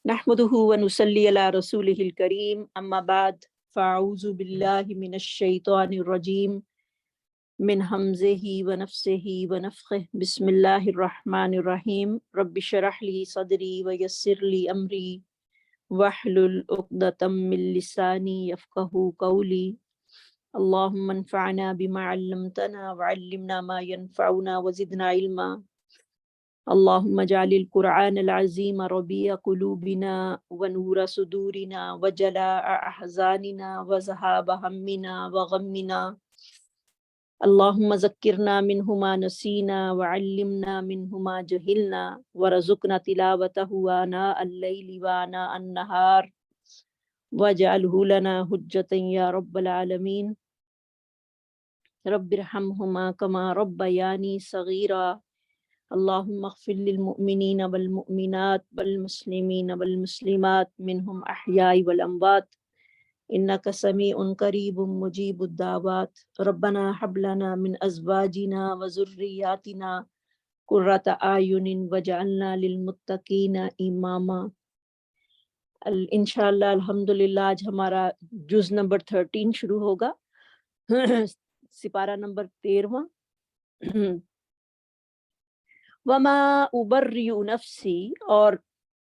نحمده ونصلي على رسوله الكريم اما بعد فاعوذ بالله من الشيطان الرجيم من همزه ونفسه ونفخه بسم الله الرحمن الرحيم رب اشرح لي صدري ويسر لي امري واحلل عقدة من لساني يفقهوا قولي اللهم انفعنا بما علمتنا وعلمنا ما ينفعنا وزدنا علما اللهم اجعل القرآن العظيم ربيع قلوبنا ونور صدورنا وجلاء أحزاننا وذهاب همنا وغمنا اللهم ذكرنا منه ما نسينا وعلمنا منه ما جهلنا ورزقنا تلاوته آناء الليل وآناء النهار واجعله لنا حجة يا رب العالمين رب ارحمهما كما ربياني صغيرا اللهم اغفر للمؤمنين والمؤمنات والمسلمين والمسلمات منهم أحياء والأموات إنك سميع قريب مجيب الدعوات ربنا هب لنا من أزواجنا وذرياتنا قرة أعين واجعلنا للمتقين إماما۔ انشاءاللہ الحمدللہ آج ہمارا جز نمبر 13 شروع ہوگا، سپارہ نمبر 13۔ وما ابرئ نفسی، اور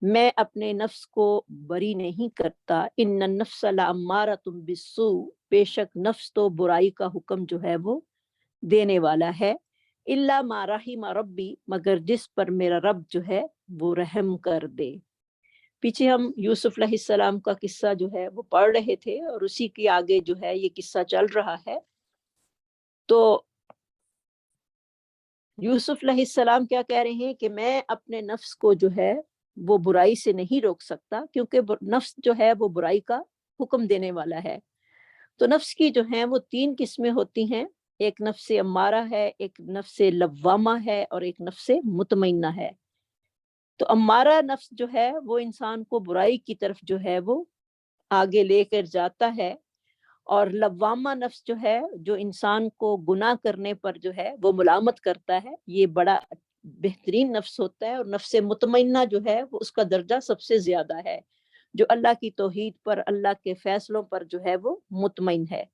میں اپنے نفس کو بری نہیں کرتا، ان النفس لامارۃ بالسوء، بے شک نفس تو برائی کا حکم جو ہے وہ دینے والا ہے، الا ما رحم ربی، مگر جس پر میرا رب جو ہے وہ رحم کر دے۔ پیچھے ہم یوسف علیہ السلام کا قصہ جو ہے وہ پڑھ رہے تھے، اور اسی کے آگے جو ہے یہ قصہ چل رہا ہے۔ تو یوسف علیہ السلام کیا کہہ رہے ہیں کہ میں اپنے نفس کو جو ہے وہ برائی سے نہیں روک سکتا، کیونکہ نفس جو ہے وہ برائی کا حکم دینے والا ہے۔ تو نفس کی جو ہیں وہ 3 قسمیں ہوتی ہیں، ایک نفس امارہ ہے، ایک نفس لوامہ ہے، اور ایک نفس مطمئنہ ہے۔ تو امارہ نفس جو ہے وہ انسان کو برائی کی طرف جو ہے وہ آگے لے کر جاتا ہے، اور لوامہ نفس جو ہے جو انسان کو گناہ کرنے پر جو ہے وہ ملامت کرتا ہے، یہ بڑا بہترین نفس ہوتا ہے۔ اور نفس مطمئنہ جو ہے وہ اس کا درجہ سب سے زیادہ ہے، جو اللہ کی توحید پر، اللہ کے فیصلوں پر جو ہے وہ مطمئن ہے۔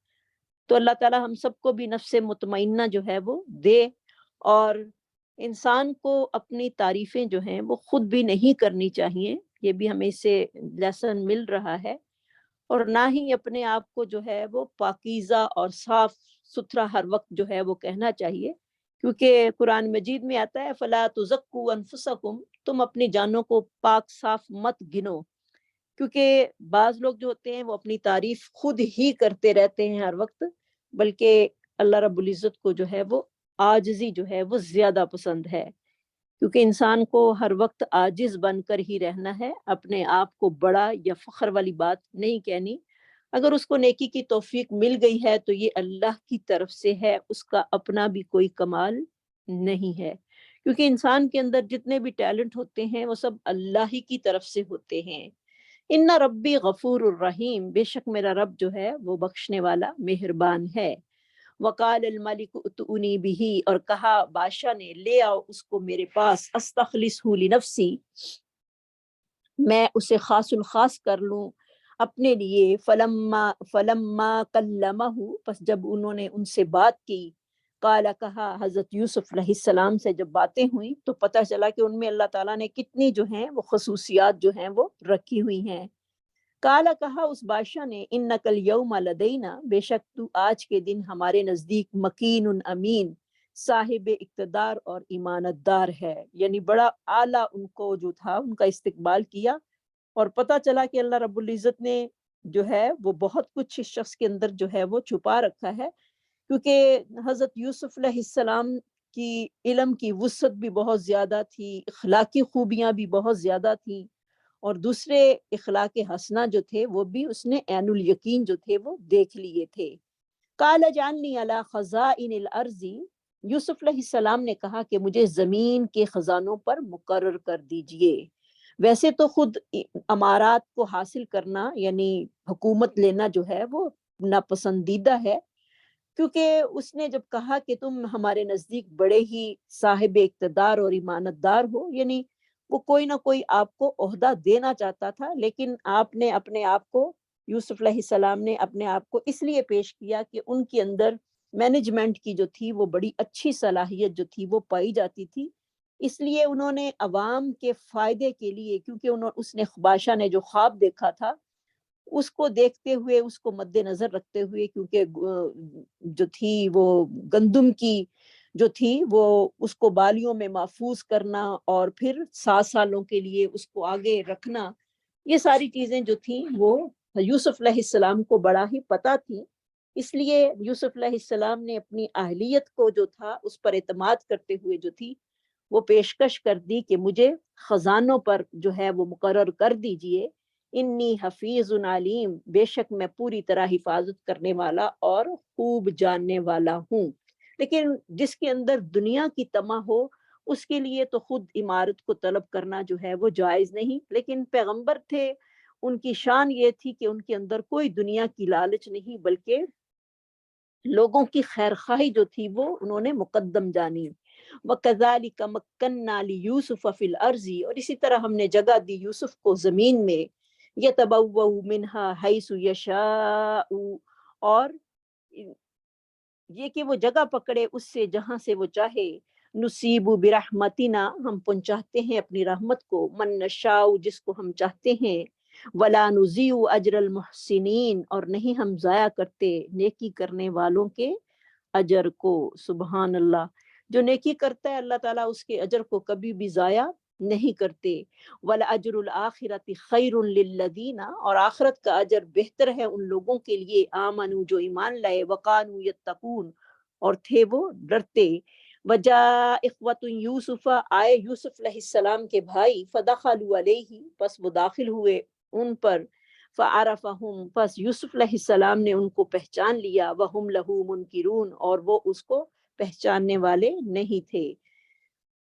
تو اللہ تعالی ہم سب کو بھی نفس مطمئنہ جو ہے وہ دے، اور انسان کو اپنی تعریفیں جو ہیں وہ خود بھی نہیں کرنی چاہیے، یہ بھی ہمیں اس سے لیسن مل رہا ہے، اور نہ ہی اپنے آپ کو جو ہے وہ پاکیزہ اور صاف ستھرا ہر وقت جو ہے وہ کہنا چاہیے، کیونکہ قرآن مجید میں آتا ہے فَلَا تُزَكُّوا أَنفُسَكُمْ، تم اپنی جانوں کو پاک صاف مت گنو، کیونکہ بعض لوگ جو ہوتے ہیں وہ اپنی تعریف خود ہی کرتے رہتے ہیں ہر وقت، بلکہ اللہ رب العزت کو جو ہے وہ عاجزی جو ہے وہ زیادہ پسند ہے، کیونکہ انسان کو ہر وقت عاجز بن کر ہی رہنا ہے، اپنے آپ کو بڑا یا فخر والی بات نہیں کہنی۔ اگر اس کو نیکی کی توفیق مل گئی ہے تو یہ اللہ کی طرف سے ہے، اس کا اپنا بھی کوئی کمال نہیں ہے، کیونکہ انسان کے اندر جتنے بھی ٹیلنٹ ہوتے ہیں وہ سب اللہ ہی کی طرف سے ہوتے ہیں۔ ان ربی غفور الرحیم، بے شک میرا رب جو ہے وہ بخشنے والا مہربان ہے۔ وقال الملک اتونی بہ، اور کہا بادشاہ نے لے آؤ اس کو میرے پاس، استخلصہ لنفسی، میں اسے خاص الخاص کر لوں اپنے لیے۔ فلما کلمہ، پس جب انہوں نے ان سے بات کی، قال، کہا، حضرت یوسف علیہ السلام سے جب باتیں ہوئیں تو پتہ چلا کہ ان میں اللہ تعالیٰ نے کتنی جو ہیں وہ خصوصیات جو ہیں وہ رکھی ہوئی ہیں۔ قال، کہا اس بادشاہ نے، انک الیوم لدینا، بے شک تو آج کے دن ہمارے نزدیک مکین امین، صاحب اقتدار اور ایمانت دار ہے، یعنی بڑا اعلیٰ ان کو جو تھا ان کا استقبال کیا، اور پتہ چلا کہ اللہ رب العزت نے جو ہے وہ بہت کچھ اس شخص کے اندر جو ہے وہ چھپا رکھا ہے، کیونکہ حضرت یوسف علیہ السلام کی علم کی وسعت بھی بہت زیادہ تھی، اخلاقی خوبیاں بھی بہت زیادہ تھیں، اور دوسرے اخلاق حسنہ جو تھے وہ بھی اس نے عین الیقین جو تھے وہ دیکھ لیے تھے۔ قال اجعلنی علی خزائن الارض، یوسف علیہ السلام نے کہا کہ مجھے زمین کے خزانوں پر مقرر کر دیجئے۔ ویسے تو خود امارات کو حاصل کرنا یعنی حکومت لینا جو ہے وہ ناپسندیدہ ہے، کیونکہ اس نے جب کہا کہ تم ہمارے نزدیک بڑے ہی صاحب اقتدار اور ایمانت دار ہو، یعنی وہ کوئی نہ کوئی آپ کو عہدہ دینا چاہتا تھا، لیکن آپ نے اپنے آپ کو، یوسف علیہ السلام نے اپنے آپ کو اس لیے پیش کیا کہ ان کے اندر مینجمنٹ کی جو تھی وہ بڑی اچھی صلاحیت جو تھی وہ پائی جاتی تھی، اس لیے انہوں نے عوام کے فائدے کے لیے، کیونکہ اس نے بادشاہ نے جو خواب دیکھا تھا اس کو دیکھتے ہوئے، اس کو مد نظر رکھتے ہوئے، کیونکہ جو تھی وہ گندم کی جو تھی وہ اس کو بالیوں میں محفوظ کرنا اور پھر 7 سالوں کے لیے اس کو آگے رکھنا، یہ ساری چیزیں جو تھیں وہ یوسف علیہ السلام کو بڑا ہی پتہ تھی، اس لیے یوسف علیہ السلام نے اپنی اہلیت کو جو تھا اس پر اعتماد کرتے ہوئے جو تھی وہ پیشکش کر دی کہ مجھے خزانوں پر جو ہے وہ مقرر کر دیجئے، انی حفیظ علیم، بے شک میں پوری طرح حفاظت کرنے والا اور خوب جاننے والا ہوں۔ لیکن جس کے اندر دنیا کی طمع ہو اس کے لیے تو خود عمارت کو طلب کرنا جو ہے وہ جائز نہیں، لیکن پیغمبر تھے، ان کی شان یہ تھی کہ ان کے اندر کوئی دنیا کی لالچ نہیں، بلکہ لوگوں کی خیر خواہی جو تھی وہ انہوں نے مقدم جانی۔ وَكَذَلِكَ مَكَّنَّا لِيُوسُفَ فِي الْأَرْضِ، اور اسی طرح ہم نے جگہ دی یوسف کو زمین میں، يَتَبَوَّأُ مِنْهَا حَيْثُ يَشَاءُ، اور یہ کہ وہ جگہ پکڑے اس سے جہاں سے وہ چاہے، نصیب برحمتنا، ہم پہنچاتے ہیں اپنی رحمت کو، من نشاء، جس کو ہم چاہتے ہیں، ولا نضیع اجر المحسنین، اور نہیں ہم ضائع کرتے نیکی کرنے والوں کے اجر کو۔ سبحان اللہ، جو نیکی کرتا ہے اللہ تعالیٰ اس کے اجر کو کبھی بھی ضائع نہیں کرتے۔ وَلَأَجْرُ الْآخِرَةِ خَيْرٌ لِلَّذِينَ، اور آخرت کا اجر بہتر ہے ان لوگوں کے لیے، آمنوا، جو ایمان لائے، وَقَانُوا يَتَّقُونَ، اور تھے وہ ڈرتے۔ وَجَاءَ إِخْوَةُ یوسف، آئے یوسف علیہ السلام کے بھائی، فَدَخَلُوا عَلَيْهِ، پس وہ داخل ہوئے ان پر، فَعَرَفَهُمْ، پس یوسف علیہ السلام نے ان کو پہچان لیا، وَهُمْ لَهُ مُنْكِرُونَ، اور وہ اس کو پہچاننے والے نہیں تھے،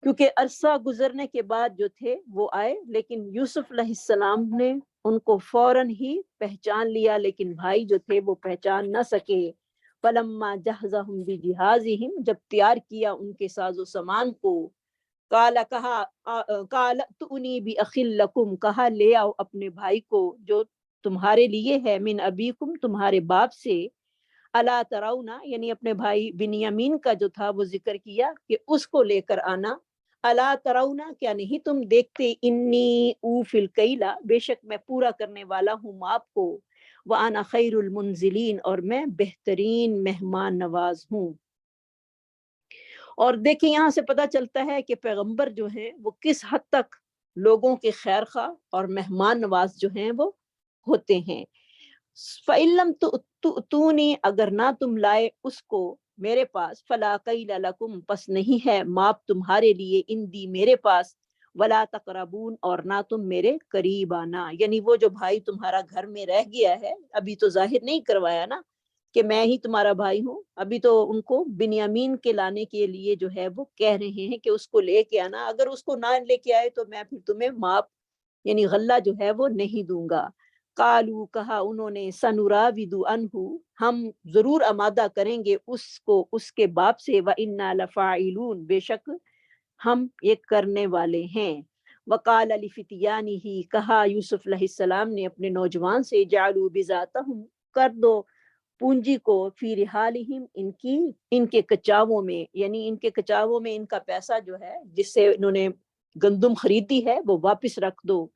کیونکہ عرصہ گزرنے کے بعد جو تھے وہ آئے، لیکن یوسف علیہ السلام نے ان کو فوراً ہی پہچان لیا، لیکن بھائی جو تھے وہ پہچان نہ سکے۔ فَلَمَّا جَهَّزَهُمْ بِجِهَازِهِمْ، جب تیار کیا ان کے ساز و سامان کو، قال ائتونی بأخ لکم، کہا لے آؤ اپنے بھائی کو جو تمہارے لیے ہے، من ابیکم، تمہارے باپ سے، الا ترون، یعنی اپنے بھائی بنیامین کا جو تھا وہ ذکر کیا کہ اس کو لے کر آنا، الا ترون، کیا نہیں تم دیکھتے، انی اوفی الکیل، بے شک میں پورا کرنے والا ہوں ماپ کو، وانا خیر المنزلین، اور میں بہترین مہمان نواز ہوں۔ اور دیکھیں یہاں سے پتہ چلتا ہے کہ پیغمبر جو ہیں وہ کس حد تک لوگوں کے خیر خواہ اور مہمان نواز جو ہیں وہ ہوتے ہیں۔ فَإِن لَمْ تُؤْتُونِي، اگر نہ تم لائے اس کو میرے پاس، فَلَا كَيْلَ لَكُمْ، پس نہیں ہے ماپ تمہارے لیے، اندی میرے پاس، وَلَا تَقْرَبُونَ، اور نہ تم میرے قریب آنا، یعنی وہ جو بھائی تمہارا گھر میں رہ گیا ہے، ابھی تو ظاہر نہیں کروایا نا کہ میں ہی تمہارا بھائی ہوں، ابھی تو ان کو بنیامین کے لانے کے لیے جو ہے وہ کہہ رہے ہیں کہ اس کو لے کے آنا، اگر اس کو نہ لے کے آئے تو میں پھر تمہیں ماپ یعنی غلہ جو ہے وہ نہیں دوں گا۔ قالو، کہا انہوں نے، سنراود عنہ، ہم ضرور آمادہ کریں گے اس کو اس کے باپ سے، وَإِنَّا لَفَاعِلُونَ، بے شک ہم یہ کرنے والے ہیں۔ وقال لفتیانہ، کہا یوسف علیہ السلام نے اپنے نوجوان سے، جعلوا بضاعتہم، کر دو پونجی کو، فی رحالہم، ان کے کچاووں میں، یعنی ان کے کچاووں میں ان کا پیسہ جو ہے جس سے انہوں نے گندم خریدی ہے وہ واپس رکھ دو،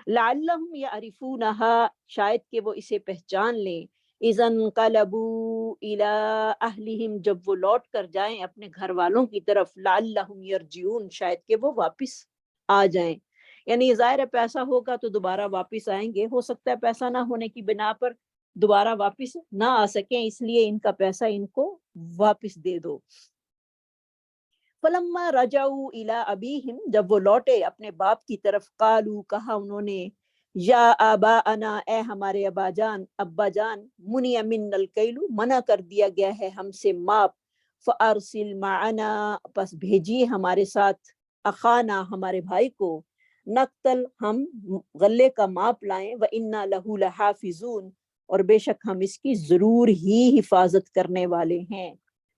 لعلہم یعرفونہا، شاید کہ وہ اسے پہچان لیں، اذا انقلبوا الی اہلہم، جب وہ لوٹ کر جائیں اپنے گھر والوں کی طرف، لعلہم یرجعون، شاید کہ وہ واپس آ جائیں، یعنی ظاہر ہے پیسہ ہوگا تو دوبارہ واپس آئیں گے، ہو سکتا ہے پیسہ نہ ہونے کی بنا پر دوبارہ واپس نہ آ سکیں، اس لیے ان کا پیسہ ان کو واپس دے دو۔ فلما رجعوا الی ابیہم، جب وہ لوٹے اپنے باپ کی طرف، قالوا، کہا انہوں نے، یا آباءنا، اے ہمارے ابا جان، منع منا الکیل، منع کر دیا گیا ہے ہم سے ماپ، فارسل معنا، پس بھیجیے ہمارے ساتھ، اخانا، ہمارے بھائی کو، نقتل، ہم غلے کا ماپ لائیں، وَإِنَّا لَهُ لَحَافِظُونَ، اور بے شک ہم اس کی ضرور ہی حفاظت کرنے والے ہیں،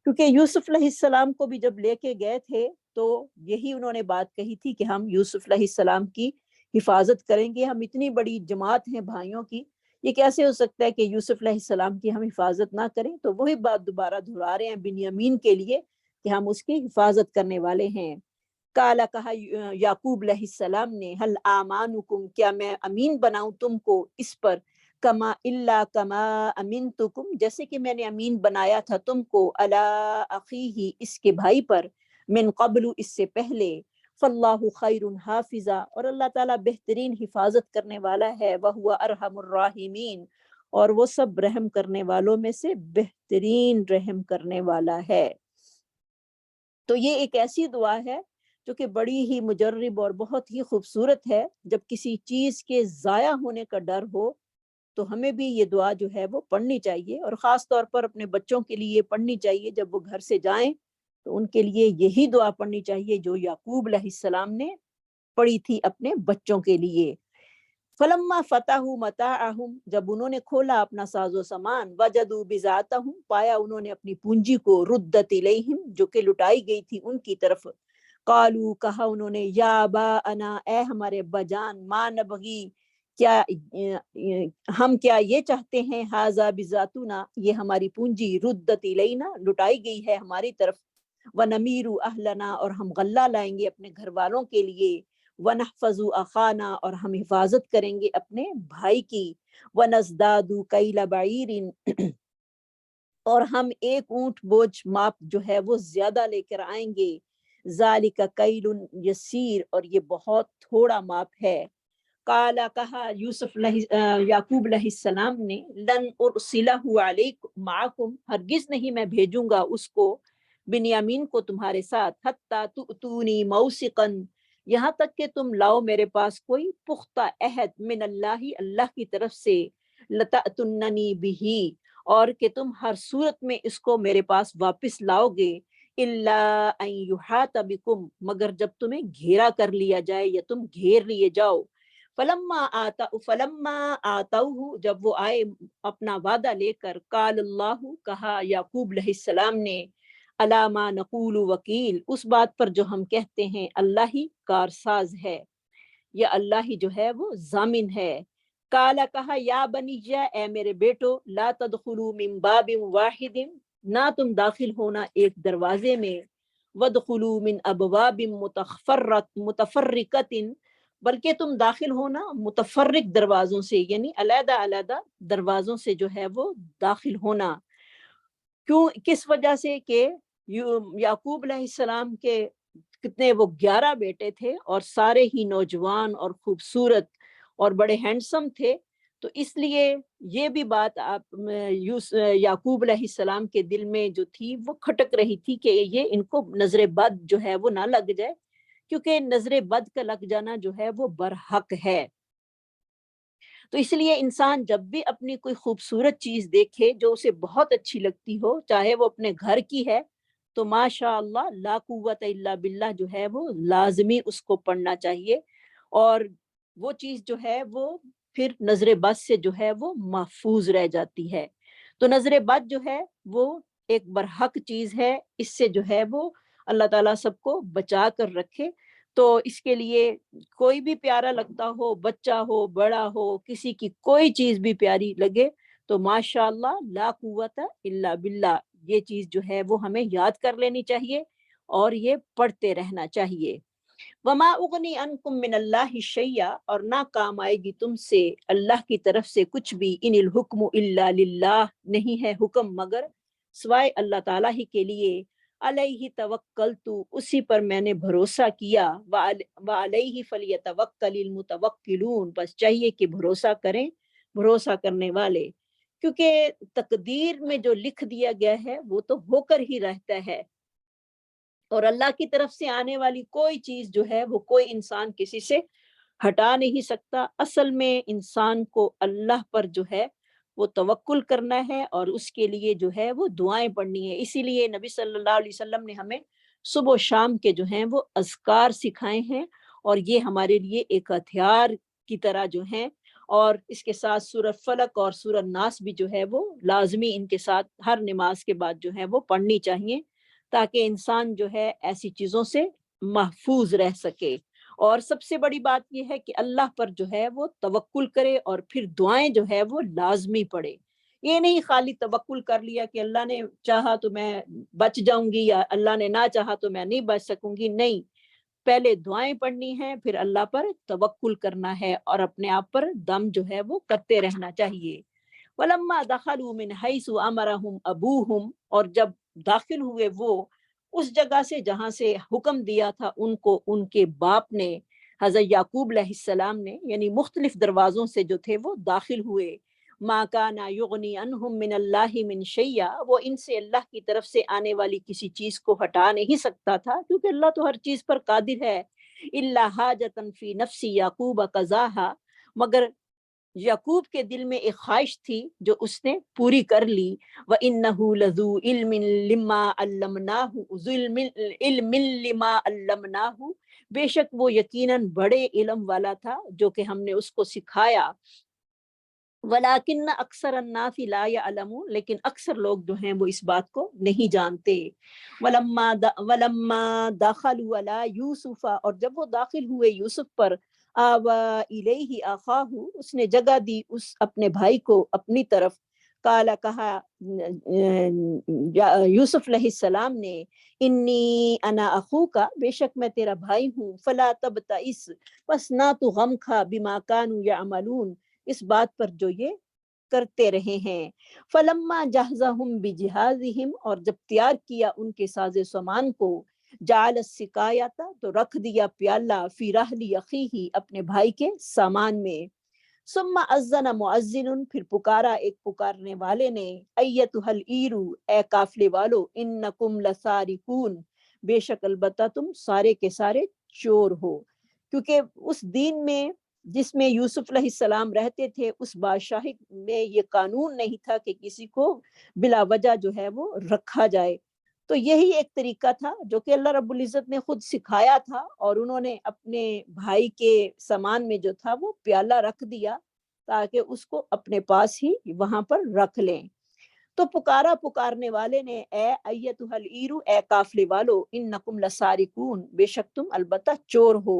کیونکہ یوسف علیہ السلام کو بھی جب لے کے گئے تھے تو یہی انہوں نے بات کہی تھی کہ ہم یوسف علیہ السلام کی حفاظت کریں گے، ہم اتنی بڑی جماعت ہیں بھائیوں کی، یہ کیسے ہو سکتا ہے کہ یوسف علیہ السلام کی ہم حفاظت نہ کریں؟ تو وہی بات دوبارہ دہرا رہے ہیں بنیامین کے لیے کہ ہم اس کی حفاظت کرنے والے ہیں۔ کالا، کہا یعقوب علیہ السلام نے، حل آمانکم، کیا میں امین بناؤں تم کو اس پر، کما اللہ کما امنتکم، جیسے کہ میں نے امین بنایا تھا تم کو، علی اخیہ، اس کے بھائی پر، من قبل، اس سے پہلے، فاللہ خیر حافظا، اور اللہ تعالیٰ بہترین حفاظت کرنے والا ہے، وہو ارحم الراحمین، اور وہ سب رحم کرنے والوں میں سے بہترین رحم کرنے والا ہے۔ تو یہ ایک ایسی دعا ہے جو کہ بڑی ہی مجرب اور بہت ہی خوبصورت ہے۔ جب کسی چیز کے ضائع ہونے کا ڈر ہو تو ہمیں بھی یہ دعا جو ہے وہ پڑھنی چاہیے، اور خاص طور پر اپنے بچوں کے لیے پڑھنی چاہیے۔ جب وہ گھر سے جائیں تو ان کے لیے یہی دعا پڑھنی چاہیے جو یعقوب علیہ السلام نے پڑھی تھی اپنے بچوں کے لیے۔ فلما فتحوا متاعهم، جب انہوں نے کھولا اپنا ساز و سامان، وجدوا بضاعتهم، پایا انہوں نے اپنی پونجی کو، ردت الیہم، جو کہ لٹائی گئی تھی ان کی طرف، قالوا، کہا انہوں نے، یا اباءنا، اے ہمارے ابا جان، ما نبغی، کیا ہم کیا یہ چاہتے ہیں، ھذا بضاعتنا، یہ ہماری پونجی، ردت الینا، لٹائی گئی ہے ہماری طرف، ونمیر اہلنا، اور ہم غلہ لائیں گے اپنے گھر والوں کے لیے، وَنَحْفَظُ أَخَانَا، اور ہم حفاظت کریں گے اپنے بھائی کی، وَنَزْدَادُ كَيْلَ بَعِيرٍ، اور ہم ایک اونٹ بوجھ ماپ جو ہے وہ زیادہ لے کر آئیں گے، ذَلِكَ كَيْلٌ يَسِيرٌ، اور یہ بہت تھوڑا ماپ ہے۔ قَالَ، کہا یعقوب علیہ السلام نے، لن ارسلہ علیکم معکم، ہرگز نہیں میں بھیجوں گا اس کو، بنیامین کو تمہارے ساتھ، حتی تؤتونی موثقا، یہاں تک کہ تم لاؤ میرے پاس کوئی پختہ عہد، من اللہ، اللہ کی طرف سے، لتأتوننی بہ، اور کہ تم ہر صورت میں اس کو میرے پاس واپس لاؤ گے، الا ان یحاط بکم، مگر جب تمہیں گھیرا کر لیا جائے یا تم گھیر لیے جاؤ، فلما آتوہ، جب وہ آئے اپنا وعدہ لے کر، قال اللہ، کہا یعقوب علیہ السلام نے، الا ما نقول وکیل، اس بات پر جو ہم کہتے ہیں اللہ ہی کارساز ہے، یا اللہ ہی جو ہے وہ ضامن ہے۔ قال، کہا، یا بنی، اے میرے بیٹو، لا تدخلوا من باب واحد، نہ تم داخل ہونا ایک دروازے میں، وادخلوا من ابواب متفرقۃ، بلکہ تم داخل ہونا متفرق دروازوں سے، یعنی علیحدہ علیحدہ دروازوں سے جو ہے وہ داخل ہونا۔ کیوں، کس وجہ سے کہ یعقوب علیہ السلام کے کتنے وہ 11 بیٹے تھے، اور سارے ہی نوجوان اور خوبصورت اور بڑے ہینڈسم تھے، تو اس لیے یہ بھی بات یعقوب علیہ السلام کے دل میں جو تھی وہ کھٹک رہی تھی کہ یہ ان کو نظر بد جو ہے وہ نہ لگ جائے، کیونکہ نظر بد کا لگ جانا جو ہے وہ برحق ہے۔ تو اس لیے انسان جب بھی اپنی کوئی خوبصورت چیز دیکھے جو اسے بہت اچھی لگتی ہو، چاہے وہ اپنے گھر کی ہے، تو ماشاء اللہ لا قوت الا باللہ جو ہے وہ لازمی اس کو پڑھنا چاہیے، اور وہ چیز جو ہے وہ پھر نظر بد سے جو ہے وہ محفوظ رہ جاتی ہے۔ تو نظر بد جو ہے وہ ایک برحق چیز ہے، اس سے جو ہے وہ اللہ تعالیٰ سب کو بچا کر رکھے۔ تو اس کے لیے کوئی بھی پیارا لگتا ہو، بچہ ہو، بڑا ہو، کسی کی کوئی چیز بھی پیاری لگے، تو ماشاء اللہ لا قوت الا باللہ، یہ چیز جو ہے وہ ہمیں یاد کر لینی چاہیے اور یہ پڑھتے رہنا چاہیے۔ وما اغنی عنکم من اللہ شیئا، اور نہ کام آئے گی تم سے اللہ کی طرف سے کچھ بھی، ان الحکم الا للہ، نہیں ہے حکم مگر سوائے اللہ تعالیٰ ہی کے لیے، علیہ توکلت، اسی پر میں نے بھروسہ کیا، وعلیہ فلیتوکل المتوکلون، بس چاہیے کہ بھروسہ کریں بھروسہ کرنے والے، کیونکہ تقدیر میں جو لکھ دیا گیا ہے وہ تو ہو کر ہی رہتا ہے، اور اللہ کی طرف سے آنے والی کوئی چیز جو ہے وہ کوئی انسان کسی سے ہٹا نہیں سکتا۔ اصل میں انسان کو اللہ پر جو ہے وہ توکل کرنا ہے، اور اس کے لیے جو ہے وہ دعائیں پڑھنی ہے۔ اسی لیے نبی صلی اللہ علیہ وسلم نے ہمیں صبح و شام کے جو ہیں وہ اذکار سکھائے ہیں، اور یہ ہمارے لیے ایک ہتھیار کی طرح جو ہیں، اور اس کے ساتھ سورہ فلق اور سورہ ناس بھی جو ہے وہ لازمی ان کے ساتھ ہر نماز کے بعد جو ہے وہ پڑھنی چاہیے، تاکہ انسان جو ہے ایسی چیزوں سے محفوظ رہ سکے۔ اور سب سے بڑی بات یہ ہے کہ اللہ پر جو ہے وہ توکل کرے اور پھر دعائیں جو ہے وہ لازمی پڑھے۔ یہ نہیں خالی توکل کر لیا کہ اللہ نے چاہا تو میں بچ جاؤں گی یا اللہ نے نہ چاہا تو میں نہیں بچ سکوں گی، نہیں، پہلے دعائیں پڑھنی ہیں، پھر اللہ پر توکل کرنا ہے اور اپنے آپ پر دم جو ہے وہ کرتے رہنا چاہیے۔ وَلَمَّا دَخَلُوا مِنْ حَيْثُ أَمَرَهُمْ أَبُوهُمْ، اور جب داخل ہوئے وہ اس جگہ سے جہاں سے حکم دیا تھا ان کو ان کے باپ نے، حضرت یعقوب علیہ السلام نے، یعنی مختلف دروازوں سے جو تھے وہ داخل ہوئے۔ مَا كَانَ يُغْنِي عَنْهُمْ مِنَ اللَّهِ مِنْ شَيْءٍ، وہ ان سے اللہ کی طرف سے آنے والی کسی چیز کو ہٹا نہیں سکتا تھا، کیونکہ اللہ تو ہر چیز پر قادر ہے۔ إِلَّا حَاجَةً فِي نَفْسِ يَعْقُوبَ قَضَاهَا، مگر یعقوب کے دل میں ایک خواہش تھی جو اس نے پوری کر لی۔ وَإِنَّهُ لَذُو عِلْمٍ لِمَّا عَلَّمْنَاهُ، ذُو عِلْمٍ لِمَّا عَلَّمْنَاهُ، بے شک وہ یقیناً بڑے علم والا تھا جو کہ ہم نے اس کو سکھایا۔ وَلَٰكِنَّ أَكْثَرَ النَّاسِ لَا يَعْلَمُونَ، لیکن اکثر لوگ جو ہیں وہ اس بات کو نہیں جانتے۔ وَلَمَّا دَخَلُوا عَلَىٰ يُوسُفَ، اور جب وہ داخل ہوئے یوسف پر، آوَىٰ إِلَيْهِ أَخَاهُ، اس نے جگہ دی اس اپنے بھائی کو اپنی طرف۔ قال، کہا یوسف علیہ السلام نے، انی انا اخوک، بے شک میں تیرا بھائی ہوں، فلا تبتئس، پس نہ تو غم کھا، بما كانوا يعملون، اس بات پر جو یہ کرتے رہے ہیں۔ فلما جہزہم بجہازہم، اور جب تیار کیا ان کے ساز و سامان کو، جعل السقایۃ، تو رکھ دیا پیالہ، فی رحل اخیہ، اپنے بھائی کے سامان میں۔ ثم اذن مؤذن، پھر پکارا ایک پکارنے والے نے، ایتھا العیر، اے قافلے والو، انکم لسارقون، بے شک البتہ تم سارے کے سارے چور ہو۔ کیونکہ اس دین میں جس میں یوسف علیہ السلام رہتے تھے، اس بادشاہی میں یہ قانون نہیں تھا کہ کسی کو بلا وجہ جو ہے وہ رکھا جائے۔ تو یہی ایک طریقہ تھا جو کہ اللہ رب العزت نے خود سکھایا تھا، اور انہوں نے اپنے بھائی کے سامان میں جو تھا وہ پیالہ رکھ دیا تاکہ اس کو اپنے پاس ہی وہاں پر رکھ لیں۔ تو پکارا پکارنے والے نے، اے ایتھا العیر، اے قافلے والو، انکم لسارقون، بے شک تم البتہ چور ہو۔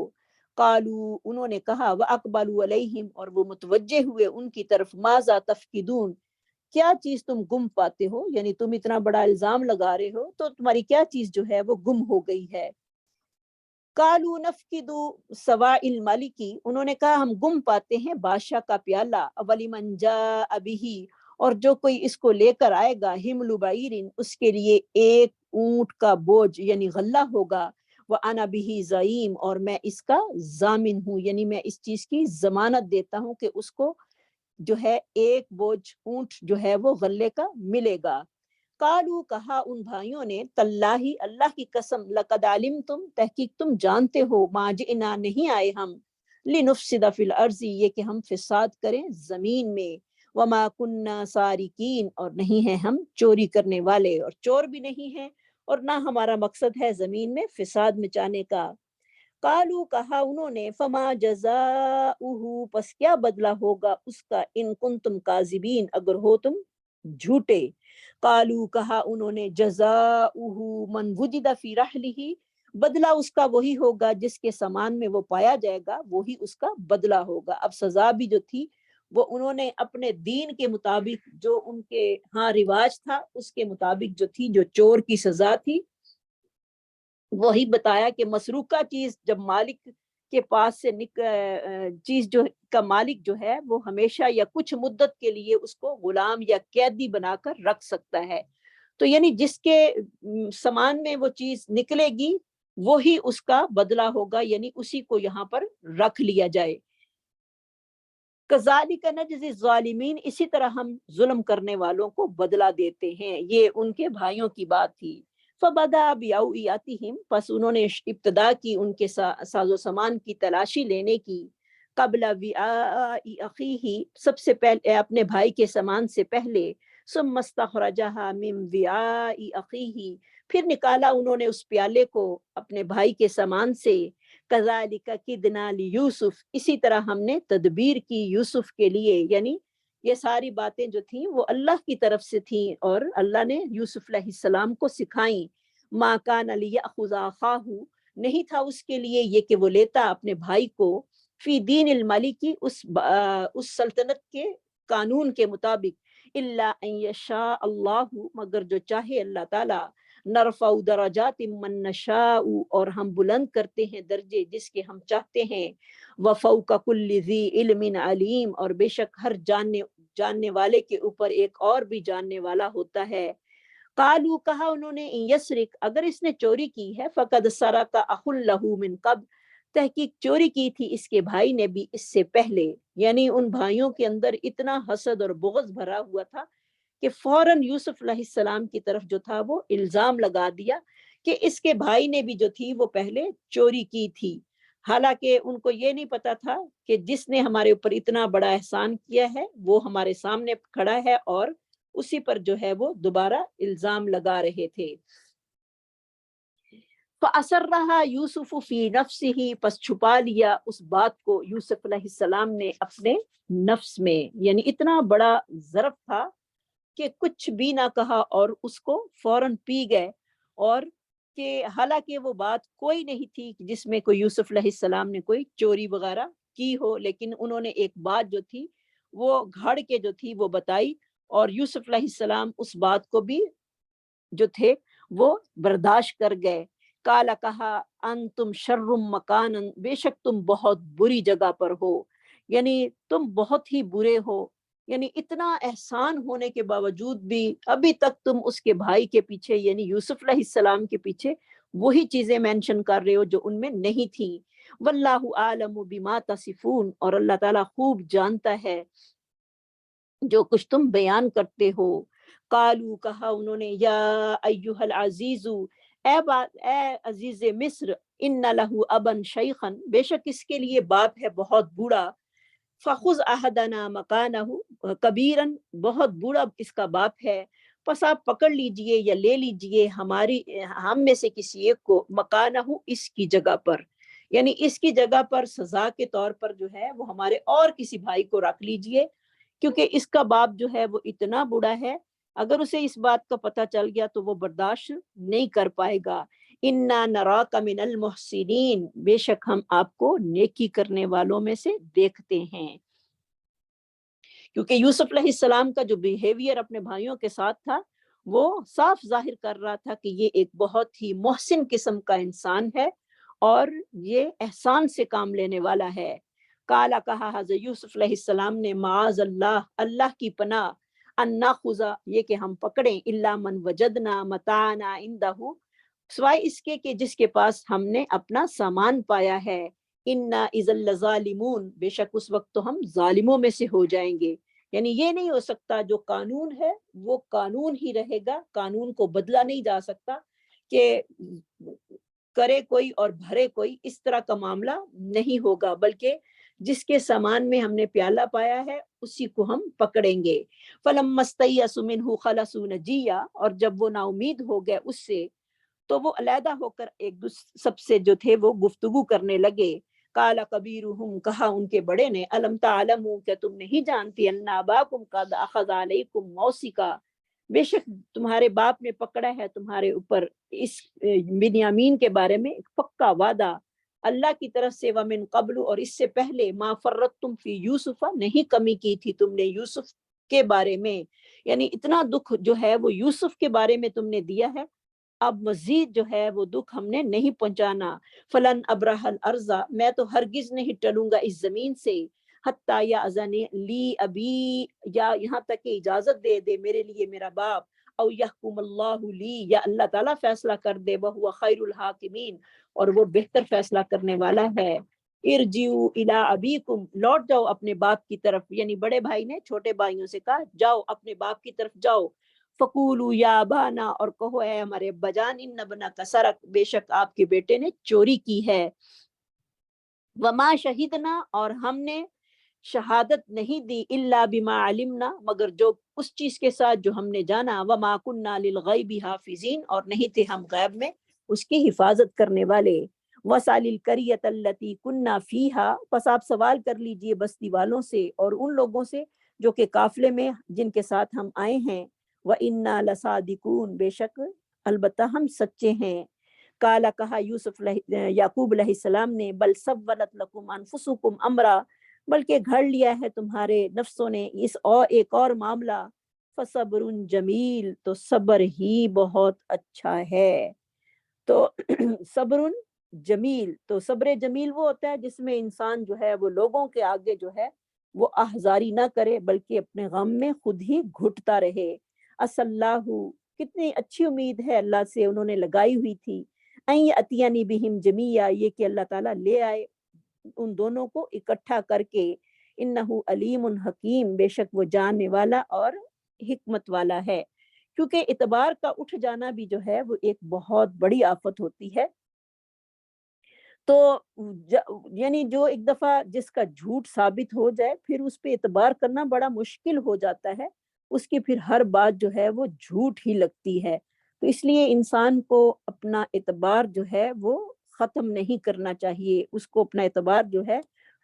قالو، انہوں نے کہا، واقبلوا علیہم، اور وہ متوجہ ہوئے ان کی طرف، ماذا تفقدون، کیا چیز تم گم پاتے ہو، یعنی تم اتنا بڑا الزام لگا رہے ہو تو تمہاری کیا چیز جو ہے وہ گم ہو گئی ہے۔ قالوا نفقد سواء الملک، انہوں نے کہا ہم گم پاتے ہیں بادشاہ کا پیالہ، ولمن جاء به، اور جو کوئی اس کو لے کر آئے گا، حمل بعیر، اس کے لیے ایک اونٹ کا بوجھ یعنی غلہ ہوگا، وانا به زعیم، اور میں اس کا ضامن ہوں، یعنی میں اس چیز کی ضمانت دیتا ہوں کہ اس کو جو ہے ایک بوجھ اونٹ جو ہے وہ غلے کا ملے گا۔ قالو، کہا ان بھائیوں نے، تاللہ، اللہ کی قسم، لقد علمتم، تحقیق تم جانتے ہو، ما جئنا، نہیں آئے ہم، لنفسد فی الارض، یہ کہ ہم فساد کریں زمین میں، وما کننا سارقین، اور نہیں ہیں ہم چوری کرنے والے، اور چور بھی نہیں ہیں، اور نہ ہمارا مقصد ہے زمین میں فساد مچانے کا۔ قالو، کہا انہوں نے، فما جزاؤہ، پس کیا بدلہ ہوگا اس کا، ان کنتم کاذبین، اگر ہو تم جھوٹے۔ قالو، کہا انہوں نے، جزاؤہ من وجد فی رحلہ، بدلہ اس کا وہی ہوگا جس کے سامان میں وہ پایا جائے گا، وہی اس کا بدلہ ہوگا۔ اب سزا بھی جو تھی وہ انہوں نے اپنے دین کے مطابق، جو ان کے ہاں رواج تھا اس کے مطابق جو تھی، جو چور کی سزا تھی وہی بتایا کہ مسروقہ چیز جب مالک کے پاس سے چیز جو کا مالک جو ہے وہ ہمیشہ یا کچھ مدت کے لیے اس کو غلام یا قیدی بنا کر رکھ سکتا ہے، تو یعنی جس کے سامان میں وہ چیز نکلے گی وہی اس کا بدلہ ہوگا، یعنی اسی کو یہاں پر رکھ لیا جائے۔ کذالک نجزی الظالمین، اسی طرح ہم ظلم کرنے والوں کو بدلہ دیتے ہیں۔ یہ ان کے بھائیوں کی بات تھی۔ فبدا باوعیاتہم، پس انہوں نے ابتدا کی ان کے ساز و سامان کی تلاشی لینے کی، قبل وعاء اخیہ، سب سے پہلے اپنے بھائی کے سامان سے پہلے، ثم استخرجها من وعاء اخیہ، پھر نکالا انہوں نے اس پیالے کو اپنے بھائی کے سامان سے، کذالک کدنا لیوسف، اسی طرح ہم نے تدبیر کی یوسف کے لیے، یعنی یہ ساری باتیں جو تھیں وہ اللہ کی طرف سے تھیں اور اللہ نے یوسف علیہ السلام کو سکھائیں۔ ما کان لیأخذ اخاہ، نہیں تھا اس کے لیے یہ کہ وہ لیتا اپنے بھائی کو، فی دین الملکی، اس سلطنت کے قانون کے مطابق، الا ان یشاء اللہ، مگر جو چاہے اللہ تعالی، نرفع درجات من نشاء، اور ہم بلند کرتے ہیں درجے جس کے ہم چاہتے ہیں، وفوق کل ذی علم علیم، اور بے شک ہر جاننے والے کے اوپر ایک اور بھی جاننے والا ہوتا ہے۔ قالو، کہا انہوں نے، ان یسرق، اگر اس نے چوری کی ہے، فقد سرق اخ لہ من قبل، تحقیق چوری کی تھی اس کے بھائی نے بھی اس سے پہلے، یعنی ان بھائیوں کے اندر اتنا حسد اور بغض بھرا ہوا تھا کہ فوراً یوسف علیہ السلام کی طرف جو تھا وہ الزام لگا دیا کہ اس کے بھائی نے بھی جو تھی وہ پہلے چوری کی تھی، حالانکہ ان کو یہ نہیں پتا تھا کہ جس نے ہمارے اوپر اتنا بڑا احسان کیا ہے وہ ہمارے سامنے کھڑا ہے اور اسی پر جو ہے وہ دوبارہ الزام لگا رہے تھے۔ فَأَسَرَّهَا يُوسُفُ فِي نَفْسِهِ، پس چھپا لیا اس بات کو یوسف علیہ السلام نے اپنے نفس میں، یعنی اتنا بڑا ظرف تھا کہ کچھ بھی نہ کہا اور اس کو فوراً پی گئے، اور کہ حالانکہ وہ بات کوئی نہیں تھی جس میں کوئی یوسف علیہ السلام نے کوئی چوری وغیرہ کی ہو، لیکن انہوں نے ایک بات جو تھی وہ گھڑ کے جو تھی وہ بتائی، اور یوسف علیہ السلام اس بات کو بھی جو تھے وہ برداشت کر گئے۔ کالا، کہا، انتم شر مکانا، بے شک تم بہت بری جگہ پر ہو، یعنی تم بہت ہی برے ہو، یعنی اتنا احسان ہونے کے باوجود بھی ابھی تک تم اس کے بھائی کے پیچھے یعنی یوسف علیہ السلام کے پیچھے وہی چیزیں مینشن کر رہے ہو جو ان میں نہیں تھیں۔ واللہ عالم بما تصفون، اور اللہ تعالیٰ خوب جانتا ہے جو کچھ تم بیان کرتے ہو۔ قالو، کہا انہوں نے، یا ایہا العزیز، اے عزیز مصر، ان لہ ابا شیخا، بے شک اس کے لیے باپ ہے بہت بوڑھا، فخذ احدنا مکانہ کبیرا، بہت بوڑھا اس کا باپ ہے، پس آپ پکڑ لیجئے یا لے لیجئے ہم میں سے کسی ایک کو، مکانہ، اس کی جگہ پر، یعنی اس کی جگہ پر سزا کے طور پر جو ہے وہ ہمارے اور کسی بھائی کو رکھ لیجئے، کیونکہ اس کا باپ جو ہے وہ اتنا بوڑھا ہے، اگر اسے اس بات کا پتہ چل گیا تو وہ برداشت نہیں کر پائے گا۔ انا نراک من المحسنین، بے شک ہم آپ کو نیکی کرنے والوں میں سے دیکھتے ہیں، کیونکہ یوسف علیہ السلام کا جو بیہیویئر اپنے بھائیوں کے ساتھ تھا وہ صاف ظاہر کر رہا تھا کہ یہ ایک بہت ہی محسن قسم کا انسان ہے اور یہ احسان سے کام لینے والا ہے۔ کالا، کہا حضرت یوسف علیہ السلام نے، معاذ اللہ، اللہ کی پناہ، ان ناخذ، یہ کہ ہم پکڑیں، الا من وجدنا متاعنا عنده، سوائے اس کے کہ جس کے پاس ہم نے اپنا سامان پایا ہے، انا اذا لظالمون، بے شک اس وقت تو ہم ظالموں میں سے ہو جائیں گے، یعنی یہ نہیں ہو سکتا، جو قانون ہے وہ قانون ہی رہے گا، قانون کو بدلا نہیں جا سکتا کہ کرے کوئی اور بھرے کوئی، اس طرح کا معاملہ نہیں ہوگا، بلکہ جس کے سامان میں ہم نے پیالہ پایا ہے اسی کو ہم پکڑیں گے۔ فَلَمَّا اسْتَيْأَسُوا مِنْهُ خَلَصُوا نَجِيًّا، اور جب وہ نا امید ہو گئے اس سے تو وہ علیحدہ ہو کر ایک دوسرے سب سے جو تھے وہ گفتگو کرنے لگے۔ قَالَ كَبِيرُهُمْ، کہا ان کے بڑے نے، أَلَمْ تَعْلَمُوا، کیا تم نہیں جانتی، أَنَّ أَبَاكُمْ قَدْ أَخَذَ عَلَيْكُمْ مَوْثِقًا، بے شک تمہارے باپ نے پکڑا ہے تمہارے اوپر اس بنیامین کے بارے میں ایک پکا وعدہ اللہ کی طرف سے، وَمِن قَبْلُ، اور اس سے پہلے، مَا فَرَّطْتُمْ فِي يُوسُفَ، نہیں کمی کی تھی تم نے یوسف کے بارے میں، یعنی اتنا دکھ جو ہے وہ یوسف کے بارے میں تم نے دیا ہے، اب مزید جو ہے وہ دکھ ہم نے نہیں پہنچانا۔ فلن ابرح الارض، میں تو ہرگز نہیں ٹلوں گا اس زمین سے، حتی یاذن لی ابی، یا یہاں تک کہ اجازت دے دے میرے لیے میرا باپ، او یحکم اللہ لی، یا اللہ تعالیٰ فیصلہ کر دے، وہو خیر الحاکمین، اور وہ بہتر فیصلہ کرنے والا ہے۔ ارجعوا الی ابیکم، لوٹ جاؤ اپنے باپ کی طرف، یعنی بڑے بھائی نے چھوٹے بھائیوں سے کہا جاؤ اپنے باپ کی طرف جاؤ، فقولوا یا ابانا، اور کہو اے ہمارے ابا جان، ان ابنک سرق، بے شک آپ کے بیٹے نے چوری کی ہے، وما شہدنا، اور ہم نے شہادت نہیں دی، الا بما علمنا، مگر جو اس چیز کے ساتھ جو ہم نے جانا، وما کننا للغیب حافظین، اور نہیں تھے ہم غیب میں اس کی حفاظت کرنے والے، وَسَأَلِ الْقَرْيَةَ الَّتِي كُنَّا فِيهَا، پس آپ سوال کر لیجئے بستی والوں سے اور ان لوگوں سے جو کہ قافلے میں جن کے ساتھ ہم آئے ہیں، وَإِنَّا لَصَادِقُونَ، بے شک البتہ ہم سچے ہیں۔ کالا، کہا یعقوب علیہ السلام نے، بل سولت لکم انفسکم امرا، بلکہ گھڑ لیا ہے تمہارے نفسوں نے اس اور ایک اور معاملہ، فصبر جمیل، تو صبر ہی بہت اچھا ہے۔ تو صبر جمیل، تو صبر جمیل وہ ہوتا ہے جس میں انسان جو ہے وہ لوگوں کے آگے جو ہے وہ احزاری نہ کرے بلکہ اپنے غم میں خود ہی گھٹتا رہے۔ اص اللہ، کتنی اچھی امید ہے اللہ سے انہوں نے لگائی ہوئی تھی، این یأتینی بہم جمیعا، یہ کہ اللہ تعالیٰ لے آئے ان دونوں کو اکٹھا کر کے، انہ علیم حکیم، بے شک وہ جاننے والا اور حکمت والا ہے۔ کیونکہ اعتبار کا اٹھ جانا بھی جو ہے وہ ایک بہت بڑی آفت ہوتی ہے۔ تو یعنی جو ایک دفعہ جس کا جھوٹ ثابت ہو جائے پھر اس پہ اعتبار کرنا بڑا مشکل ہو جاتا ہے، اس کی پھر ہر بات جو ہے وہ جھوٹ ہی لگتی ہے۔ تو اس لیے انسان کو اپنا اعتبار جو ہے وہ ختم نہیں کرنا چاہیے، اس کو اپنا اعتبار جو ہے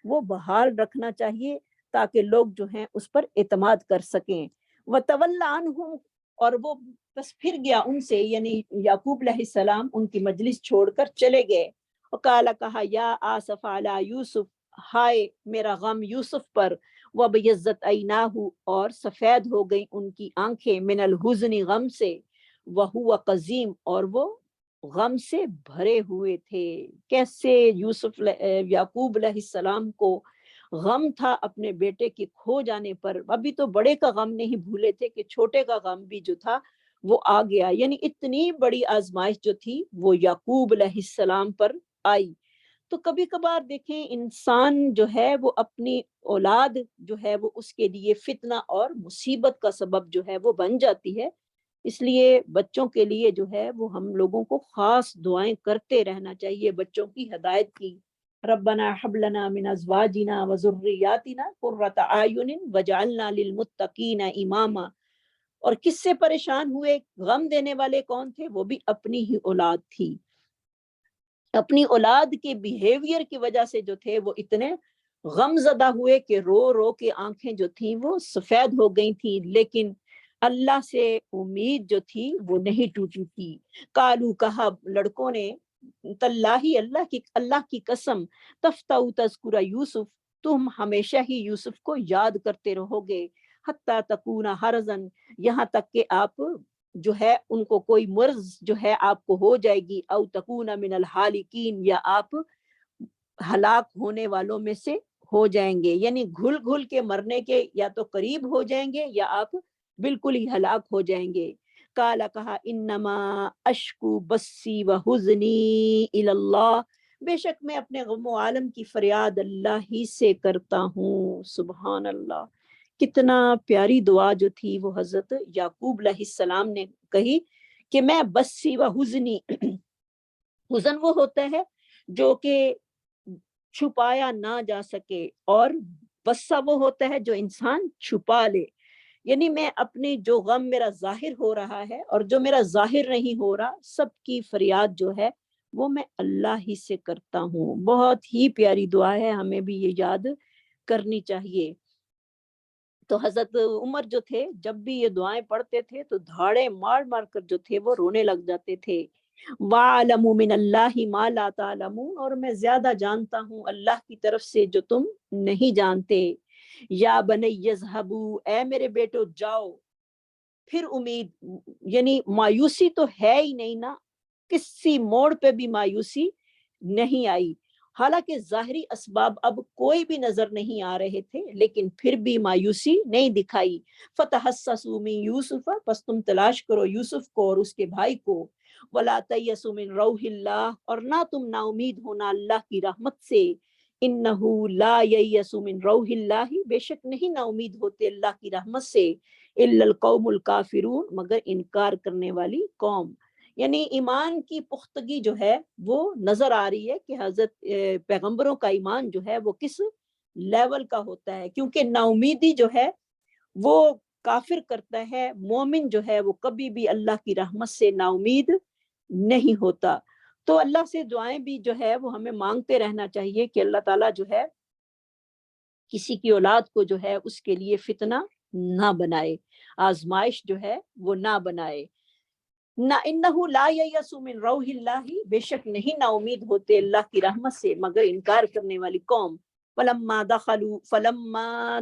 وہ بحال رکھنا چاہیے تاکہ لوگ جو ہیں اس پر اعتماد کر سکیں۔ وَتَوَلَّ عَنْهُمْ، اور وہ بس پھر گیا ان سے، یعنی یعقوب علیہ السلام ان کی مجلس چھوڑ کر چلے گئے۔ وقال، کہا، یا آسف علی یوسف، ہائے میرا غم یوسف پر، وبیضت عیناہ، اور سفید ہو گئی ان کی آنکھیں، من الحزن، غم سے، وہو قزیم، اور وہ غم سے بھرے ہوئے تھے۔ کیسے یعقوب علیہ السلام کو غم تھا اپنے بیٹے کے کھو جانے پر، ابھی تو بڑے کا غم نہیں بھولے تھے کہ چھوٹے کا غم بھی جو تھا وہ آ گیا، یعنی اتنی بڑی آزمائش جو تھی وہ یعقوب علیہ السلام پر آئی۔ تو کبھی کبھار دیکھیں انسان جو ہے وہ اپنی اولاد جو ہے وہ اس کے لیے فتنہ اور مصیبت کا سبب جو ہے وہ بن جاتی ہے، اس لیے بچوں کے لیے جو ہے وہ ہم لوگوں کو خاص دعائیں کرتے رہنا چاہیے بچوں کی ہدایت کی۔ ربنا حب لنا من ازواجنا وذریاتنا قرۃ اعین وجعلنا للمتقین اماما۔ اور کس سے پریشان ہوئے، غم دینے والے کون تھے؟ وہ بھی اپنی ہی اولاد تھی۔ اپنی اولاد کے بیہیویئر کی وجہ سے جو تھے وہ اتنے غم زدہ ہوئے کہ رو رو کے آنکھیں جو تھیں وہ سفید ہو گئی تھیں، لیکن اللہ سے امید جو تھی وہ نہیں ٹوٹی تھی۔ کالو، کہا لڑکوں نے، تاللہ، اللہ کی قسم، تفتؤ تذکر یوسف، تم ہمیشہ ہی یوسف کو یاد کرتے رہو گے، حتی تکون حرزن، یہاں تک کہ آپ جو ہے ان کو کوئی مرض جو ہے آپ کو ہو جائے گی، او تکون من الحالکین، یا آپ ہلاک ہونے والوں میں سے ہو جائیں گے، یعنی گھل گھل کے مرنے کے یا تو قریب ہو جائیں گے یا آپ بالکل ہی ہلاک ہو جائیں گے۔ کالا، کہا، انما اشکو بسی و حزنی الی اللہ، بے شک میں اپنے غم و عالم کی فریاد اللہ ہی سے کرتا ہوں۔ سبحان اللہ، کتنا پیاری دعا جو تھی وہ حضرت یعقوب علیہ السلام نے کہی کہ میں بسی و حزنی، حزن وہ ہوتا ہے جو کہ چھپایا نہ جا سکے، اور بسا وہ ہوتا ہے جو انسان چھپا لے، یعنی میں اپنی جو غم میرا ظاہر ہو رہا ہے اور جو میرا ظاہر نہیں ہو رہا، سب کی فریاد جو ہے وہ میں اللہ ہی سے کرتا ہوں۔ بہت ہی پیاری دعا ہے، ہمیں بھی یہ یاد کرنی چاہیے۔ تو حضرت عمر جو تھے جب بھی یہ دعائیں پڑھتے تھے تو دھاڑے مار مار کر جو تھے وہ رونے لگ جاتے تھے۔ وَعَلَمُ مِنَ اللَّهِ مَا لَا تَعْلَمُونَ، اور میں زیادہ جانتا ہوں اللہ کی طرف سے جو تم نہیں جانتے۔ یا بنی یذهبوا، اے میرے بیٹو جاؤ۔ پھر امید، یعنی مایوسی تو ہے ہی نہیں نا، کسی موڑ پہ بھی مایوسی نہیں آئی، حالانکہ ظاہری اسباب اب کوئی بھی نظر نہیں آ رہے تھے لیکن پھر بھی مایوسی نہیں دکھائی۔ فتحسسوا من یوسف، پس تم تلاش کرو یوسف کو اور اس کے بھائی کو، ولا تیأسوا من روح اللہ، اور نہ تم نا امید ہونا اللہ کی رحمت سے، انہ لا ییأس من روح اللہ، بے شک نہیں نا امید ہوتے اللہ کی رحمت سے، الا القوم الکافرون، مگر انکار کرنے والی قوم۔ یعنی ایمان کی پختگی جو ہے وہ نظر آ رہی ہے کہ حضرت پیغمبروں کا ایمان جو ہے وہ کس لیول کا ہوتا ہے، کیونکہ نا امیدی جو ہے وہ کافر کرتا ہے، مومن جو ہے وہ کبھی بھی اللہ کی رحمت سے نا امید نہیں ہوتا۔ تو اللہ سے دعائیں بھی جو ہے وہ ہمیں مانگتے رہنا چاہیے کہ اللہ تعالیٰ جو ہے کسی کی اولاد کو جو ہے اس کے لیے فتنہ نہ بنائے، آزمائش جو ہے وہ نہ بنائے۔ نہ انہو لا ییأس من روح اللہ، بے شک نہیں نا امید ہوتے اللہ کی رحمت سے مگر انکار کرنے والی قوم۔ فلما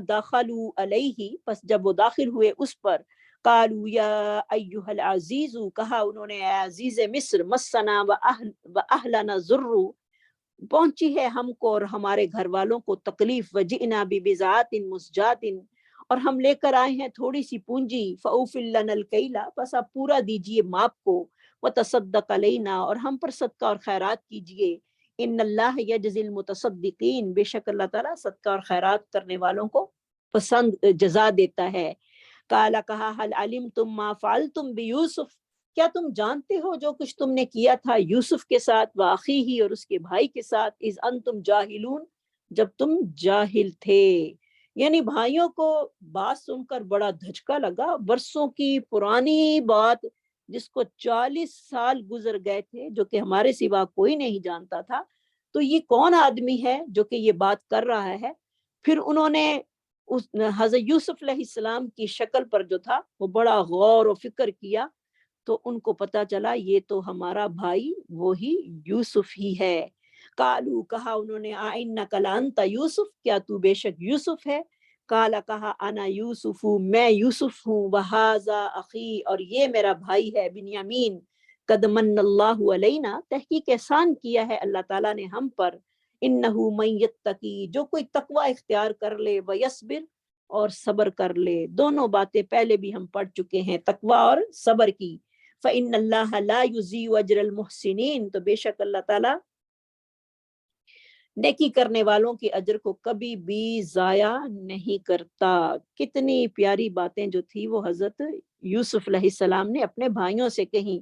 دخلوا علیہ، پس جب وہ داخل ہوئے اس پر، قالوا یا ایہا العزیز، کہا انہوں نے اے عزیز مصر، مسنا واہلنا ضر، پہنچی ہے ہم کو اور ہمارے گھر والوں کو تکلیف، وجئنا ببضاعۃ مزجاۃ، اور ہم لے کر آئے ہیں تھوڑی سی پونجی، فأوفل لنا الکیل، بس آپ پورا دیجئے ماپ کو، وتصدق علینا، اور ہم پر صدقہ اور خیرات کیجئے، ان اللہ یجزی المتصدقین، بے شک اللہ تعالیٰ صدقہ اور خیرات کرنے والوں کو پسند جزا دیتا ہے۔ قال، کہا، هل علمتم ما فعلتم بیوسف، کیا تم جانتے ہو جو کچھ تم نے کیا تھا یوسف کے ساتھ، واخیہ، اور اس کے بھائی کے ساتھ، اذ انتم جاہلون، جب تم جاہل تھے۔ یعنی بھائیوں کو بات سن کر بڑا دھچکا لگا، برسوں کی پرانی بات جس کو 40 سال گزر گئے تھے، جو کہ ہمارے سوا کوئی نہیں جانتا تھا، تو یہ کون آدمی ہے جو کہ یہ بات کر رہا ہے۔ پھر انہوں نے اس حضرت یوسف علیہ السلام کی شکل پر جو تھا وہ بڑا غور و فکر کیا، تو ان کو پتا چلا یہ تو ہمارا بھائی وہی یوسف ہی ہے۔ قالو، کہا انہوں نے، آئنک لانت یوسف، کیا تو بے شک یوسف ہے؟ قالا، کہا، انا یوسف، میں یوسف ہوں، وہذا اخی، اور یہ میرا بھائی ہے بنیامین، قد من اللہ علینا، تحقیق احسان کیا ہے اللہ تعالیٰ نے ہم پر، انہ من یتقی، جو کوئی تقوی اختیار کر لے، ویصبر، اور صبر کر لے، دونوں باتیں پہلے بھی ہم پڑھ چکے ہیں، تقوی اور صبر کی۔ فإن اللہ لا یضیع اجر المحسنین، تو بے شک اللہ تعالیٰ نیکی کرنے والوں کی اجر کو کبھی بھی ضائع نہیں کرتا۔ کتنی پیاری باتیں جو تھی وہ حضرت یوسف علیہ السلام نے اپنے بھائیوں سے کہیں،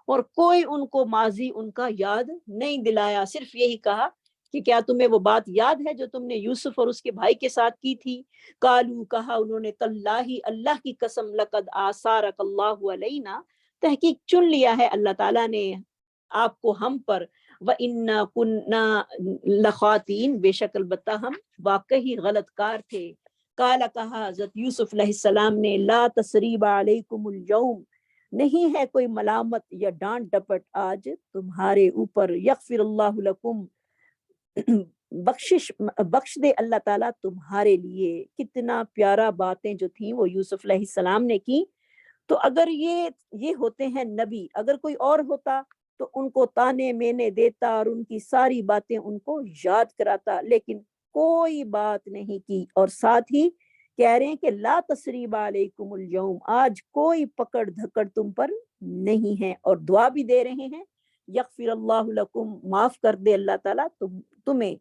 اور کوئی ان کو ماضی ان کا یاد نہیں دلایا، صرف یہی کہا کہ کیا تمہیں وہ بات یاد ہے جو تم نے یوسف اور اس کے بھائی کے ساتھ کی تھی؟ قالو، کہا انہوں نے، تاللہ، اللہ کی قسم، لقد آثارک اللہ علینا، تحقیق چن لیا ہے اللہ تعالیٰ نے آپ کو ہم پر، وَإِنَّا كُنَّا لَخَاطِئِينَ، بے شک البتہ ہم واقعی غلط کار تھے۔ قال، کہا حضرت یوسف علیہ السلام نے، لا تثریب علیکم اليوم، نہیں ہے کوئی ملامت یا ڈانٹ ڈپٹ آج تمہارے اوپر، یغفر اللہ لکم، بخش دے اللہ تعالیٰ تمہارے لیے۔ کتنا پیارا باتیں جو تھیں وہ یوسف علیہ السلام نے کی۔ تو اگر یہ ہوتے ہیں نبی، اگر کوئی اور ہوتا تو ان کو تانے مینے دیتا اور ان کی ساری باتیں ان کو یاد کراتا، لیکن کوئی بات نہیں کی، اور ساتھ ہی کہہ رہے ہیں کہ لا تثریب علیکم اليوم، آج کوئی پکڑ دھکڑ تم پر نہیں ہے، اور دعا بھی دے رہے ہیں، یغفر اللہ لکم، معاف کر دے اللہ تعالیٰ تمہیں۔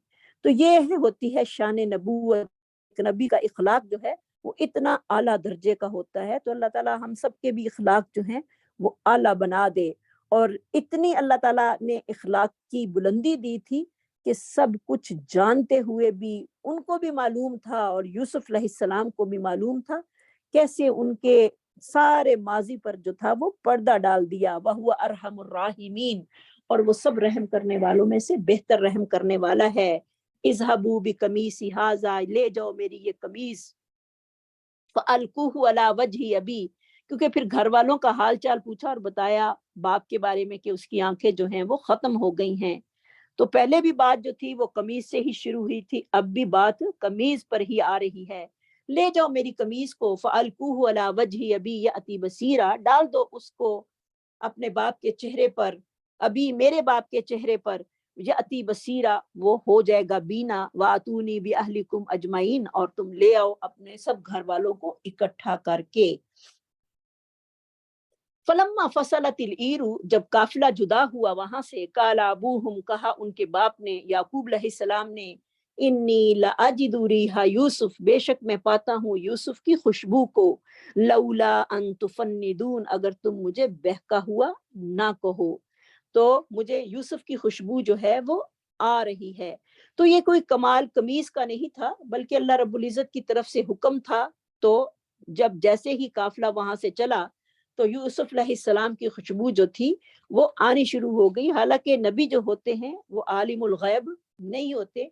تو یہ ہوتی ہے شان نبوت، نبی کا اخلاق جو ہے وہ اتنا اعلیٰ درجے کا ہوتا ہے، تو اللہ تعالیٰ ہم سب کے بھی اخلاق جو ہیں وہ اعلیٰ بنا دے۔ اور اتنی اللہ تعالیٰ نے اخلاق کی بلندی دی تھی کہ سب کچھ جانتے ہوئے بھی ان کو بھی معلوم تھا، اور یوسف علیہ السلام کو بھی معلوم تھا کیسے ان کے سارے ماضی پر جو تھا وہ پردہ ڈال دیا۔ وَهُوَ أَرْحَمُ الرَّاحِمِينَ، اور وہ سب رحم کرنے والوں میں سے بہتر رحم کرنے والا ہے۔ اذهبوا بقمیصی ھذا، لے جاؤ میری یہ قمیص، فَأَلْقُوهُ عَلَى وَجْهِ أَبِي، کیونکہ پھر گھر والوں کا حال چال پوچھا اور بتایا باپ کے بارے میں کہ اس کی آنکھیں جو ہیں وہ ختم ہو گئی ہیں۔ تو پہلے بھی بات جو تھی وہ قمیص سے ہی شروع ہوئی تھی، اب بھی بات قمیص پر ہی آ رہی ہے۔ لے جاؤ میری قمیص کو، فَأَلْقُوهُ عَلَى وَجْهِ أَبِي يَأْتِ بَصِيرًا، ڈال دو اس کو اپنے باپ کے چہرے پر، ابھی میرے باپ کے چہرے پر، یأتی بصیرا، وہ ہو جائے گا بینا، واتونی باہلکم اجمعین، اور تم لے آؤ اپنے سب گھر والوں کو اکٹھا کر کے۔ فلما فصلت العیر، جب قافلہ جدا ہوا وہاں سے، قال ابوہم، کہا ان کے باپ نے، یعقوب علیہ السلام نے، انی لاجد ریح یوسف، بے شک میں پاتا ہوں یوسف کی خوشبو کو، لولا ان تفندون، اگر تم مجھے بہکا ہوا نہ کہو، تو مجھے یوسف کی خوشبو جو ہے وہ آ رہی ہے۔ تو یہ کوئی کمال قمیص کا نہیں تھا، بلکہ اللہ رب العزت کی طرف سے حکم تھا۔ تو جب جیسے ہی قافلہ وہاں سے چلا تو یوسف علیہ السلام کی خوشبو جو تھی وہ آنی شروع ہو گئی. حالانکہ نبی جو ہوتے ہیں وہ عالم الغیب نہیں ہوتے.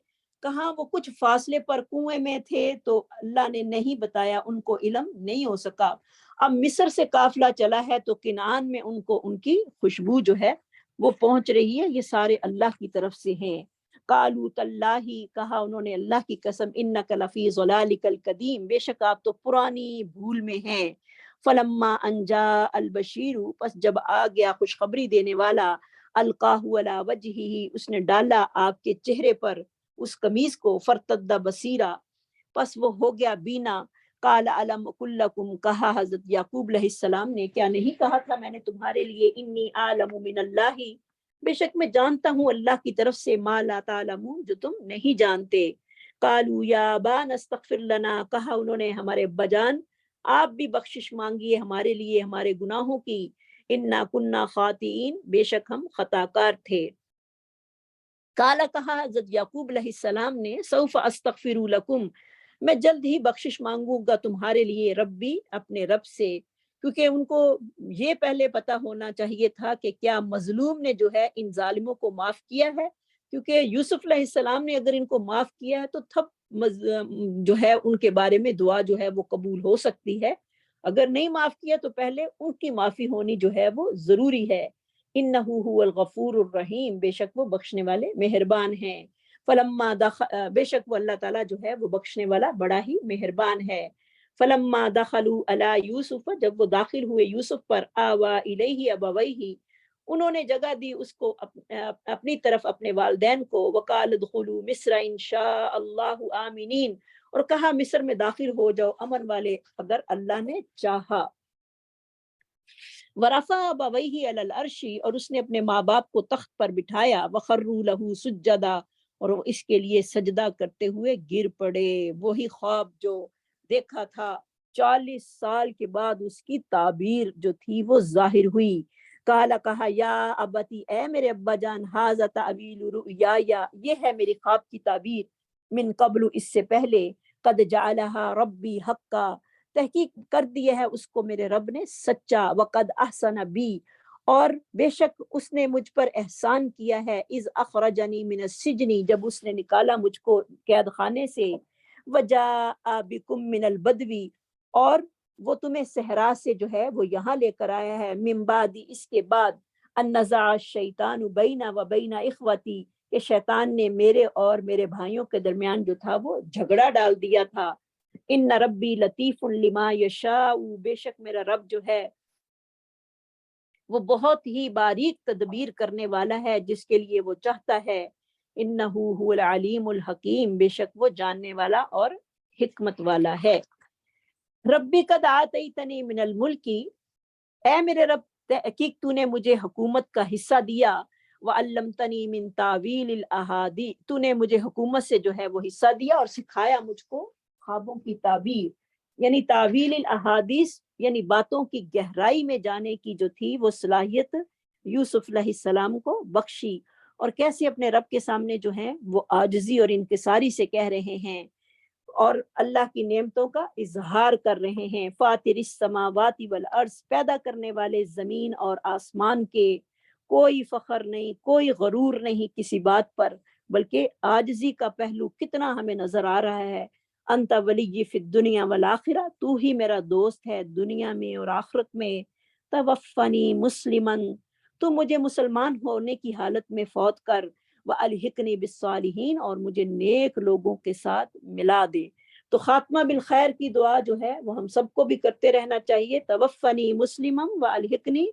کہاں وہ کچھ فاصلے پر کنویں میں تھے تو اللہ نے نہیں بتایا, ان کو علم نہیں ہو سکا. اب مصر سے قافلہ چلا ہے تو کنعان میں ان کو ان کی خوشبو جو ہے وہ پہنچ رہی ہے. یہ سارے اللہ کی طرف سے ہیں. قالوا تاللہ, کہا انہوں نے اللہ کی قسم, انک لفی ضلالک القدیم, بے شک آپ تو پرانی بھول میں ہیں. فلما ان جاء البشیر, پس جب آ گیا خوشخبری دینے والا, القاہ علی وجہہ, اس نے ڈالا آپ کے چہرے پر اس قمیص کو, فرتد بصیرا, پس وہ ہو گیا بینا. قال الم اقل لکم, کہا حضرت یعقوب علیہ السلام نے, کیا نہیں کہا تھا میں نے تمہارے لیے, انی اعلم من اللہ, بے شک میں جانتا ہوں اللہ کی طرف سے, ما لا تعلمون, جو تم نہیں جانتے. قالوا یا ابا نستغفر لنا, کہا انہوں نے ہمارے ابا جان آپ بھی بخشش مانگیے ہمارے لیے ہمارے گناہوں کی, انا کننا خاطئین, بے شک ہم خطا کار تھے. قال, کہا حضرت یعقوب علیہ السلام نے, سوف استغفر لکم, میں جلد ہی بخشش مانگوں گا تمہارے لیے, ربی, اپنے رب سے. کیونکہ ان کو یہ پہلے پتا ہونا چاہیے تھا کہ کیا مظلوم نے جو ہے ان ظالموں کو معاف کیا ہے, کیونکہ یوسف علیہ السلام نے اگر ان کو معاف کیا ہے تو تب جو ہے ان کے بارے میں دعا جو ہے وہ قبول ہو سکتی ہے. اگر نہیں معاف کیا تو پہلے ان کی معافی ہونی جو ہے وہ ضروری ہے. انہ هو الغفور الرحیم, بے شک وہ بخشنے والے مہربان ہیں. فلما بے شک وہ اللہ تعالیٰ جو ہے وہ بخشنے والا بڑا ہی مہربان ہے. فلما دخلوا علی یوسف, جب وہ داخل ہوئے یوسف پر, آوا الیہ ابویہ, انہوں نے جگہ دی اس کو اپنی طرف اپنے والدین کو. وقال ادخلوا مصر ان شاء اللہ آمنین, اور کہا مصر میں داخل ہو جاؤ امن والے اگر اللہ نے چاہا. ورفع ابویہ علی العرش, اور اس نے اپنے ماں باپ کو تخت پر بٹھایا. وخروا لہ سجدا, اور وہ اس کے لیے سجدہ کرتے ہوئے گر پڑے. وہی خواب جو دیکھا تھا 40 سال کے بعد اس کی تعبیر جو تھی وہ ظاہر ہوئی. کالا, کہا, یا ابتی, اے میرے ابا جان, ھذا تعویل رؤیایا, یہ ہے میری خواب کی تعبیر, من قبل, اس سے پہلے, قد جعلھا ربی حقا, تحقیق کر دیا ہے اس کو میرے رب نے سچا. وقد احسن بی, اور بے شک اس نے مجھ پر احسان کیا ہے. اذ اخرجنی من السجن, جب اس نے نکالا مجھ کو قید خانے سے. وجاء بکم من البدوی, اور وہ تمہیں صحرا سے جو ہے وہ یہاں لے کر آیا ہے. من بعد, اس کے بعد, ان نزع الشیطان بینی و بین اخوتی, کہ شیطان نے میرے اور میرے بھائیوں کے درمیان جو تھا وہ جھگڑا ڈال دیا تھا. ان ربی لطیف لما یشاء, بے شک میرا رب جو ہے وہ بہت ہی باریک تدبیر کرنے والا ہے جس کے لیے وہ چاہتا ہے. انہ هو العلیم الحکیم, بے شک وہ جاننے والا اور حکمت والا ہے. ربی قد آتیتنی من الملک, اے میرے رب تحقیق تو نے مجھے حکومت کا حصہ دیا. وعلمتنی من تعویل الاحادیث, تو نے مجھے حکومت سے جو ہے وہ حصہ دیا اور سکھایا مجھ کو خوابوں کی تعبیر. یعنی تعویل الاحادیث یعنی باتوں کی گہرائی میں جانے کی جو تھی وہ صلاحیت یوسف علیہ السلام کو بخشی. اور کیسے اپنے رب کے سامنے جو ہیں وہ عاجزی اور انکساری سے کہہ رہے ہیں اور اللہ کی نعمتوں کا اظہار کر رہے ہیں. فاطر السماوات والارض, پیدا کرنے والے زمین اور آسمان کے, کوئی فخر نہیں, کوئی غرور نہیں کسی بات پر, بلکہ عاجزی کا پہلو کتنا ہمیں نظر آ رہا ہے. انت ولی فی الدنیا والآخرہ, تو ہی میرا دوست ہے دنیا میں اور آخرت میں. توفنی مسلمن, تو مجھے مسلمان ہونے کی حالت میں فوت کر. والحقنی بالصالحین, اور مجھے نیک لوگوں کے ساتھ ملا دے. تو خاتمہ بالخیر کی دعا جو ہے وہ ہم سب کو بھی کرتے رہنا چاہیے. توفنی مسلمم والحقنی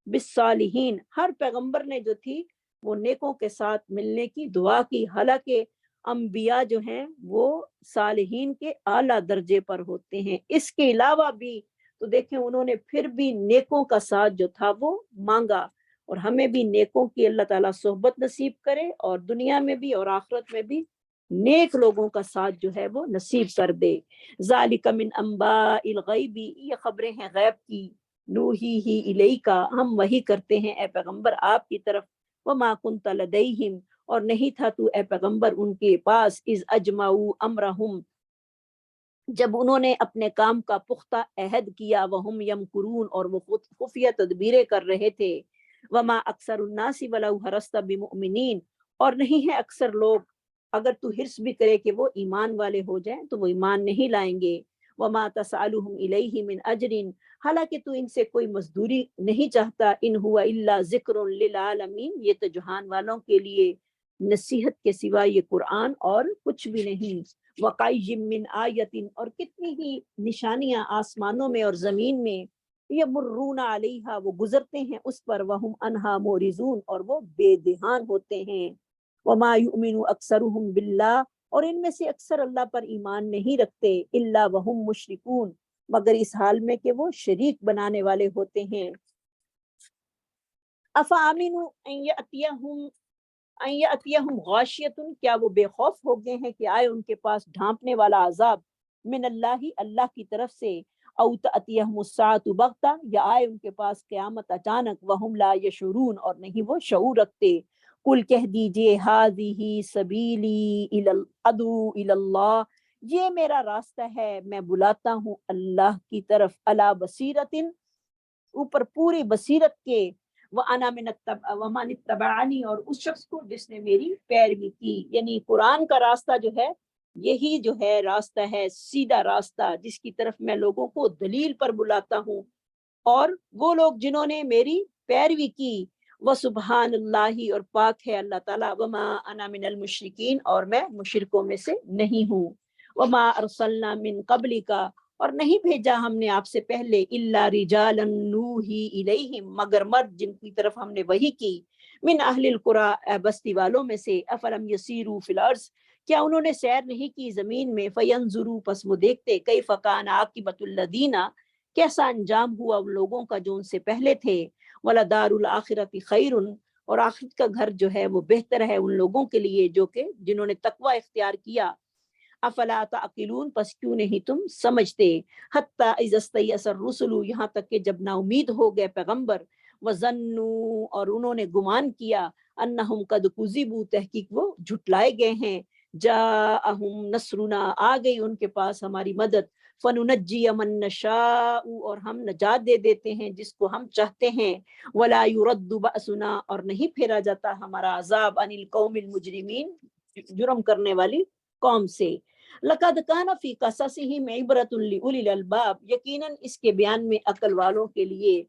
بالصالحین, ہر پیغمبر نے جو تھی وہ نیکوں کے ساتھ ملنے کی دعا کی. حالانکہ انبیاء جو ہیں وہ صالحین کے اعلیٰ درجے پر ہوتے ہیں. اس کے علاوہ بھی تو دیکھیں انہوں نے پھر بھی نیکوں کا ساتھ جو تھا وہ مانگا. اور ہمیں بھی نیکوں کی اللہ تعالیٰ صحبت نصیب کرے اور دنیا میں بھی اور آخرت میں بھی نیک لوگوں کا ساتھ جو ہے وہ نصیب کر دے. ذالک من انباء الغیب, یہ خبریں ہیں غیب کی. نوحیہ الیکا, ہم وحی کرتے ہیں اے پیغمبر آپ کی طرف. وما کنت لدیہم, اور نہیں تھا تو اے پیغمبر ان کے پاس. اذ اجمعوا امرہم, جب انہوں نے اپنے کام کا پختہ عہد کیا، وہم یمکرون، اور وہ خود خفیہ تدبیریں کر رہے تھے، وما اکثر الناس ولو حرصت بمؤمنین، اور نہیں ہے اکثر لوگ اگر تو حرص بھی کرے کہ وہ ایمان والے ہو جائیں تو وہ ایمان نہیں لائیں گے، وما تسألهم الیہ من اجر، حالانکہ تو ان سے کوئی مزدوری نہیں چاہتا، ان ہوا الا ذکر للعالمین، یہ تو جہان والوں کے لیے نصیحت کے سوا یہ قرآن اور کچھ بھی نہیں، وَقَيِّم مِّنْ آیَةٍ، اور کتنی ہی نشانیاں آسمانوں میں اور زمین میں، یمرون علیہا، وہ گزرتے ہیں اس پر، وہم انہا مورزون، اور وہ بے دھیان ہوتے ہیں، وما یؤمن اکثرهم باللہ، اور ان میں سے اکثر اللہ پر ایمان نہیں رکھتے، الا وہم مشرکون، مگر اس حال میں کہ وہ شریک بنانے والے ہوتے ہیں، افامنوا ان یأتیہم غاشیۃ، کیا وہ بے خوف ہو گئے ہیں کہ آئے ان کے پاس ڈھانپنے والا عذاب، من اللہ، اللہ کی طرف سے، او تأتیہم الساعۃ بغتہ، یا آئے ان کے پاس قیامت اچانک، وہم لا یشعرون، اور نہیں وہ شعور رکھتے، قل کہہ دیجئے ھذہ سبیلی ادعو الی اللہ، یہ میرا راستہ ہے، میں بلاتا ہوں اللہ کی طرف، علی بصیرۃ، اوپر پوری بصیرت کے، وَأَنَا مِنَ وَمَنِ اتَّبَعَنِی، اور اس شخص کو جس نے میری پیروی کی، یعنی قرآن کا راستہ جو ہے یہی جو ہے راستہ ہے، سیدھا راستہ، جس کی طرف میں لوگوں کو دلیل پر بلاتا ہوں، اور وہ لوگ جنہوں نے میری پیروی کی، وَسُبْحَانَ اللَّہِ، اور پاک ہے اللہ تعالیٰ، وَمَا أَنَا مِنَ الْمُشْرِكِينَ، اور میں مشرکوں میں سے نہیں ہوں، وَمَا أَرْسَلْنَا مِن قَبْلِكَ، اور نہیں بھیجا ہم نے آپ سے پہلے، الا رجالا نوحی الیہم، مگر مرد جن کی طرف ہم نے وحی کی، من اہل القری، بستی والوں میں سے، افلم یسیروا فی الارض، کیا انہوں نے سیر نہیں کی زمین میں، فینظروا، پس وہ دیکھتے، کیف کان عاقبۃ الذین، کیسا انجام ہوا ان لوگوں کا جو ان سے پہلے تھے، ولدار الاخرۃ خیر، اور آخرت کا گھر جو ہے وہ بہتر ہے ان لوگوں کے لیے جو کہ جنہوں نے تقوی اختیار کیا، افلا تعقلون، پس کیوں نہیں تم سمجھتے، حتی اذا استیأس الرسل، یہاں تک کہ جب نا امید ہو گئے پیغمبر، وظنوا، اور انہوں نے گمان کیا، انہم قد کذبوا، تحقیق وہ جھٹلائے گئے ہیں، جاءہم نصرنا، آ گئی ان کے پاس ہماری مدد، فننجی من نشاء، اور ہم نجات دے دیتے ہیں جس کو ہم چاہتے ہیں، ولا يرد بأسنا، اور نہیں پھیرا جاتا ہمارا عذاب، عن القوم المجرمین، جرم کرنے والی قوم سے، لقد کان فی قصصہم عبرۃ لأولی الالباب، یقیناً اس کے بیان میں عقل والوں کے لیے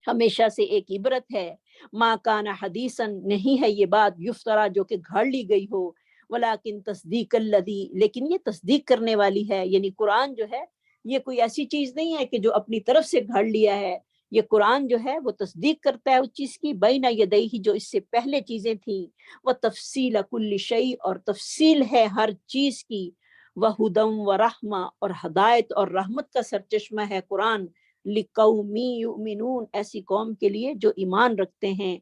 ہمیشہ سے ایک عبرت ہے، ما کان حدیثا، نہیں ہے یہ بات، یفترا، جو کہ گھڑ لی گئی ہو، ولیکن تصدیق الذی، لیکن یہ تصدیق کرنے والی ہے، یعنی قرآن جو ہے یہ کوئی ایسی چیز نہیں ہے کہ جو اپنی طرف سے گھڑ لیا ہے، یہ قرآن جو ہے وہ تصدیق کرتا ہے اس چیز کی، بین یدیہ، جو اس سے پہلے چیزیں تھیں، وہ تفصیل کل شیء، اور تفصیل ہے ہر چیز کی، وہدم و رحمہ، اور ہدایت اور رحمت کا سرچشمہ ہے قرآن، لقوم یؤمنون، ایسی قوم کے لیے جو ایمان رکھتے ہیں۔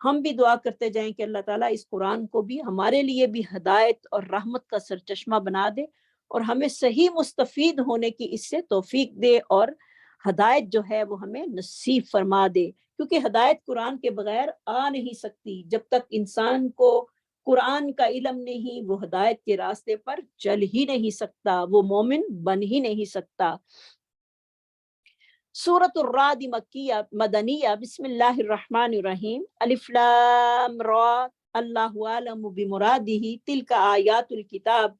ہم بھی دعا کرتے جائیں کہ اللہ تعالیٰ اس قرآن کو بھی ہمارے لیے بھی ہدایت اور رحمت کا سرچشمہ بنا دے، اور ہمیں صحیح مستفید ہونے کی اس سے توفیق دے، اور ہدایت جو ہے وہ ہمیں نصیب فرما دے، کیونکہ ہدایت قرآن کے بغیر آ نہیں سکتی، جب تک انسان کو قرآن کا علم نہیں، وہ ہدایت کے راستے پر چل ہی نہیں سکتا، وہ مومن بن ہی نہیں سکتا۔ سورۃ الرعد مکیہ مدنیہ، بسم اللہ الرحمن الرحیم، الف لام را، اللہ عالم بمرادہ، تلک آیات الکتاب،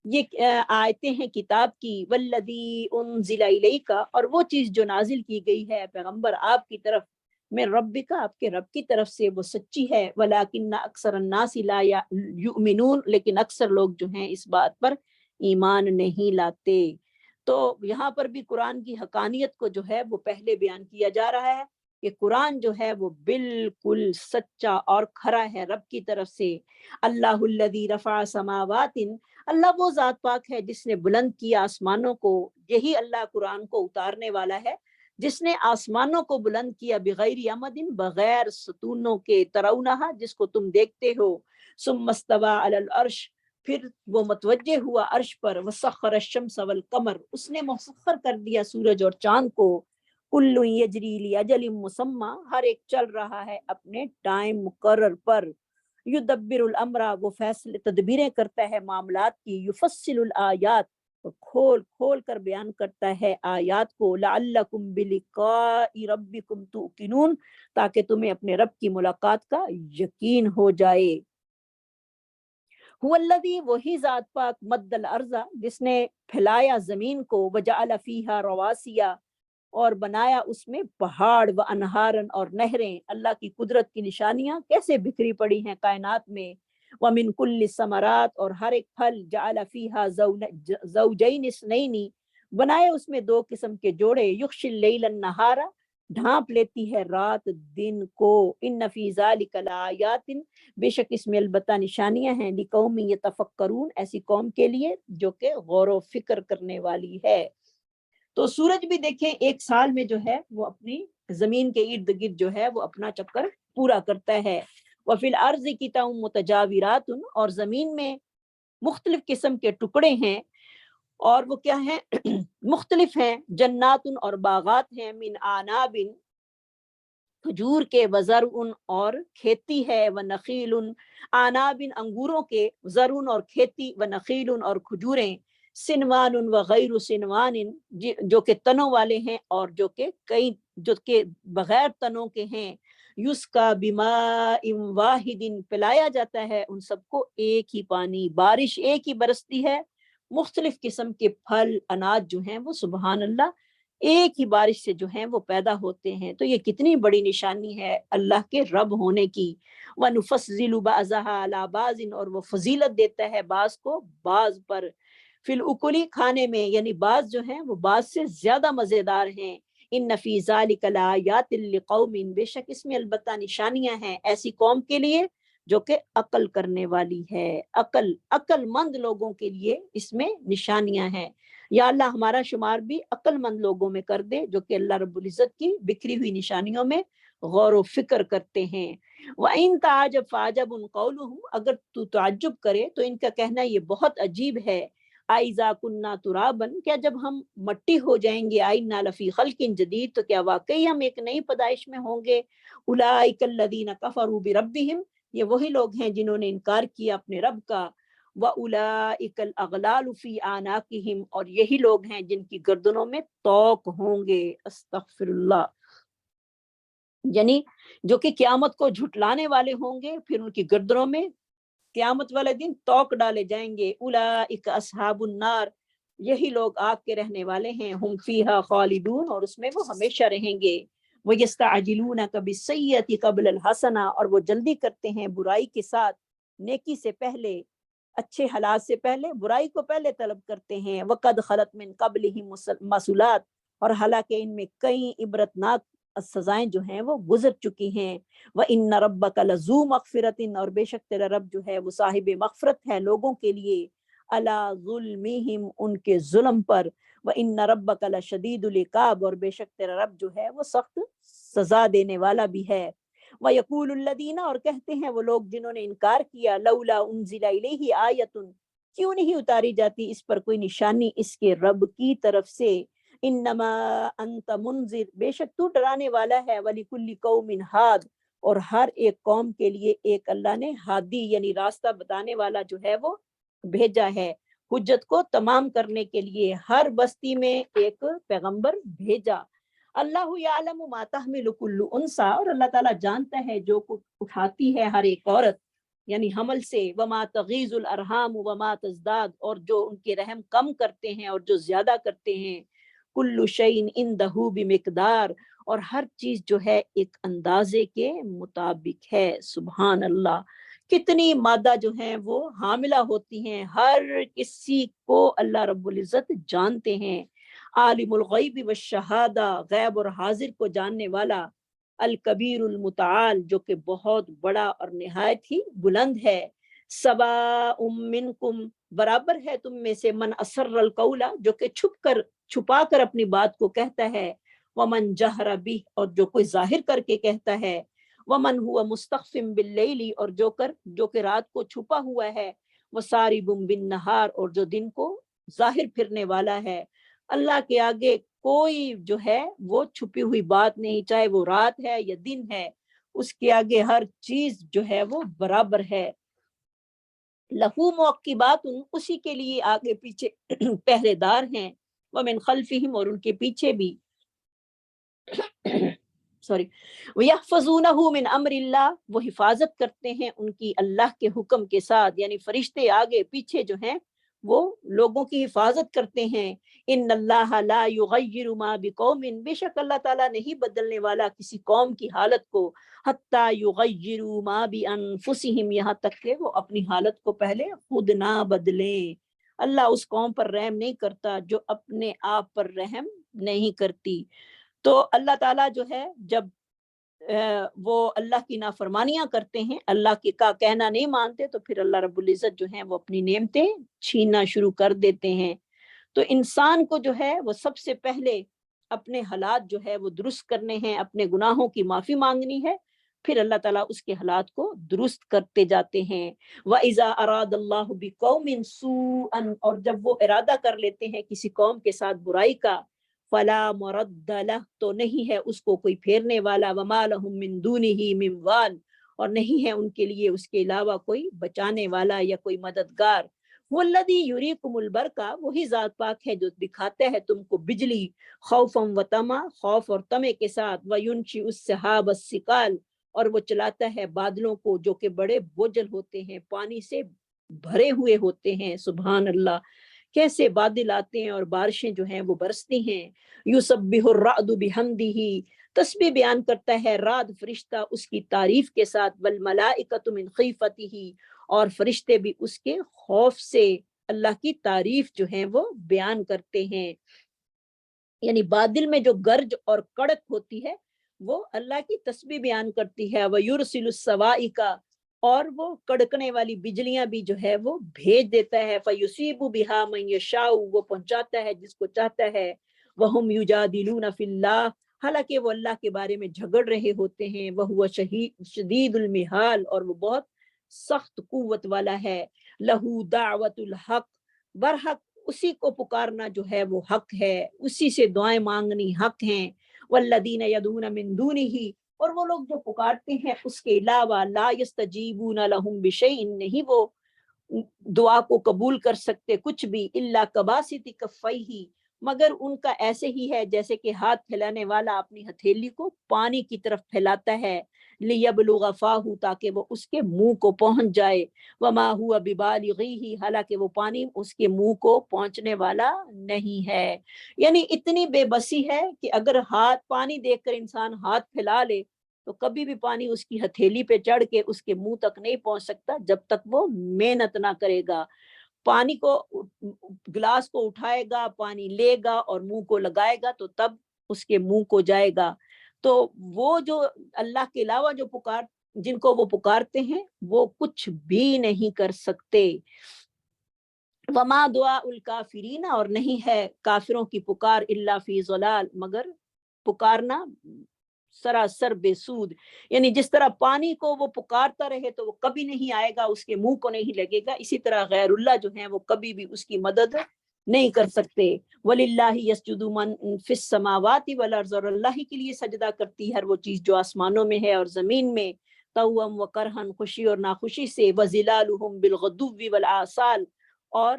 یہ آیتیں ہیں کتاب کی، والذی انزل الیک، اور وہ چیز جو نازل کی گئی ہے پیغمبر آپ کی طرف، میں ربک، آپ کے رب کی طرف سے، وہ سچی ہے، ولکن اکثر الناس لا یؤمنون، لیکن اکثر لوگ جو ہیں اس بات پر ایمان نہیں لاتے۔ تو یہاں پر بھی قرآن کی حقانیت کو جو ہے وہ پہلے بیان کیا جا رہا ہے کہ قرآن جو ہے وہ بالکل سچا اور کھرا ہے رب کی طرف سے، اللہ الذی رفع سماوات، اللہ وہ ذات پاک ہے جس نے بلند کیا آسمانوں کو، یہی اللہ قرآن کو اتارنے والا ہے، جس نے آسمانوں کو بلند کیا، بغیر عمد، بغیر ستونوں کے، ترونہا، جس کو تم دیکھتے ہو، ثم استوى علی العرش، پھر وہ متوجہ ہوا عرش پر، وسخر الشمس والقمر، اس نے مسخر کر دیا سورج اور چاند کو، کل یجری لاجل مسمى، ہر ایک چل رہا ہے اپنے ٹائم مقرر پر، یدبر الامر، وہ فیصلے تدبیریں کرتا ہے معاملات کی، یفصل الآیات، اور کھول کھول کر بیان کرتا ہے آیات کو، لعلکم بلقاء ربکم توقنون، تاکہ تمہیں اپنے رب کی ملاقات کا یقین ہو جائے۔ هو الذی، وہی ذات پاک، مد الارض، جس نے پھیلایا زمین کو، وجعل فیہا رواسیا، اور بنایا اس میں پہاڑ، و انہارن، اور نہریں۔ اللہ کی قدرت کی نشانیاں کیسے بکھری پڑی ہیں کائنات میں۔ ومن کل الثمرات، اور ہر ایک پھل، جعل فیہا زوجین اثنین، بنائے اس میں دو قسم کے جوڑے، یغشی اللیل النہار، ڈھانپ لیتی ہے رات دن کو، ان فی ذلک لآیات، بے شک اس میں البتہ نشانیاں ہیں، لقوم یتفکرون، ایسی قوم کے لیے جو کہ غور و فکر کرنے والی ہے۔ تو سورج بھی دیکھیں ایک سال میں جو ہے وہ اپنی زمین کے ارد گرد جو ہے وہ اپنا چکر پورا کرتا ہے۔ وفی الارض قطع متجاورات، اور زمین میں مختلف قسم کے ٹکڑے ہیں، اور وہ کیا ہیں؟ مختلف ہیں، جنات، اور باغات ہیں، من آناب، کھجور کے، وزرع، اور کھیتی ہے، ونخیل، آناب، انگوروں کے، زرع، اور کھیتی، ونخیل، اور کھجوریں، سنوان وغیر سنوان، جو کہ تنوں والے ہیں اور جو کہ کئی جو کہ بغیر تنوں کے ہیں، یسکا بماء واحد، پلایا جاتا ہے ان سب کو ایک ہی پانی، بارش ایک ہی برستی ہے، مختلف قسم کے پھل اناج جو ہیں وہ سبحان اللہ ایک ہی بارش سے جو ہیں وہ پیدا ہوتے ہیں۔ تو یہ کتنی بڑی نشانی ہے اللہ کے رب ہونے کی۔ وَنُفَصِّلُ بَعْضَهَا عَلَى بَعْضٍ، اور وہ فضیلت دیتا ہے بعض کو بعض پر، فی الاکلی، کھانے میں، یعنی بعض جو ہیں وہ بعض سے زیادہ مزیدار ہیں۔ ان فی ذلک لآیات لقوم، بے شک اس میں البتہ نشانیاں ہیں ایسی قوم کے لیے جو کہ عقل کرنے والی ہے، عقل مند لوگوں کے لیے اس میں نشانیاں ہیں۔ یا اللہ ہمارا شمار بھی عقل مند لوگوں میں کر دے جو کہ اللہ رب العزت کی بکھری ہوئی نشانیوں میں غور و فکر کرتے ہیں۔ وَإِن تَعْجَبْ فَعَجَبٌ قَوْلُهُ، اگر تو تعجب کرے تو ان کا کہنا یہ بہت عجیب ہے، أَإِذَا كُنَّا تُرَابًا، کیا جب ہم مٹی ہو جائیں گے، آئِنَّا لَفِي خَلْقٍ جدید، تو کیا واقعی ہم ایک نئی پیدائش میں ہوں گے۔ أُولَٰئِكَ الَّذِينَ كَفَرُوا بِرَبِّهِمْ، یہ وہی لوگ ہیں جنہوں نے انکار کیا اپنے رب کا۔ وَأُولَٰئِكَ الْأَغْلَالُ فِي أَعْنَاقِهِمْ، اور یہی لوگ ہیں جن کی گردنوں میں طوق ہوں گے۔ استغفر اللہ، یعنی جو کہ قیامت کو جھٹلانے والے ہوں گے، پھر ان کی گردنوں میں قیامت والے دن طوق ڈالے جائیں گے۔ اولئک اصحاب النار، یہی لوگ آگ کے رہنے والے ہیں، ہم فیہا خالدون، اور اس میں وہ ہمیشہ رہیں گے۔ وَيَسْتَعْجِلُونَكَ بِالسَّيِّئَةِ قَبْلَ الْحَسَنَةِ، اور وہ جلدی کرتے ہیں برائی کے ساتھ نیکی سے پہلے، اچھے حالات سے پہلے برائی کو پہلے طلب کرتے ہیں۔ وَقَدْ خَلَتْ مِن قَبْلِهِمْ مَثُلَاتٌ، اور حالانکہ ان میں کئی عبرتناک سزائیں جو ہیں وہ گزر چکی ہیں۔ وَإِنَّ رَبَّكَ لَذُو مَغْفِرَةٍ، اور بے شک تیرا رب جو ہے وہ صاحب مغفرت ہے لوگوں کے لیے، عَلَىٰ ظُلْمِهِمْ، ان کے ظلم پر، وَإِنَّ رَبَّكَ لَشَدِيدُ الْعِقَابِ، اور بے شک تیرا رب جو ہے وہ سخت سزا دینے والا بھی ہے۔ وَيَقُولُ الَّذِينَ، اور کہتے ہیں وہ لوگ جنہوں نے انکار کیا، لَوْلَا أُنزِلَ إِلَيْهِ آیَةٌ، کیوں نہیں اتاری جاتی اس پر کوئی نشانی اس کے رب کی طرف سے۔ انما انت منذر، بے شک تو ڈرانے والا ہے، وَلِكُلِّ قَوْمٍ ہاد، اور ہر ایک قوم کے لیے ایک اللہ نے ہادی یعنی راستہ بتانے والا جو ہے وہ بھیجا ہے، حجت کو تمام کرنے کے لیے ہر بستی میں ایک پیغمبر بھیجا۔ اللہ یعلم ما تحمل کل انثی، اور اللہ تعالیٰ جانتا ہے جو کچھ اٹھاتی ہے ہر ایک عورت یعنی حمل سے، وما تغیض الارحام وما تزداد، اور جو ان کے رحم کم کرتے ہیں اور جو زیادہ کرتے ہیں، کل شیء عندہ بمقدار، اور ہر چیز جو ہے ایک اندازے کے مطابق ہے۔ سبحان اللہ، کتنی مادہ جو ہیں وہ حاملہ ہوتی ہیں، ہر کسی کو اللہ رب العزت جانتے ہیں۔ عالم الغیب والشہادہ، غیب اور حاضر کو جاننے والا، الکبیر المتعال، جو کہ بہت بڑا اور نہایت ہی بلند ہے۔ سواء منکم، برابر ہے تم میں سے، من اسر القول، جو کہ چھپا کر اپنی بات کو کہتا ہے، ومن جہر بہ، اور جو کوئی ظاہر کر کے کہتا ہے، ومن هو مستخف باللیل، اور جو کہ رات کو چھپا ہوا ہے، وسارب بالنہار، اور جو دن کو ظاہر پھرنے والا ہے۔ اللہ کے آگے کوئی جو ہے وہ چھپی ہوئی بات نہیں، چاہے وہ رات ہے یا دن ہے، اس کے آگے ہر چیز جو ہے وہ برابر ہے۔ لہو معقبات، اسی کے لیے آگے پیچھے پہرے دار ہیں، ومن خلفہم، اور ان کے پیچھے بھی سوری وَيَحْفَظُونَهُ مِنْ أَمْرِ اللَّهِ، وہ حفاظت کرتے ہیں ان کی اللہ کے حکم کے ساتھ، یعنی فرشتے آگے پیچھے جو ہیں وہ لوگوں کی حفاظت کرتے ہیں۔ ان اللہ لا یغیر ما بقوم، بے شک اللہ تعالیٰ نہیں بدلنے والا کسی قوم کی حالت کو، حتی یغیروا ما بانفسہم، یہاں تک کہ وہ اپنی حالت کو پہلے خود نہ بدلیں۔ اللہ اس قوم پر رحم نہیں کرتا جو اپنے آپ پر رحم نہیں کرتی۔ تو اللہ تعالیٰ جو ہے جب وہ اللہ کی نافرمانیاں کرتے ہیں، اللہ کی کا کہنا نہیں مانتے، تو پھر اللہ رب العزت جو ہیں وہ اپنی نعمتیں چھیننا شروع کر دیتے ہیں۔ تو انسان کو جو ہے وہ سب سے پہلے اپنے حالات جو ہے وہ درست کرنے ہیں، اپنے گناہوں کی معافی مانگنی ہے، پھر اللہ تعالیٰ اس کے حالات کو درست کرتے جاتے ہیں۔ وَإِذَا أَرَادَ اللَّهُ بِقَوْمٍ سُوءًا، اور جب وہ ارادہ کر لیتے ہیں کسی قوم کے ساتھ برائی کا، فلا مرد لہ، تو نہیں ہے اس کو کوئی پھیرنے والا، وما لہم من دونہ من وال، اور نہیں ہے ان کے لیے اس کے علاوہ کوئی بچانے والا یا کوئی مددگار۔ والذی یریکم البرقہ، وہی ذات پاک ہے جو دکھاتا ہے تم کو بجلی، خوفا و طمع، خوف اور طمع کے ساتھ، وینشئ السحاب الثقال، اور وہ چلاتا ہے بادلوں کو جو کہ بڑے بوجھل ہوتے ہیں، پانی سے بھرے ہوئے ہوتے ہیں۔ سبحان اللہ، کیسے بادل آتے ہیں اور بارشیں جو ہیں وہ برستی ہیں۔ یسبح الرعد بحمدہ، تسبیح بیان کرتا ہے رعد فرشتہ اس کی تعریف کے ساتھ، والملائکۃ من خیفتہ، اور فرشتے بھی اس کے خوف سے اللہ کی تعریف جو ہیں وہ بیان کرتے ہیں۔ یعنی بادل میں جو گرج اور کڑک ہوتی ہے وہ اللہ کی تسبیح بیان کرتی ہے۔ وَيُرْسِلُ الصَّوَائِقَ، اور وہ کڑکنے والی بجلیاں بھی جو ہے وہ بھیج دیتا ہے۔ فَيُصِيبُ بِهَا مَن يَشَاءُ، وہ پہنچاتا ہے جس کو چاہتا ہے۔ وَهُمْ يُجَادِلُونَ فِي اللَّهِ، حالانکہ وہ اللہ کے بارے میں جھگڑ رہے ہوتے ہیں۔ وَهُوَ شَدِيدُ الْمِحَالِ، اور وہ بہت سخت قوت والا ہے۔ لَهُ دَعْوَةُ الْحَقِّ، برحق اسی کو پکارنا جو ہے وہ حق ہے، اسی سے دعائیں مانگنی حق ہیں۔ والذین یدعون من دونہ، اور وہ لوگ جو پکارتے ہیں اس کے علاوہ، لا یستجیبون لہم بشیء، نہیں وہ دعا کو قبول کر سکتے کچھ بھی، الا کباسط کفیہ، مگر ان کا ایسے ہی ہے جیسے کہ ہاتھ پھیلانے والا اپنی ہتھیلی کو پانی کی طرف پھیلاتا ہے، لیبلغ فاہ، تاکہ وہ اس کے منہ کو پہنچ جائے، وما ہوا ببالغیہ، حالانکہ وہ پانی اس کے منہ کو پہنچنے والا نہیں ہے۔ یعنی اتنی بے بسی ہے کہ اگر ہاتھ پانی دیکھ کر انسان ہاتھ پھیلا لے تو کبھی بھی پانی اس کی ہتھیلی پہ چڑھ کے اس کے منہ تک نہیں پہنچ سکتا جب تک وہ محنت نہ کرے گا۔ پانی کو گلاس کو اٹھائے گا، پانی لے گا اور منہ کو لگائے گا تو تب اس کے منہ کو جائے گا۔ تو وہ جو اللہ کے علاوہ جو جن کو وہ پکارتے ہیں وہ کچھ بھی نہیں کر سکتے۔ وما دعاء الکافرین، اور نہیں ہے کافروں کی پکار، الا فی ضلال، مگر پکارنا سراسر بے سود۔ یعنی جس طرح پانی کو وہ پکارتا رہے تو وہ کبھی نہیں آئے گا، اس کے منہ کو نہیں لگے گا، اسی طرح غیر اللہ جو ہیں وہ کبھی بھی اس کی مدد نہیں کر سکتے۔ وَلِلَّهِ يَسْجُدُ مَن فِي السَّمَاوَاتِ وَالْأَرْضِ، اور اللہ ہی کے لیے سجدہ کرتی ہے ہر وہ چیز جو آسمانوں میں ہے اور زمین میں، طوعا وکرہا، خوشی اور ناخوشی سے، وَظِلَالُهُم بِالْغُدُوِّ وَالْآصَالِ، اور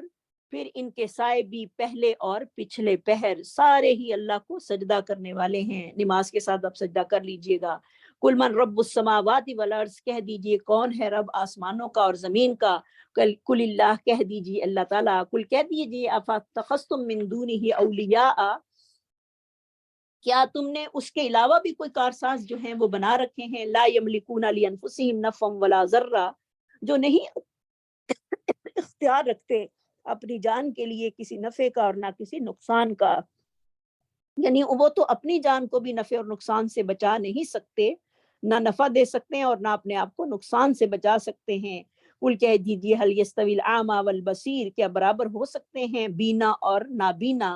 پھر ان کے سائے بھی پہلے اور پچھلے پہر، سارے ہی اللہ کو سجدہ کرنے والے ہیں۔ نماز کے ساتھ آپ سجدہ کر لیجئے گا۔ قُلْ مَن رَبُّ السَّمَاوَاتِ وَالْأَرْضِ، کہہ دیجئے کون ہے رب آسمانوں کا اور زمین کا۔ قُلِ اللہ، کہہ دیجئے اللہ تعالیٰ، قُلْ کہہ دیجئے أَفَاتَّخَذْتُم مِّن دُونِهِ أَوْلِيَاءَ، کیا تم نے اس کے علاوہ بھی کوئی کارساز جو ہیں وہ بنا رکھے ہیں، لا یملکون لانفسہم نفعا ولا ضرا، جو نہیں اختیار رکھتے اپنی جان کے لیے کسی نفع کا اور نہ کسی نقصان کا۔ یعنی وہ تو اپنی جان کو بھی نفع اور نقصان سے بچا نہیں سکتے، نہ نفع دے سکتے ہیں اور نہ اپنے آپ کو نقصان سے بچا سکتے ہیں۔ قل کہہ دیجیے هل يستوي الأعمى والبصير، کیا برابر ہو سکتے ہیں بینا اور نابینا؟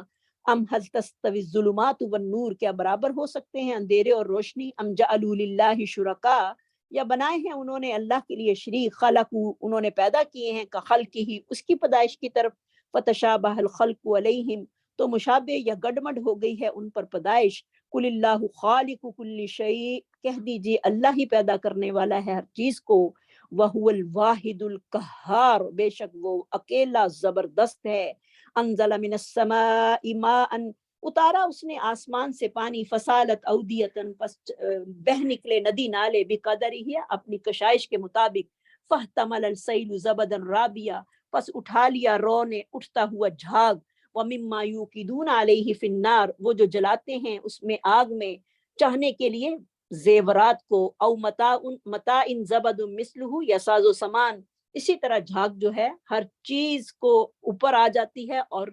ام هل تستوي الظلمات والنور، کیا برابر ہو سکتے ہیں اندھیرے اور روشنی؟ ام جعلوا للہ شرکاء، یا بنائے ہیں انہوں نے اللہ کے لیے شریک، خلقوا، انہوں نے پیدا کیے ہیں، کخلقہ، اس کی پیدائش کی طرف، فتشابہ الخلق علیہم، تو مشابہ یا گڈمڈ ہو گئی ہے ان پر پیدائش۔ قل اللہ خالق کل شیء، کہہ دیجیے اللہ ہی پیدا کرنے والا ہے ہر چیز کو۔ وَهُوَ الْوَاحِدُ الْقَهَّارُ، بے شک وہ اکیلا زبردست ہے. انزل من السماء ماء، اتارا اس نے آسمان سے پانی. فسالت اودیتن، پس بہ نکلے ندی نالے. بقدر ہی، اپنی کشائش کے مطابق. فاحتمل السیل زبدا رابیا، پس اٹھا لیا رو نے اٹھتا ہوا جھاگ. ومما یوقدون علیہ فی النار، وہ جو جلاتے ہیں اس میں آگ میں چاہنے کے لیے زیورات کو. او متاع زبد مثلہ، یا ساز و سامان. اسی طرح جھاگ جو ہے ہر چیز کو اوپر آ جاتی ہے، اور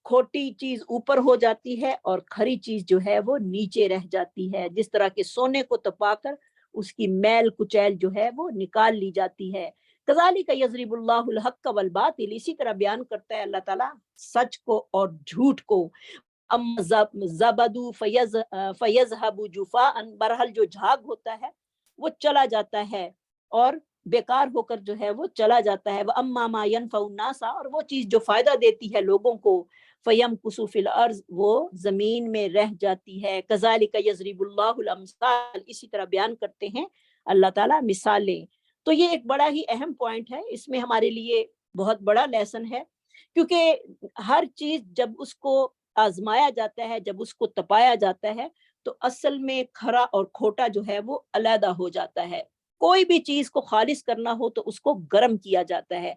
کھوٹی چیز اوپر ہو جاتی ہے، اور کھری چیز جو ہے وہ نیچے رہ جاتی ہے. جس طرح کے سونے کو تپا کر اس کی میل کچیل جو ہے وہ نکال لی جاتی ہے. کذالک یضرب اللہ الحق والباطل، اسی طرح بیان کرتا ہے اللہ تعالیٰ سچ کو اور جھوٹ کو. زبدو فیذهب جفاء، برحال جو جھاگ ہوتا ہے وہ چلا جاتا ہے اور بیکار ہو کر جو ہے وہ چلا جاتا ہے. واما ما ينفع الناس، اور وہ چیز جو فائدہ دیتی ہے لوگوں کو. فیمکث فی الارض، وہ زمین میں رہ جاتی ہے. کذالک یضرب اللہ الامثال، اسی طرح بیان کرتے ہیں اللہ تعالیٰ مثالیں. تو یہ ایک بڑا ہی اہم پوائنٹ ہے، اس میں ہمارے لیے بہت بڑا لیسن ہے. کیونکہ ہر چیز جب اس کو آزمایا جاتا ہے، جب اس کو تپایا جاتا ہے، تو اصل میں کھرا اور کھوٹا جو ہے وہ علیحدہ ہو جاتا ہے. کوئی بھی چیز کو خالص کرنا ہو تو اس کو گرم کیا جاتا ہے.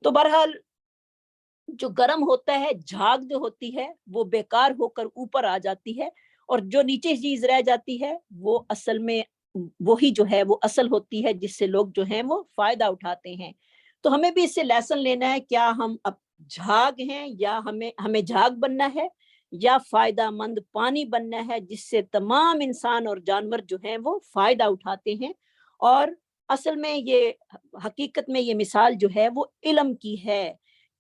تو بہرحال جو گرم ہوتا ہے، جھاگ جو ہوتی ہے وہ بیکار ہو کر اوپر آ جاتی ہے، اور جو نیچے چیز رہ جاتی ہے وہ اصل میں وہی جو ہے وہ اصل ہوتی ہے، جس سے لوگ جو ہیں وہ فائدہ اٹھاتے ہیں. تو ہمیں بھی اس سے لیسن لینا ہے، کیا ہم اب جھاگ ہیں، یا ہمیں جھاگ بننا ہے، یا فائدہ مند پانی بننا ہے جس سے تمام انسان اور جانور جو ہیں وہ فائدہ اٹھاتے ہیں. اور اصل میں یہ حقیقت میں یہ مثال جو ہے وہ علم کی ہے،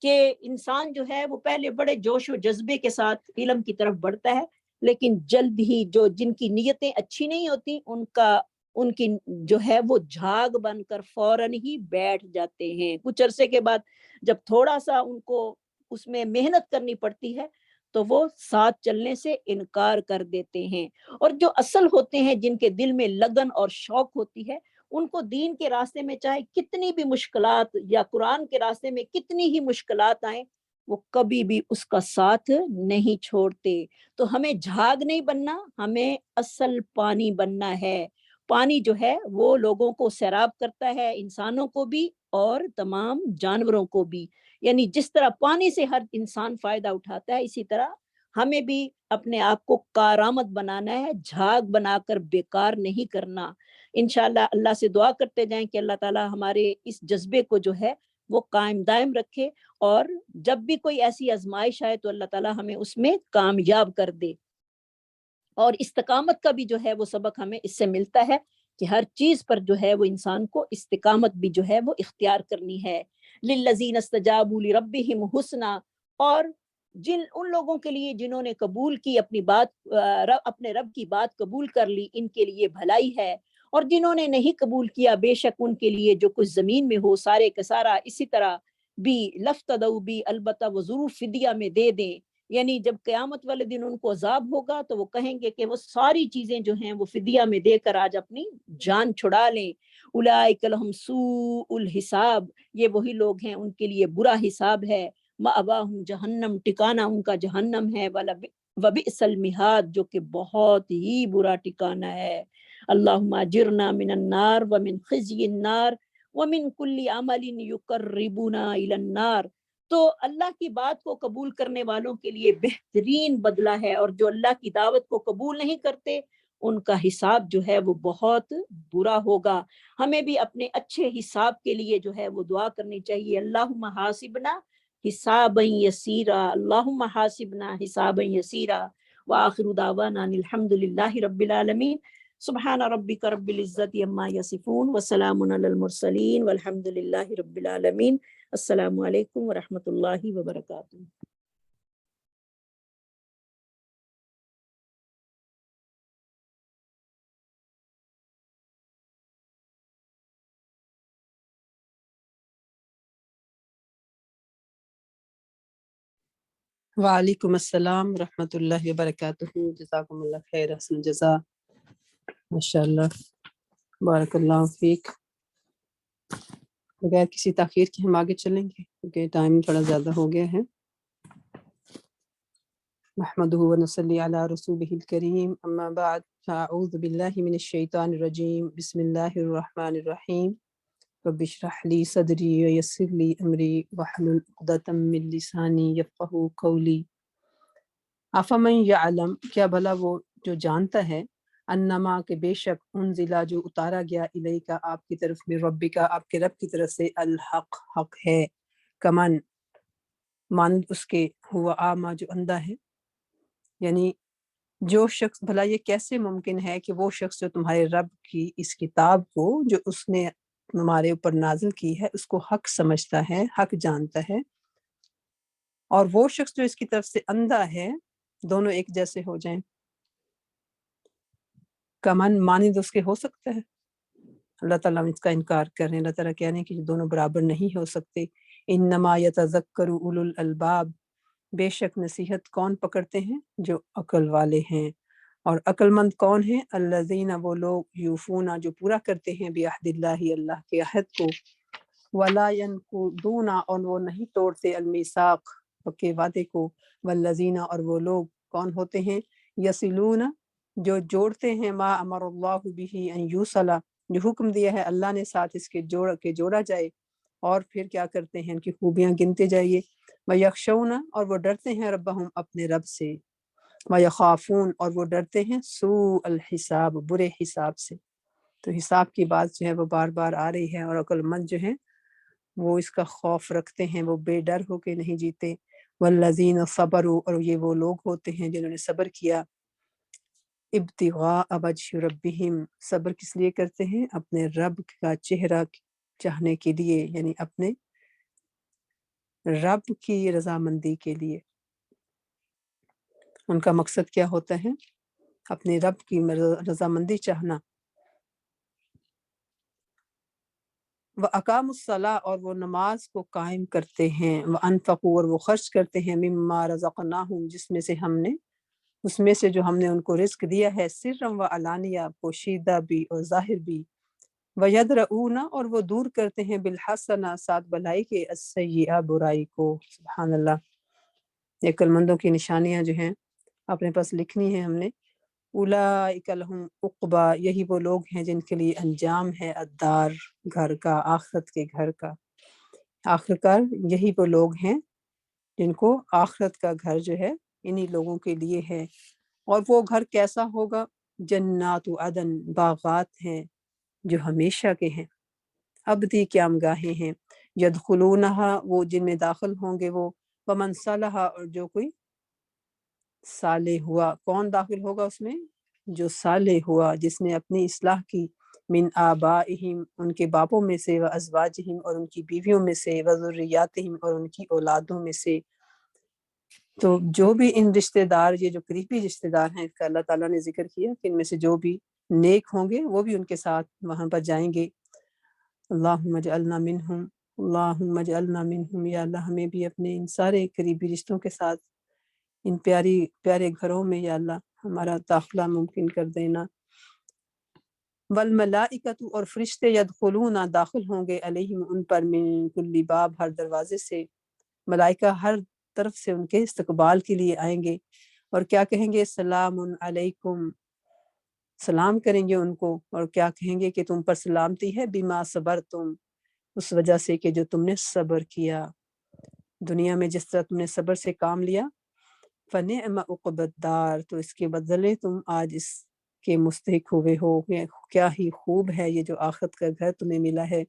کہ انسان جو ہے وہ پہلے بڑے جوش و جذبے کے ساتھ علم کی طرف بڑھتا ہے، لیکن جلد ہی جن کی نیتیں اچھی نہیں ہوتی ان کی جو ہے وہ جھاگ بن کر فوراً ہی بیٹھ جاتے ہیں. کچھ عرصے کے بعد جب تھوڑا سا ان کو اس میں محنت کرنی پڑتی ہے تو وہ ساتھ چلنے سے انکار کر دیتے ہیں. اور جو اصل ہوتے ہیں، جن کے دل میں لگن اور شوق ہوتی ہے، ان کو دین کے راستے میں چاہے کتنی بھی مشکلات یا قرآن کے راستے میں کتنی ہی مشکلات آئیں، وہ کبھی بھی اس کا ساتھ نہیں چھوڑتے. تو ہمیں جھاگ نہیں بننا، ہمیں اصل پانی بننا ہے. پانی جو ہے وہ لوگوں کو سیراب کرتا ہے، انسانوں کو بھی اور تمام جانوروں کو بھی. یعنی جس طرح پانی سے ہر انسان فائدہ اٹھاتا ہے، اسی طرح ہمیں بھی اپنے آپ کو کارآمد بنانا ہے، جھاگ بنا کر بیکار نہیں کرنا. انشاءاللہ اللہ سے دعا کرتے جائیں کہ اللہ تعالیٰ ہمارے اس جذبے کو جو ہے وہ قائم دائم رکھے، اور جب بھی کوئی ایسی آزمائش آئے تو اللہ تعالیٰ ہمیں اس میں کامیاب کر دے. اور استقامت کا بھی جو ہے وہ سبق ہمیں اس سے ملتا ہے کہ ہر چیز پر جو ہے وہ انسان کو استقامت بھی جو ہے وہ اختیار کرنی ہے. للذین استجابوا لربہم حسنا، اور ان لوگوں کے لیے جنہوں نے قبول کی اپنی بات، اپنے رب کی بات قبول کر لی، ان کے لیے بھلائی ہے. اور جنہوں نے نہیں قبول کیا، بے شک ان کے لیے جو کچھ زمین میں ہو سارے کا سارا اسی طرح بھی لفتدوا بھی، البتہ وہ ضرور فدیہ میں دے دیں. یعنی جب قیامت والے دن ان کو عذاب ہوگا تو وہ کہیں گے کہ وہ ساری چیزیں جو ہیں وہ فدیہ میں دے کر آج اپنی جان چھڑا لیں. اولئک لہم سوء الحساب، یہ وہی لوگ ہیں ان کے لیے برا حساب ہے. مأواہم جہنم، ٹکانہ ان کا جہنم ہے. وبئس المہاد، جو کہ بہت ہی برا ٹکانہ ہے. اللہم اجرنا من النار ومن خزی النار ومن کل عمل یقربنا الی النار. تو اللہ کی بات کو قبول کرنے والوں کے لیے بہترین بدلہ ہے، اور جو اللہ کی دعوت کو قبول نہیں کرتے ان کا حساب جو ہے وہ بہت برا ہوگا. ہمیں بھی اپنے اچھے حساب کے لیے جو ہے وہ دعا کرنی چاہیے. اللہم حاسبنا حسابا یسیرا، اللہم حاسبنا حسابا یسیرا. وآخر دعوانا ان الحمد للہ رب العالمین. سبحان ربک رب العزت عما یصفون وسلام علی المرسلین والحمد للہ رب العالمین. السلام علیکم ورحمۃ اللہ وبرکاتہ. وعلیکم السلام ورحمۃ اللہ وبرکاتہ. جزاکم اللہ خیر، حسن جزا. ماشاء اللہ، بارک اللہ فیک. بغیر کسی تاخیر کے ہم آگے چلیں گے کیونکہ ٹائم تھوڑا زیادہ ہو گیا ہے. نحمده ونصلي على رسوله الكريم اما بعد فاعوذ بالله من الشيطان الرجيم بسم الله الرحمن الرحيم رب اشرح لي صدري ويسر لي امري واحلل عقدة من لساني يفقهوا قولي. افمن يعلم، کیا بھلا وہ جو جانتا ہے، انما کہ بے شک انزلہ جو اتارا گیا الیکا آپ کی طرف میں ربک آپ کے رب کی طرف سے الحق حق ہے، کمن مانند اس کے ہوا آما جو اندھا ہے. یعنی جو شخص، بھلا یہ کیسے ممکن ہے کہ وہ شخص جو تمہارے رب کی اس کتاب کو جو اس نے تمہارے اوپر نازل کی ہے اس کو حق سمجھتا ہے، حق جانتا ہے، اور وہ شخص جو اس کی طرف سے اندھا ہے، دونوں ایک جیسے ہو جائیں. کمن مانند اس کے ہو سکتا ہے؟ اللہ تعالیٰ اس کا انکار کر رہے ہیں. اللہ تعالیٰ کہہ رہے ہیں کہ یہ دونوں برابر نہیں ہو سکتے. انما یتذکر اولو الالباب، بے شک نصیحت کون پکڑتے ہیں؟ جو عقل والے ہیں. اور عقل مند کون ہیں؟ الذین، وہ لوگ یوفون جو پورا کرتے ہیں بعہد اللہ اللہ کے عہد کو، ولا ینقضون اور وہ نہیں توڑتے المیثاق پکے وعدے کو، والذین اور وہ لوگ کون ہوتے ہیں؟ یصلون جو جوڑتے ہیں ما امر اللہ بہ ان یوصل جو حکم دیا ہے اللہ نے ساتھ اس کے جوڑا جائے، اور پھر کیا کرتے ہیں ان کی خوبیاں گنتے جائیے. وَيَخْشَوْنَ اور وہ ڈرتے ہیں ربہم اپنے رب سے، وَيَخَافُونَ اور وہ ڈرتے ہیں سوء الحساب برے حساب سے. تو حساب کی بات جو ہے وہ بار بار آ رہی ہے، اور عقل مند جو ہیں وہ اس کا خوف رکھتے ہیں، وہ بے ڈر ہو کے نہیں جیتے. والذین صبروا اور یہ وہ لوگ ہوتے ہیں جنہوں نے صبر کیا، ابتغاء وجہ ربہم صبر کس لیے کرتے ہیں؟ اپنے رب کا چہرہ چاہنے کے لیے، یعنی اپنے رب کی رضامندی کے لیے. ان کا مقصد کیا ہوتا ہے؟ اپنے رب کی رضامندی چاہنا. وَأَقَامُوا الصَّلَاةَ اور وہ نماز کو قائم کرتے ہیں، وَأَنفَقُوا اور وہ خرچ کرتے ہیں، مِمَّا رَزَقْنَاهُمْ اس میں سے جو ہم نے ان کو رزق دیا ہے، سرًا وعلانیہ پوشیدہ بھی اور ظاہر بھی. وَيَدْرَؤُونَ اور وہ دور کرتے ہیں بالحسنہ ساتھ بھلائی کے، السیئہ برائی کو. سبحان اللہ. یہ عقل مندوں کی نشانیاں جو ہیں اپنے پاس لکھنی ہیں ہم نے. اولئک لہم عقبیٰ یہی وہ لوگ ہیں جن کے لیے انجام ہے الدار گھر کا، آخرت کے گھر کا. آخرکار یہی وہ لوگ ہیں جن کو آخرت کا گھر جو ہے انہی لوگوں کے لیے ہے. اور وہ گھر کیسا ہوگا؟ جنات عدن باغات ہیں جو ہمیشہ کے ہیں، ابدی قیام گاہیں ہیں، یدخلونہا وہ جن میں داخل ہوں گے وہ، ومن صلح اور جو کوئی صالح ہوا. کون داخل ہوگا اس میں؟ جو صالح ہوا، جس نے اپنی اصلاح کی، من آبائہم ان کے باپوں میں سے، و ازواجہم اور ان کی بیویوں میں سے، و ذریاتہم اور ان کی اولادوں میں سے. تو جو بھی ان رشتہ دار، یہ جو قریبی رشتہ دار ہیں، اس کا اللہ تعالیٰ نے ذکر کیا کہ ان میں سے جو بھی نیک ہوں گے وہ بھی ان کے ساتھ وہاں پر جائیں گے. اللہم اجعلنا منہم، اللہم اجعلنا منہم، یا اللہ ہمیں بھی اپنے ان سارے قریبی رشتوں کے ساتھ ان پیارے گھروں میں یا اللہ ہمارا داخلہ ممکن کر دینا. والملائکۃ اور فرشتے یدخلون داخل ہوں گے علیہم ان پر، من کل باب ہر دروازے سے. ملائکہ ہر طرف سے ان کے استقبال کے لیے آئیں گے، اور کیا کہیں گے؟ سلام علیکم، سلام کریں گے ان کو، اور کیا کہیں گے کہ تم پر سلامتی ہے، بما صبرتم اس وجہ سے کہ جو تم نے صبر کیا دنیا میں، جس طرح تم نے صبر سے کام لیا. فنعم عقبی الدار تو اس کے بدلے تم آج اس کے مستحق ہوئے ہو، کیا ہی خوب ہے یہ جو آخرت کا گھر تمہیں ملا ہے.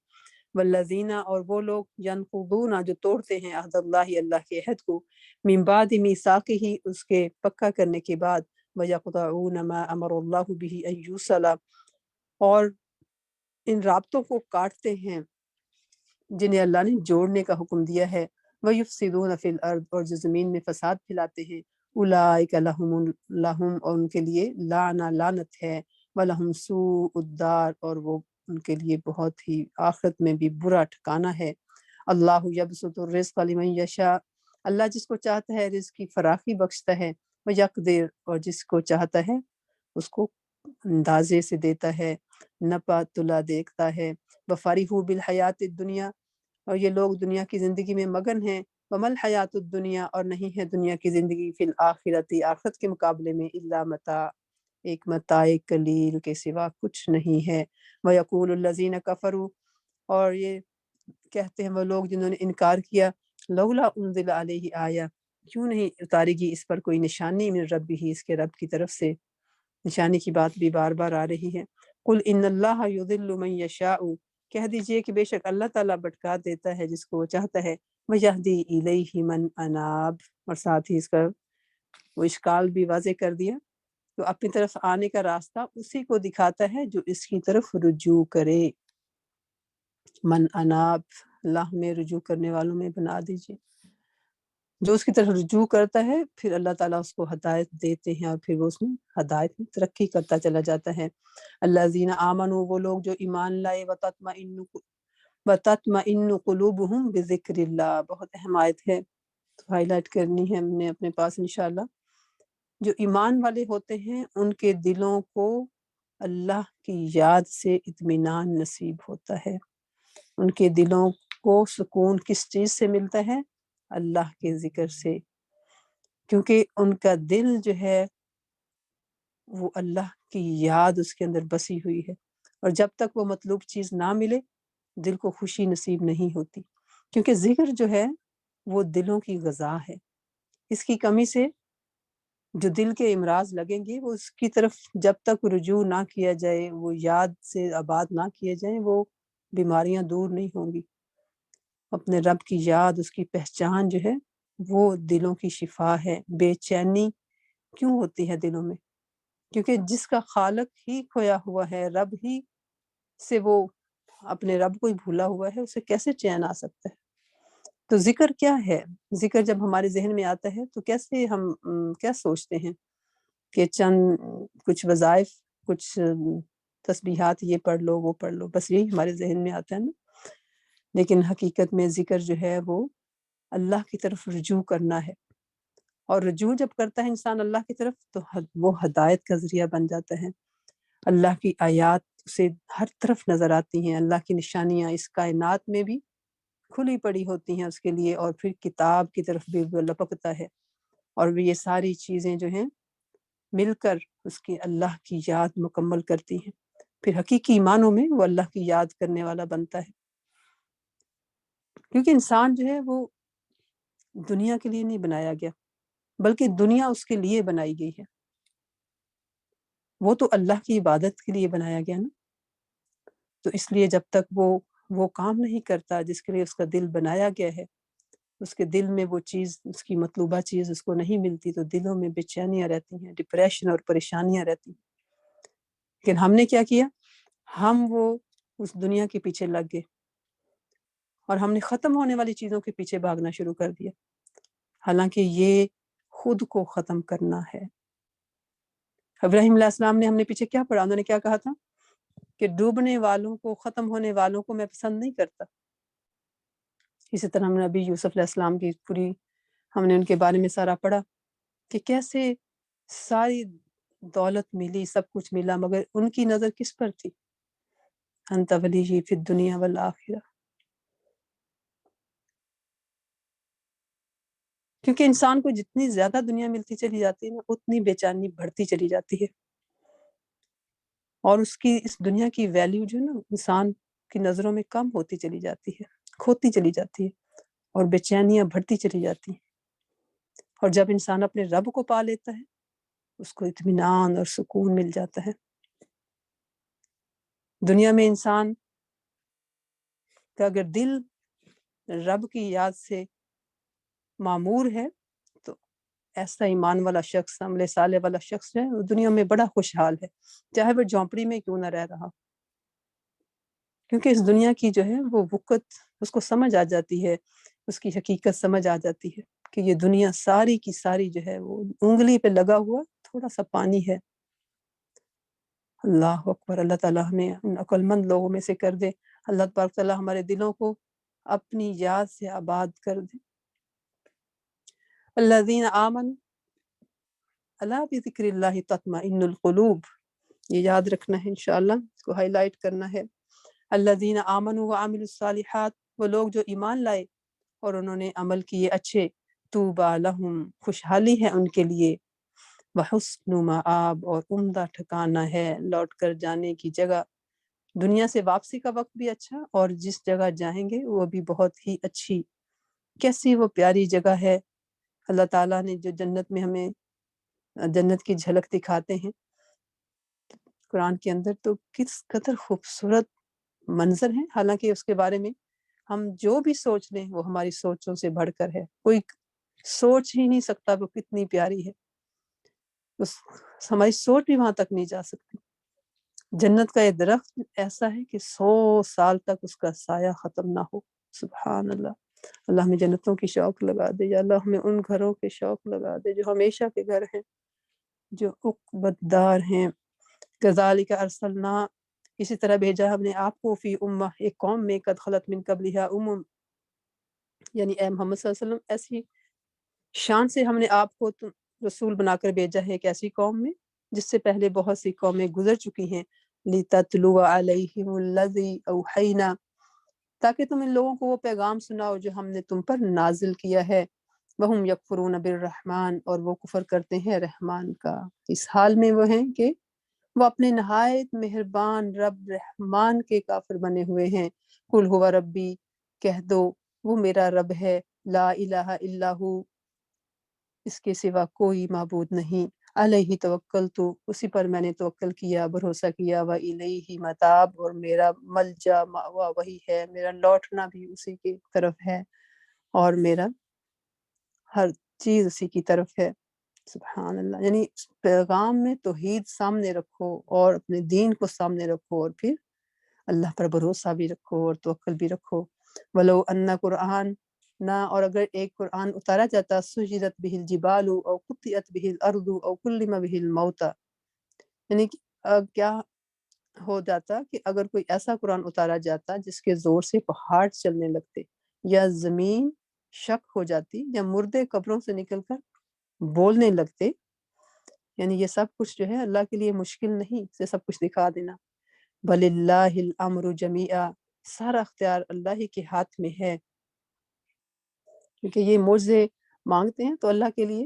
والذین اور وہ لوگ ینقضون جو توڑتے ہیں عہد اللہ اللہ کے عہد کو، من بعد میثاقہ اس کے پکا کرنے کے بعد، ویقطعون ما امر اللہ بہ ان یوصل اور ان رابطوں کو کاٹتے ہیں جنہیں اللہ نے جوڑنے کا حکم دیا ہے. وَيُفْسِدُونَ فِي الْأَرْضِ اور جو زمین میں فساد پھیلاتے ہیں. اولئک لہم اور ان کے لیے لعنہ لعنت ہے، وَلَهُمْ سُوءُ الدَّارِ اور وہ ان کے لیے بہت ہی آخرت میں بھی برا ٹھکانہ ہے. اللہ یبسط الرزق لمن یشاء اللہ جس کو چاہتا ہے رزق کی فراخی بخشتا ہے، وَيَقْدِرُ اور جس کو چاہتا ہے اس کو اندازے سے دیتا ہے، نپا تلا دیکھتا ہے. وفریحوا بالحیات الدنیا، اور یہ لوگ دنیا کی زندگی میں مگن ہیں، ومل حیات الدنیا، اور نہیں ہے دنیا کی زندگی فی الآخرت، آخرت کے مقابلے میں، الا متاع، ایک متاع قلیل کے سوا کچھ نہیں ہے۔ ویقول الذین کفروا، اور یہ کہتے ہیں وہ لوگ جنہوں نے انکار کیا، لولا انزل علیہ آیہ، کیوں نہیں اتاری گی اس پر کوئی نشانی من ربہ، اس کے رب کی طرف سے۔ نشانی کی بات بھی بار بار آ رہی ہے۔ قل ان اللہ یضل من یشاء، کہہ دیجئے کہ بے شک اللہ تعالیٰ بھٹکا دیتا ہے جس کو وہ چاہتا ہے، ویہدی الیہ من اناب، اور ساتھ ہی اس کا وہ اشکال بھی واضح کر دیا، تو اپنی طرف آنے کا راستہ اسی کو دکھاتا ہے جو اس کی طرف رجوع کرے۔ من اناب، اللہ میں رجوع کرنے والوں میں بنا دیجیے، جو اس کی طرف رجوع کرتا ہے پھر اللہ تعالیٰ اس کو ہدایت دیتے ہیں، اور پھر وہ اس میں ہدایت میں ترقی کرتا چلا جاتا ہے۔ الذین آمنوا، وہ لوگ جو ایمان لائے، وتطمئن قلوبہم بذکر اللہ، بہت اہم آیت ہے، تو ہائی لائٹ کرنی ہے ہم نے اپنے پاس انشاءاللہ۔ جو ایمان والے ہوتے ہیں ان کے دلوں کو اللہ کی یاد سے اطمینان نصیب ہوتا ہے، ان کے دلوں کو سکون کس چیز سے ملتا ہے؟ اللہ کے ذکر سے، کیونکہ ان کا دل جو ہے وہ اللہ کی یاد اس کے اندر بسی ہوئی ہے، اور جب تک وہ مطلوب چیز نہ ملے دل کو خوشی نصیب نہیں ہوتی، کیونکہ ذکر جو ہے وہ دلوں کی غذا ہے، اس کی کمی سے جو دل کے امراض لگیں گے وہ اس کی طرف جب تک رجوع نہ کیا جائے، وہ یاد سے آباد نہ کیے جائیں، وہ بیماریاں دور نہیں ہوں گی۔ اپنے رب کی یاد، اس کی پہچان جو ہے وہ دلوں کی شفا ہے۔ بے چینی کیوں ہوتی ہے دلوں میں؟ کیونکہ جس کا خالق ہی کھویا ہوا ہے، رب ہی سے وہ اپنے رب کو ہی بھولا ہوا ہے، اسے کیسے چین آ سکتا ہے؟ تو ذکر کیا ہے؟ ذکر جب ہمارے ذہن میں آتا ہے تو کیسے ہم کیا سوچتے ہیں کہ چند کچھ وظائف، کچھ تسبیحات، یہ پڑھ لو وہ پڑھ لو، بس یہی ہمارے ذہن میں آتا ہے نا۔ لیکن حقیقت میں ذکر جو ہے وہ اللہ کی طرف رجوع کرنا ہے، اور رجوع جب کرتا ہے انسان اللہ کی طرف تو وہ ہدایت کا ذریعہ بن جاتا ہے۔ اللہ کی آیات اسے ہر طرف نظر آتی ہیں، اللہ کی نشانیاں اس کائنات میں بھی کھلی پڑی ہوتی ہیں اس کے لیے، اور پھر کتاب کی طرف بھی وہ لپکتا ہے، اور یہ ساری چیزیں جو ہیں مل کر اس کی اللہ کی یاد مکمل کرتی ہیں، پھر حقیقی معنوں میں وہ اللہ کی یاد کرنے والا بنتا ہے۔ کیونکہ انسان جو ہے وہ دنیا کے لیے نہیں بنایا گیا، بلکہ دنیا اس کے لیے بنائی گئی ہے، وہ تو اللہ کی عبادت کے لیے بنایا گیا نا۔ تو اس لیے جب تک وہ کام نہیں کرتا جس کے لیے اس کا دل بنایا گیا ہے، اس کے دل میں وہ چیز، اس کی مطلوبہ چیز اس کو نہیں ملتی، تو دلوں میں بے چینیاں رہتی ہیں، ڈپریشن اور پریشانیاں رہتی ہیں۔ لیکن ہم نے کیا کیا؟ ہم وہ اس دنیا کے پیچھے لگ گئے، اور ہم نے ختم ہونے والی چیزوں کے پیچھے بھاگنا شروع کر دیا، حالانکہ یہ خود کو ختم کرنا ہے۔ ابراہیم علیہ السلام نے، ہم نے پیچھے کیا پڑھا، انہوں نے کیا کہا تھا کہ ڈوبنے والوں کو، ختم ہونے والوں کو میں پسند نہیں کرتا۔ اسی طرح ہم نے ابھی یوسف علیہ السلام کی پوری، ہم نے ان کے بارے میں سارا پڑھا کہ کیسے ساری دولت ملی، سب کچھ ملا، مگر ان کی نظر کس پر تھی؟ انت ولی فی الدنیا والآخرہ۔ کیونکہ انسان کو جتنی زیادہ دنیا ملتی چلی جاتی ہے نا، اتنی بے چینی بڑھتی چلی جاتی ہے، اور اس کی، اس دنیا کی ویلیو جو ہے نا انسان کی نظروں میں کم ہوتی چلی جاتی ہے، کھوتی چلی جاتی ہے، اور بے چینیاں بڑھتی چلی جاتی ہیں۔ اور جب انسان اپنے رب کو پا لیتا ہے اس کو اطمینان اور سکون مل جاتا ہے۔ دنیا میں انسان کا اگر دل رب کی یاد سے معمور ہے تو ایسا ایمان والا شخص، عمل صالح والا شخص ہے، وہ دنیا میں بڑا خوشحال ہے، چاہے وہ جھونپڑی میں کیوں نہ رہ رہا، کیونکہ اس دنیا کی جو ہے وہ وقت اس کو سمجھ آ جاتی ہے، اس کی حقیقت سمجھ آ جاتی ہے کہ یہ دنیا ساری کی ساری جو ہے وہ انگلی پہ لگا ہوا تھوڑا سا پانی ہے۔ اللہ اکبر، اللہ تعالیٰ ہمیں ان عقل مند لوگوں میں سے کر دے۔ اللہ تبارک تعالیٰ ہمارے دلوں کو اپنی یاد سے آباد کر دے۔ الذین آمنوا الا بذکر اللہ تطمئن القلوب، یہ یاد رکھنا ہے انشاءاللہ، اس کو ہائی لائٹ کرنا ہے۔ الذین آمنوا وعملوا الصالحات، وہ لوگ جو ایمان لائے اور انہوں نے عمل کیے اچھے، طوبیٰ لہم، خوشحالی ہے ان کے لیے، وحسن مآب، اور عمدہ ٹھکانہ ہے لوٹ کر جانے کی جگہ، دنیا سے واپسی کا وقت بھی اچھا اور جس جگہ جائیں گے وہ بھی بہت ہی اچھی، کیسی وہ پیاری جگہ ہے۔ اللہ تعالیٰ نے جو جنت میں ہمیں جنت کی جھلک دکھاتے ہیں قرآن کے اندر، تو کس قدر خوبصورت منظر ہیں، حالانکہ اس کے بارے میں ہم جو بھی سوچ لیں وہ ہماری سوچوں سے بڑھ کر ہے، کوئی سوچ ہی نہیں سکتا وہ کتنی پیاری ہے، اس ہماری سوچ بھی وہاں تک نہیں جا سکتی۔ جنت کا یہ درخت ایسا ہے کہ 100 سال تک اس کا سایہ ختم نہ ہو، سبحان اللہ۔ اللہ ہمیں جنتوں کی شوق لگا دے، یا اللہ ہمیں ان گھروں کے شوق لگا دے جو ہمیشہ کے گھر ہیں، جو عقبت دار ہیں۔ کذالک ارسلنا، اسی طرح بھیجا ہم نے آپ کو فی امہ، ایک قوم میں، قد خلت من قبلہا یعنی اے محمد صلی اللہ علیہ وسلم ایسی شان سے ہم نے آپ کو رسول بنا کر بھیجا ہے ایک ایسی قوم میں جس سے پہلے بہت سی قومیں گزر چکی ہیں، لِتَتْلُوَ عَلَيْهِمُ الَّذِي أَوْحَيْنَا، تاکہ تم ان لوگوں کو وہ پیغام سناؤ جو ہم نے تم پر نازل کیا ہے، وَهُمْ يَكْفُرُونَ بِالرَّحْمَنِ، اور وہ کفر کرتے ہیں رحمان کا، اس حال میں وہ ہیں کہ وہ اپنے نہایت مہربان رب رحمان کے کافر بنے ہوئے ہیں۔ قُلْ هُوَ ربی، کہہ دو وہ میرا رب ہے، لا الہ الا ہو، اس کے سوا کوئی معبود نہیں، علیہ توکلت، اسی پر میں نے توکل کیا، بھروسہ کیا، وإلیہ متاب، اور میرا ملجا مأویٰ وہی ہے، میرا لوٹنا بھی اسی کی طرف ہے، اور میرا ہر چیز اسی کی طرف ہے، سبحان اللہ۔ یعنی پیغام میں توحید سامنے رکھو اور اپنے دین کو سامنے رکھو، اور پھر اللہ پر بھروسہ بھی رکھو اور توکل بھی رکھو۔ ولو ان قرآن نہ، اور اگر ایک قرآن اتارا جاتا، سجرت بہ الجبال او قطعت بہ الارض او کلم بہ الموتى، یعنی کہ کیا ہو جاتا کہ اگر کوئی ایسا قرآن اتارا جاتا جس کے زور سے پہاڑ چلنے لگتے، یا زمین شک ہو جاتی، یا مردے قبروں سے نکل کر بولنے لگتے، یعنی یہ سب کچھ جو ہے اللہ کے لیے مشکل نہیں سے سب کچھ دکھا دینا۔ بللہ الامر جمیعا، سارا اختیار اللہ ہی کے ہاتھ میں ہے، کیونکہ یہ معجزے مانگتے ہیں تو اللہ کے لیے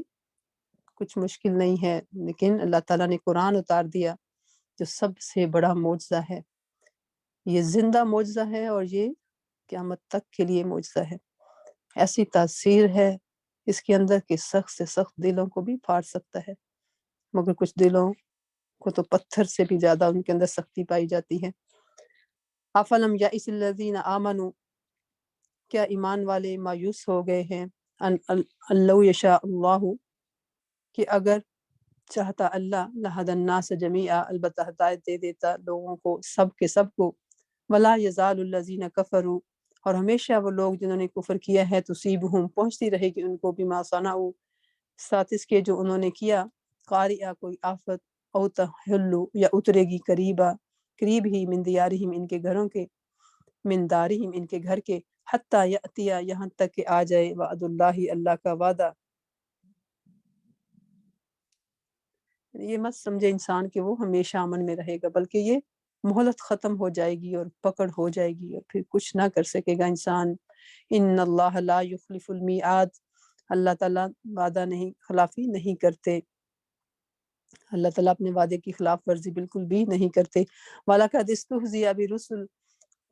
کچھ مشکل نہیں ہے، لیکن اللہ تعالیٰ نے قرآن اتار دیا جو سب سے بڑا معجزہ ہے، یہ زندہ معجزہ ہے، اور یہ قیامت تک کے لیے معجزہ ہے، ایسی تاثیر ہے اس کے اندر کہ سخت سے سخت دلوں کو بھی پھاڑ سکتا ہے، مگر کچھ دلوں کو تو پتھر سے بھی زیادہ ان کے اندر سختی پائی جاتی ہے۔ افلم یئس الذین آمنوا، کیا ایمان والے مایوس ہو گئے ہیں، ان لو یشاء اللہ، کہ اگر چاہتا اللہ، لہدی الناس جمیعا، البتہ ہدایت دے دیتا لوگوں کو سب کے سب کو، ولا یزال الذین کفروا، اور ہمیشہ وہ لوگ جنہوں نے کفر کیا ہے، تصیبہم، پہنچتی رہے گی ان کو، بما صنعوا، ساتھ اس کے جو انہوں نے کیا، قاریہ، کوئی آفت، او تحلو، یا اترے گی قریبا، قریب ہی، من دیارہم، ان کے گھروں کے، من دارہم، ان کے گھر کے، حتی یأتیا، یہاں تک کہ آ جائے، وعد اللہ، اللہ کا وعدہ۔ یہ مت سمجھے انسان کہ وہ ہمیشہ امن میں رہے گا، بلکہ یہ مہلت ختم ہو جائے گی اور پکڑ ہو جائے گی اور پھر کچھ نہ کر سکے گا انسان۔ ان اللہ لا یخلف المیعاد، اللہ تعالیٰ وعدہ نہیں خلافی نہیں کرتے، اللہ تعالیٰ اپنے وعدے کی خلاف ورزی بالکل بھی نہیں کرتے۔ وَلَقَدِ اسْتُهْزِئَ بِرُسُلٍ،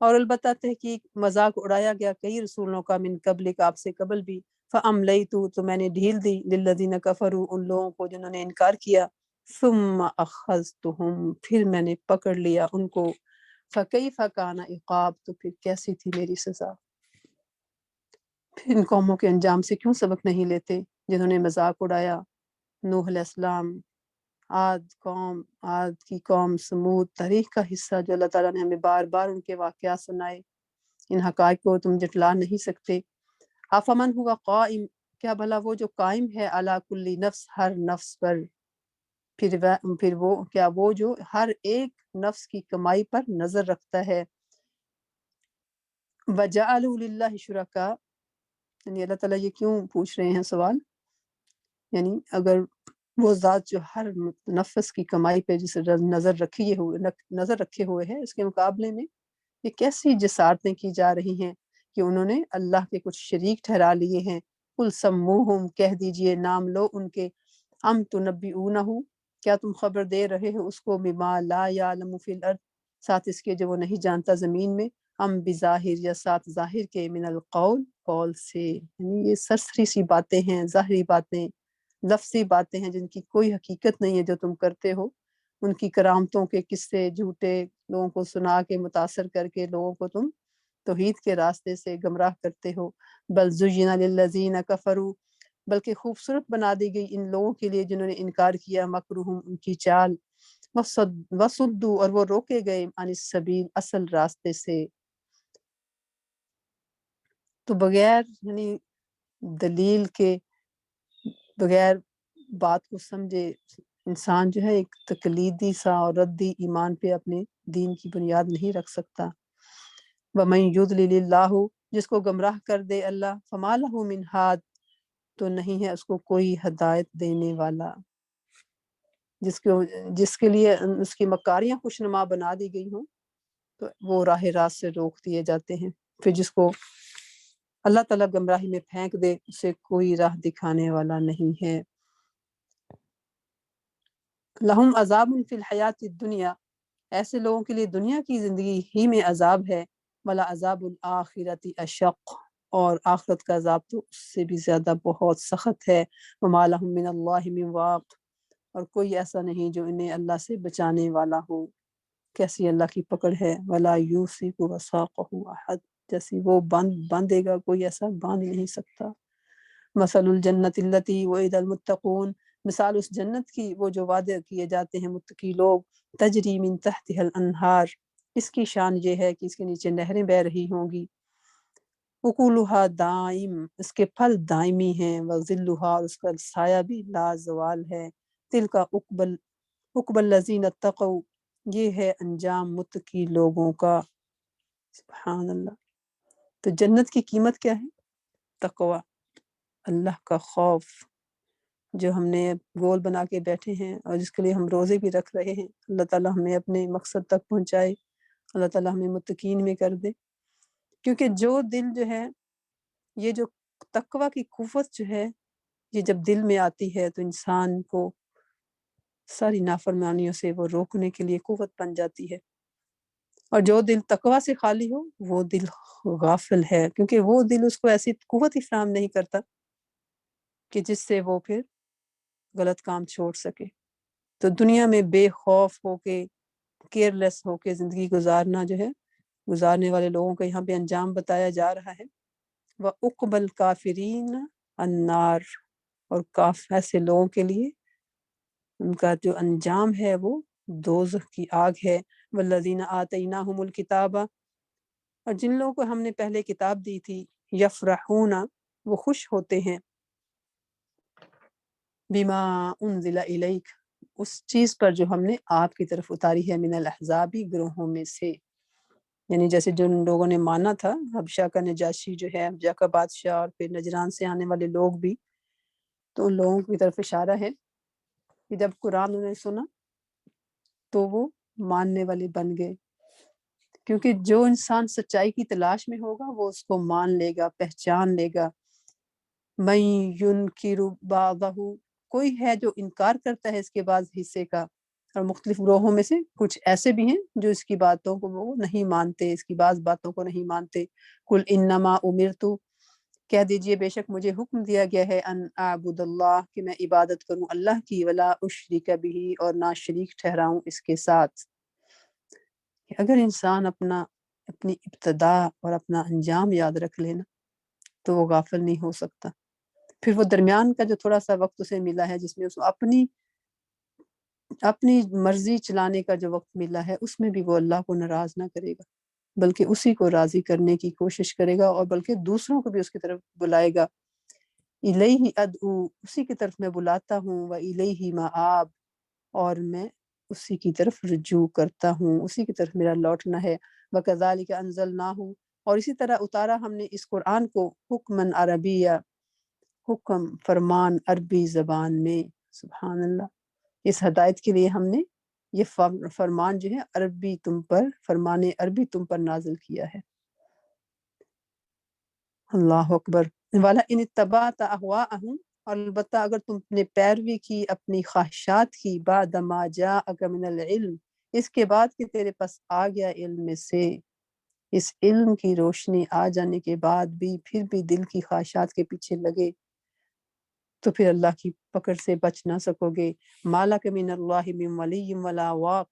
اور البتہ تحقیق مذاق اڑایا گیا کئی رسولوں کا، من قبلک، آپ سے قبل بھی، فَأَمْلَيْتُ، تو میں نے ڈھیل دی، لِلَّذِينَ كَفَرُوا، ان لوگوں کو جنہوں نے انکار کیا، ثُمَّ أَخَذْتُهُمْ، پھر میں نے پکڑ لیا ان کو، فَكَيْفَ كَانَ عقاب، تو پھر کیسی تھی میری سزا۔ پھر ان قوموں کے انجام سے کیوں سبق نہیں لیتے جنہوں نے مذاق اڑایا، نوح علیہ السلام، عاد کی قوم، سمود، تاریخ کا حصہ جو اللہ تعالیٰ نے ہمیں بار بار ان کے واقعات سنائے، ان حقائق کو تم جٹلا نہیں سکتے۔ افمن ہوا قائم، کیا بھلا وہ جو قائم ہے، علی کل نفس، ہر نفس پر، پھر وہ کیا وہ جو ہر ایک نفس کی کمائی پر نظر رکھتا ہے، وجعلوا للہ شرکاء، یعنی اللہ تعالیٰ یہ کیوں پوچھ رہے ہیں سوال، یعنی اگر وہ ذات جو ہر نفس کی کمائی پہ جسے نظر رکھے ہوئے ہے، اس کے مقابلے میں یہ کیسی جسارتیں کی جا رہی ہیں کہ انہوں نے اللہ کے کچھ شریک ٹھہرا لیے ہیں۔ قل سموہم، کہہ دیجئے نام لو ان کے، ام تنبئونہ، کیا تم خبر دے رہے ہو اس کو، بما لا یعلم فی الارض، ساتھ اس کے جو وہ نہیں جانتا زمین میں، ام بظاہر، یا ساتھ ظاہر کے، من القول، قول سے، یعنی یہ سرسری سی باتیں ہیں، ظاہری باتیں، لفظی باتیں ہیں جن کی کوئی حقیقت نہیں ہے جو تم کرتے ہو۔ ان کی کرامتوں کے قصے جھوٹے لوگوں کو سنا کے متاثر کر کے لوگوں کو تم توحید کے راستے سے گمراہ کرتے ہو۔ بل زین للذین کفروا، بلکہ خوبصورت بنا دی گئی ان لوگوں کے لیے جنہوں نے انکار کیا، مکرہم، ان کی چال، وصدوا، اور وہ روکے گئے، عن السبیل، اصل راستے سے۔ تو بغیر یعنی دلیل کے، بغیر بات کو سمجھے انسان جو ہے ایک تقلیدی سا اور ردی ایمان پہ اپنے دین کی بنیاد نہیں رکھ سکتا۔ وَمَن يُضْلِلِ اللَّهُ، جس کو گمراہ کر دے اللہ، فَمَا لَهُ مِنْ ہاد، تو نہیں ہے اس کو کوئی ہدایت دینے والا۔ جس کے لیے اس کی مکاریاں خوشنما بنا دی گئی ہوں تو وہ راہ راست سے روک دیے جاتے ہیں۔ پھر جس کو اللہ تعالیٰ گمراہی میں پھینک دے اسے کوئی راہ دکھانے والا نہیں ہے۔ لہم عذاب فی الحیات الدنیا، ایسے لوگوں کے لیے دنیا کی زندگی ہی میں عذاب ہے، ولا عذاب الآخرت اشق، اور آخرت کا عذاب تو اس سے بھی زیادہ بہت سخت ہے۔ وما لہم من اللہ من واق، اور کوئی ایسا نہیں جو انہیں اللہ سے بچانے والا ہو۔ کیسی اللہ کی پکڑ ہے، ولا یوثق وثاقہ احد، جیسی وہ باندھے گا کوئی ایسا باندھ نہیں سکتا۔ مثل الجنت التی وعد المتقون، مثال اس جنت کی وہ جو وعدے کیے جاتے ہیں متقی لوگ، تجری من تحتها الانہار، اس کی شان یہ ہے کہ اس کے نیچے نہریں بہ رہی ہوں گی، اکولها دائم، اس کے پھل دائمی ہیں، وظلها، اور اس کا سایہ بھی لا زوال ہے، تلک عقبى الذین اتقوا، یہ ہے انجام متقی لوگوں کا۔ سبحان اللہ۔ تو جنت کی قیمت کیا ہے؟ تقوی، اللہ کا خوف، جو ہم نے گول بنا کے بیٹھے ہیں اور جس کے لیے ہم روزے بھی رکھ رہے ہیں۔ اللہ تعالیٰ ہمیں اپنے مقصد تک پہنچائے، اللہ تعالیٰ ہمیں متقین میں کر دے۔ کیونکہ جو دل جو ہے، یہ جو تقوی کی قوت جو ہے، یہ جب دل میں آتی ہے تو انسان کو ساری نافرمانیوں سے وہ روکنے کے لیے قوت بن جاتی ہے۔ اور جو دل تقوی سے خالی ہو وہ دل غافل ہے، کیونکہ وہ دل اس کو ایسی قوت ہی فراہم نہیں کرتا کہ جس سے وہ پھر غلط کام چھوڑ سکے۔ تو دنیا میں بے خوف ہو کے، کیئر لیس ہو کے زندگی گزارنا جو ہے، گزارنے والے لوگوں کا یہاں پہ انجام بتایا جا رہا ہے۔ وَأُقْبَلْ الْكَافِرِينَ النَّارِ، اور ایسے لوگوں کے لیے ان کا جو انجام ہے وہ دوزخ کی آگ ہے۔ وَالَّذِينَ آتَيْنَاهُمُ الْكِتَابَ، اور جن لوگوں کو ہم نے پہلے کتاب دی تھی، یفرحون، وہ خوش ہوتے ہیں، بما انزل الیک، اس چیز پر جو ہم نے آپ کی طرف اتاری ہے، من الاحزاب، گروہوں میں سے، یعنی جیسے جن لوگوں نے مانا تھا، حبشہ کا نجاشی جو ہے، حبشہ کا بادشاہ، اور پھر نجران سے آنے والے لوگ بھی، تو ان لوگوں کی طرف اشارہ ہے کہ جب قرآن انہوں نے سنا تو وہ ماننے والے بن گئے، کیونکہ جو انسان سچائی کی تلاش میں ہوگا وہ اس کو مان لے گا، پہچان لے گا۔ من ینکر بعضہ، کوئی ہے جو انکار کرتا ہے اس کے بعض حصے کا، اور مختلف گروہوں میں سے کچھ ایسے بھی ہیں جو اس کی باتوں کو وہ نہیں مانتے، اس کی بعض باتوں کو نہیں مانتے۔ قل انما امرت، کہہ دیجئے بے شک مجھے حکم دیا گیا ہے، ان اعبد اللہ، کہ میں عبادت کروں اللہ کی، ولا اشرک بہ، اور نہ شریک ٹھہراؤں اس کے ساتھ۔ اگر انسان اپنی ابتدا اور اپنا انجام یاد رکھ لینا تو وہ غافل نہیں ہو سکتا۔ پھر وہ درمیان کا جو تھوڑا سا وقت اسے ملا ہے، جس میں اس اپنی مرضی چلانے کا جو وقت ملا ہے، اس میں بھی وہ اللہ کو ناراض نہ کرے گا، بلکہ اسی کو راضی کرنے کی کوشش کرے گا، اور بلکہ دوسروں کو بھی اس کی طرف بلائے گا۔ الیہ ادعو، اسی کی طرف میں بلاتا ہوں، و الیہ مآب، اور میں اسی کی طرف رجوع کرتا ہوں، اسی کی طرف میرا لوٹنا ہے۔ وَكَذَلِكَ أَنزَلْنَاهُ، اور اسی طرح اتارا ہم نے اس قرآن کو، حکمن عربیہ، حکم فرمان عربی زبان میں۔ سبحان اللہ، اس ہدایت کے لیے ہم نے یہ فرمان جو ہے عربی تم پر، فرمان عربی تم پر نازل کیا ہے۔ اللہ اکبر۔ والا ان اتبعت اہواءہم، اور البتہ اگر تم نے پیروی کی اپنی خواہشات کی، بعد ما جاءک من العلم، اس کے بعد کہ تیرے پاس آ گیا علم میں سے، اس علم کی روشنی آ جانے کے بعد بھی پھر بھی دل کی خواہشات کے پیچھے لگے، تو پھر اللہ کی پکڑ سے بچ نہ سکو گے۔ مالک من اللہ من ولی ولا واق،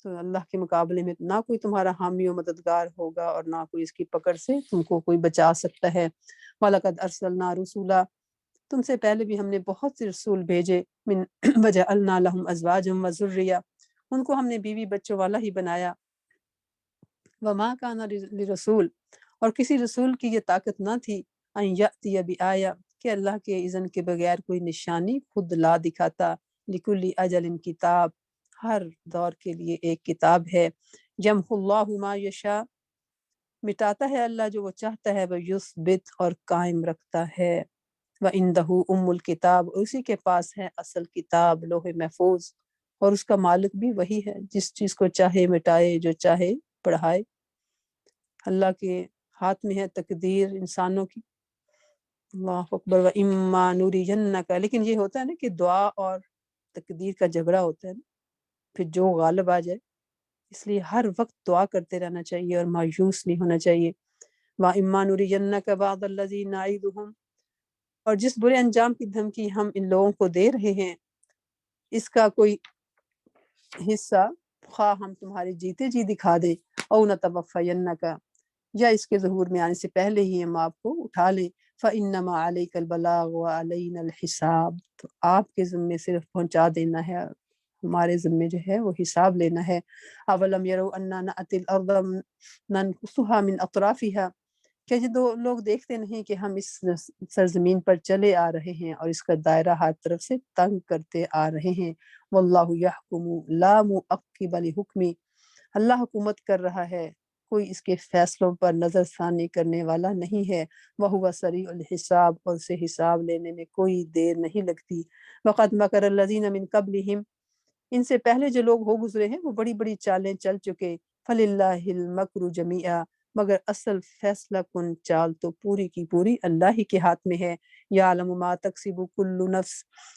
تو اللہ کے مقابلے میں نہ کوئی تمہارا حامی و مددگار ہوگا اور نہ کوئی اس کی پکڑ سے تم کو کوئی بچا سکتا ہے۔ وَلَقَدْ أَرْسَلْنَا رُسُلًا، تم سے پہلے بھی ہم نے بہت سے رسول بھیجے، من وَجَعَلْنَا لَهُمْ أَزْوَاجًا وَذُرِّيَّةً، ان کو ہم نے بیوی بچوں والا ہی بنایا۔ وَمَا كَانَ لِرَسُولٍ، اور کسی رسول کی یہ طاقت نہ تھی، أَن يَأْتِيَ بِآيَةٍ، کہ اللہ کے اذن کے بغیر کوئی نشانی خود لا دکھاتا۔ لِكُلِّ أَجَلٍ کتاب، ہر دور کے لیے ایک کتاب ہے۔ یمحو اللہ ما یشاء، مٹاتا ہے اللہ جو وہ چاہتا ہے، وَیُثْبِتْ، اور قائم رکھتا ہے۔ وَعِندَهُ أُمُّ الْکتاب، اسی کے پاس ہے اصل کتاب، لوح محفوظ، اور اس کا مالک بھی وہی ہے، جس چیز کو چاہے مٹائے، جو چاہے پڑھائے۔ اللہ کے ہاتھ میں ہے تقدیر انسانوں کی۔ اللہ اکبر۔ وَإِمَّا نُرِيَنَّكَ، لیکن یہ ہوتا ہے نا کہ دعا اور تقدیر کا جھگڑا ہوتا ہے نا، پھر جو غالب آ جائے، اس لیے ہر وقت دعا کرتے رہنا چاہیے اور مایوس نہیں ہونا چاہیے۔ وَإِمَّا نُرِيَنَّكَ بَعْضَ الَّذِي نَعِدُهُمْ، اور جس برے انجام کی دھمکی ہم ان لوگوں کو دے رہے ہیں، اس کا کوئی حصہ خواہ ہم تمہارے جیتے جی دکھا دیں، او نتوفینک، یا اس کے ظہور میں آنے سے پہلے ہی ہم آپ کو اٹھا لیں۔ فَإِنَّمَا عَلَيْكَ الْبَلَاغُ وَعَلَيْنَا الْحِسَابُ، تو آپ کے ذمے صرف پہنچا دینا ہے، ہمارے ذمے جو ہے وہ حساب لینا ہے۔ اولم يروا انا نأتي الارض ننقصها من اطرافها، کہ یہ دو لوگ دیکھتے نہیں کہ ہم اس سرزمین پر چلے آ رہے ہیں اور اس کا دائرہ ہر طرف سے تنگ کرتے آ رہے ہیں۔ واللہ یحکم لا معقب لحکمی، اللہ حکومت کر رہا ہے، کوئی اس کے فیصلوں پر نظر ثانی کرنے والا نہیں ہے۔ وہو سریع الحساب، اور اسے حساب لینے میں کوئی دیر نہیں لگتی۔ وقد مکر الذین من قبلہم، ان سے پہلے جو لوگ ہو گزرے ہیں وہ بڑی بڑی چالیں چل چکے۔ فَلِلَّهِ الْمَكْرُ جَمِيعًا، مگر اصل فیصلہ کن چال تو پوری کی پوری اللہ ہی کے ہاتھ میں ہے۔ يَعْلَمُ مَا تَكْسِبُ كُلُّ نَفْسٍ،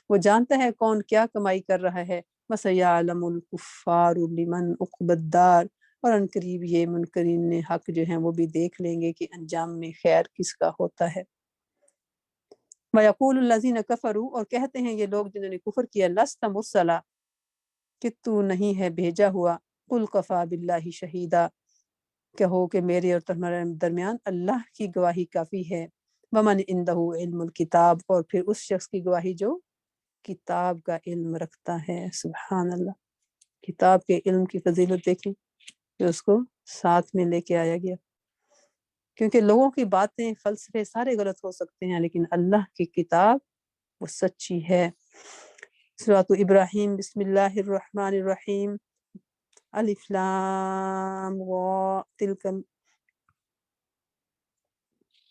وہ جانتا ہے کون کیا کمائی کر رہا ہے۔ وَسَيَعْلَمُ الْكُفَّارُ لِمَنْ عُقْبَى الدَّارِ، اور ان قریب یہ منکرین حق جو ہیں وہ بھی دیکھ لیں گے کہ انجام میں خیر کس کا ہوتا ہے۔ وَيَقُولُ الَّذِينَ كَفَرُوا، اور کہتے ہیں یہ لوگ جنہوں نے کفر کیا، لَسْتَ مُرْسَلًا، کہ تو نہیں ہے بھیجا ہوا۔ قُلْ كَفَىٰ بِاللَّهِ شَهِيدًا، کہو کہ میرے اور تمہارے درمیان اللہ کی گواہی کافی ہے۔ وَمَنْ عِندَهُ عِلْمُ الْكِتَابِ، اور پھر اس شخص کی گواہی جو کتاب کا علم رکھتا ہے۔ سبحان اللہ، کتاب کے علم کی فضیلت دیکھیں کہ اس کو ساتھ میں لے کے آیا گیا، کیونکہ لوگوں کی باتیں فلسفے سارے غلط ہو سکتے ہیں، لیکن اللہ کی کتاب وہ سچی ہے۔ سورۃ ابراہیم، بسم اللہ الرحمن الرحیم، الف لام را، تلک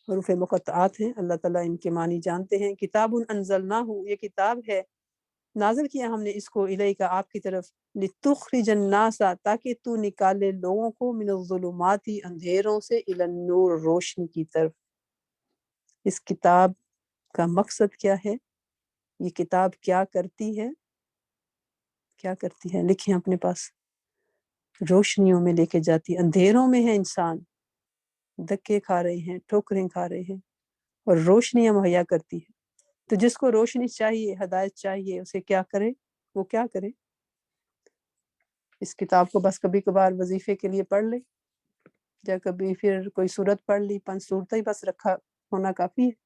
حروف مقطعات ہیں، اللہ تعالیٰ ان کے معنی جانتے ہیں۔ کتاب انزلناہ، یہ کتاب ہے نازل کیا ہم نے اس کو، الیک، آپ کی طرف، لتخرج الناس، تاکہ تو نکالے لوگوں کو، من الظلمات، اندھیروں سے، الی النور، روشنی کی طرف۔ اس کتاب کا مقصد کیا ہے؟ یہ کتاب کیا کرتی ہے؟ کیا کرتی ہے؟ لکھیں اپنے پاس۔ روشنیوں میں لے کے جاتی، اندھیروں میں ہے انسان، دھکے کھا رہے ہیں، ٹھوکریں کھا رہے ہیں، اور روشنیاں مہیا کرتی ہے۔ تو جس کو روشنی چاہیے، ہدایت چاہیے، اسے کیا کرے؟ وہ کیا کرے؟ اس کتاب کو بس کبھی کبھار وظیفے کے لیے پڑھ لے، یا کبھی پھر کوئی صورت پڑھ لی، 5 صورتیں ہی بس رکھا ہونا کافی ہے۔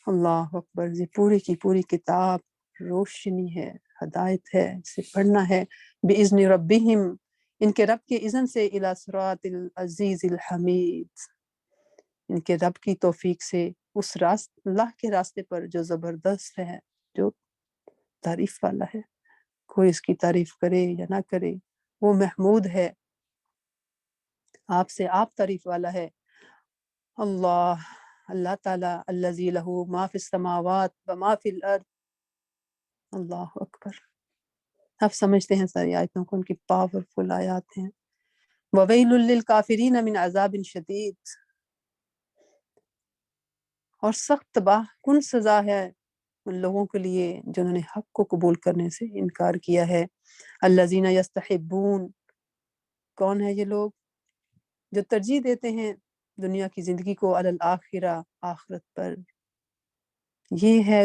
اللہ اکبر، یہ پوری کی پوری کتاب روشنی ہے، ہدایت ہے، اسے پڑھنا ہے۔ بِإِذْنِ رَبِّهِمْ، ان کے رب کے اذن سے، إِلَى صِرَاطِ الْعَزِيزِ الْحَمِيدِ، ان کے رب کی توفیق سے اس اللہ کے راستے پر جو زبردست ہے، جو تعریف والا ہے، کوئی اس کی تعریف کرے یا نہ کرے وہ محمود ہے، آپ سے آپ تعریف والا ہے۔ اللہ تعالیٰ، الذی لہ ما فی السماوات و ما فی الارض، اللہ اکبر، آپ سمجھتے ہیں ساری آیتوں کو، ان کی پاورفل آیات ہیں۔ وَوَيْلٌ لِّلْكَافِرِينَ مِنْ عَذَابٍ شَدِيدٍ، اور سخت تباہ کن سزا ہے ان لوگوں کے لیے جنہوں نے حق کو قبول کرنے سے انکار کیا ہے۔ الذین یستحبون، کون ہے یہ لوگ؟ جو ترجیح دیتے ہیں دنیا کی زندگی کو علی الآخرہ، آخرت پر۔ یہ ہے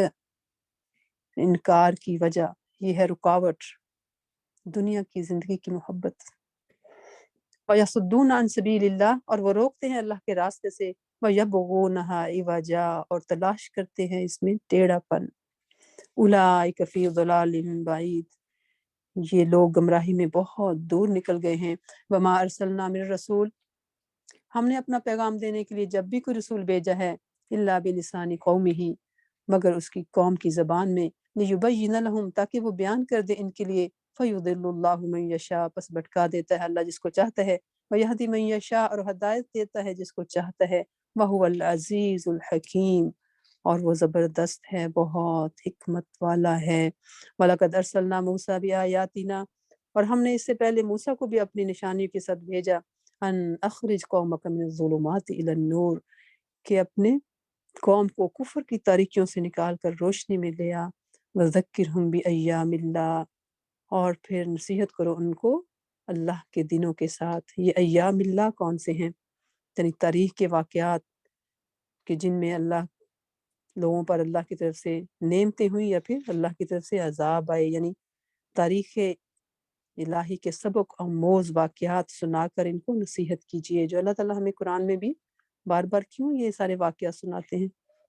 انکار کی وجہ، یہ ہے رکاوٹ، دنیا کی زندگی کی محبت۔ وَيَصُدُّونَ عَن سَبِيلِ اللَّهِ، اور وہ روکتے ہیں اللہ کے راستے سے۔ وَيَبْغُونَهَا عِوَجًا، اور تلاش کرتے ہیں اس میں ٹیڑھا پن۔ أُولَٰئِكَ فِي ضَلَالٍ بَعِيدٍ، یہ لوگ گمراہی میں بہت دور نکل گئے ہیں۔ وَمَا أَرْسَلْنَا مِن رَّسُولٍ، ہم نے اپنا پیغام دینے کے لیے جب بھی کوئی رسول بھیجا ہے، إِلَّا بِلِسَانِ قَوْمِهِ، مگر اس کی قوم کی زبان میں، لِيُبَيِّنَ لَهُمْ، تاکہ وہ بیان کر دے ان کے لیے۔ فَيُضِلُّ اللَّهُ مَن يَشَاءُ، پس بھٹکا دیتا ہے اللہ جس کو چاہتا ہے۔ وَيَهْدِي مَن يَشَاءُ، اور ہدایت دیتا ہے جس کو چاہتا ہے۔ وَهُوَ الْعَزِيزُ الْحَكِيمُ، اور وہ زبردست ہے، بہت حکمت والا ہے۔ وَلَقَدْ أَرْسَلْنَا مُوسَىٰ بِآيَاتِنَا، اور ہم نے اس سے پہلے موسیٰ کو بھی اپنی نشانیوں کے ساتھ بھیجا۔ ان اخرج قومک من الظلمات الى النور، کہ اپنے قوم کو کفر کی تاریکیوں سے نکال کر روشنی میں لے آ۔ وذکرہم بایام اللہ، اور پھر نصیحت کرو ان کو اللہ کے دنوں کے ساتھ۔ یہ ایام اللہ کون سے ہیں؟ یعنی تاریخ کے واقعات کہ جن میں اللہ لوگوں پر اللہ کی طرف سے نعمتیں ہوئیں یا پھر اللہ کی طرف سے عذاب آئے، یعنی تاریخ الہی کے سبق آموز واقعات سنا کر ان کو نصیحت کیجیے۔ جو اللہ تعالیٰ ہمیں قرآن میں بھی بار بار کیوں یہ سارے واقعات سناتے ہیں؟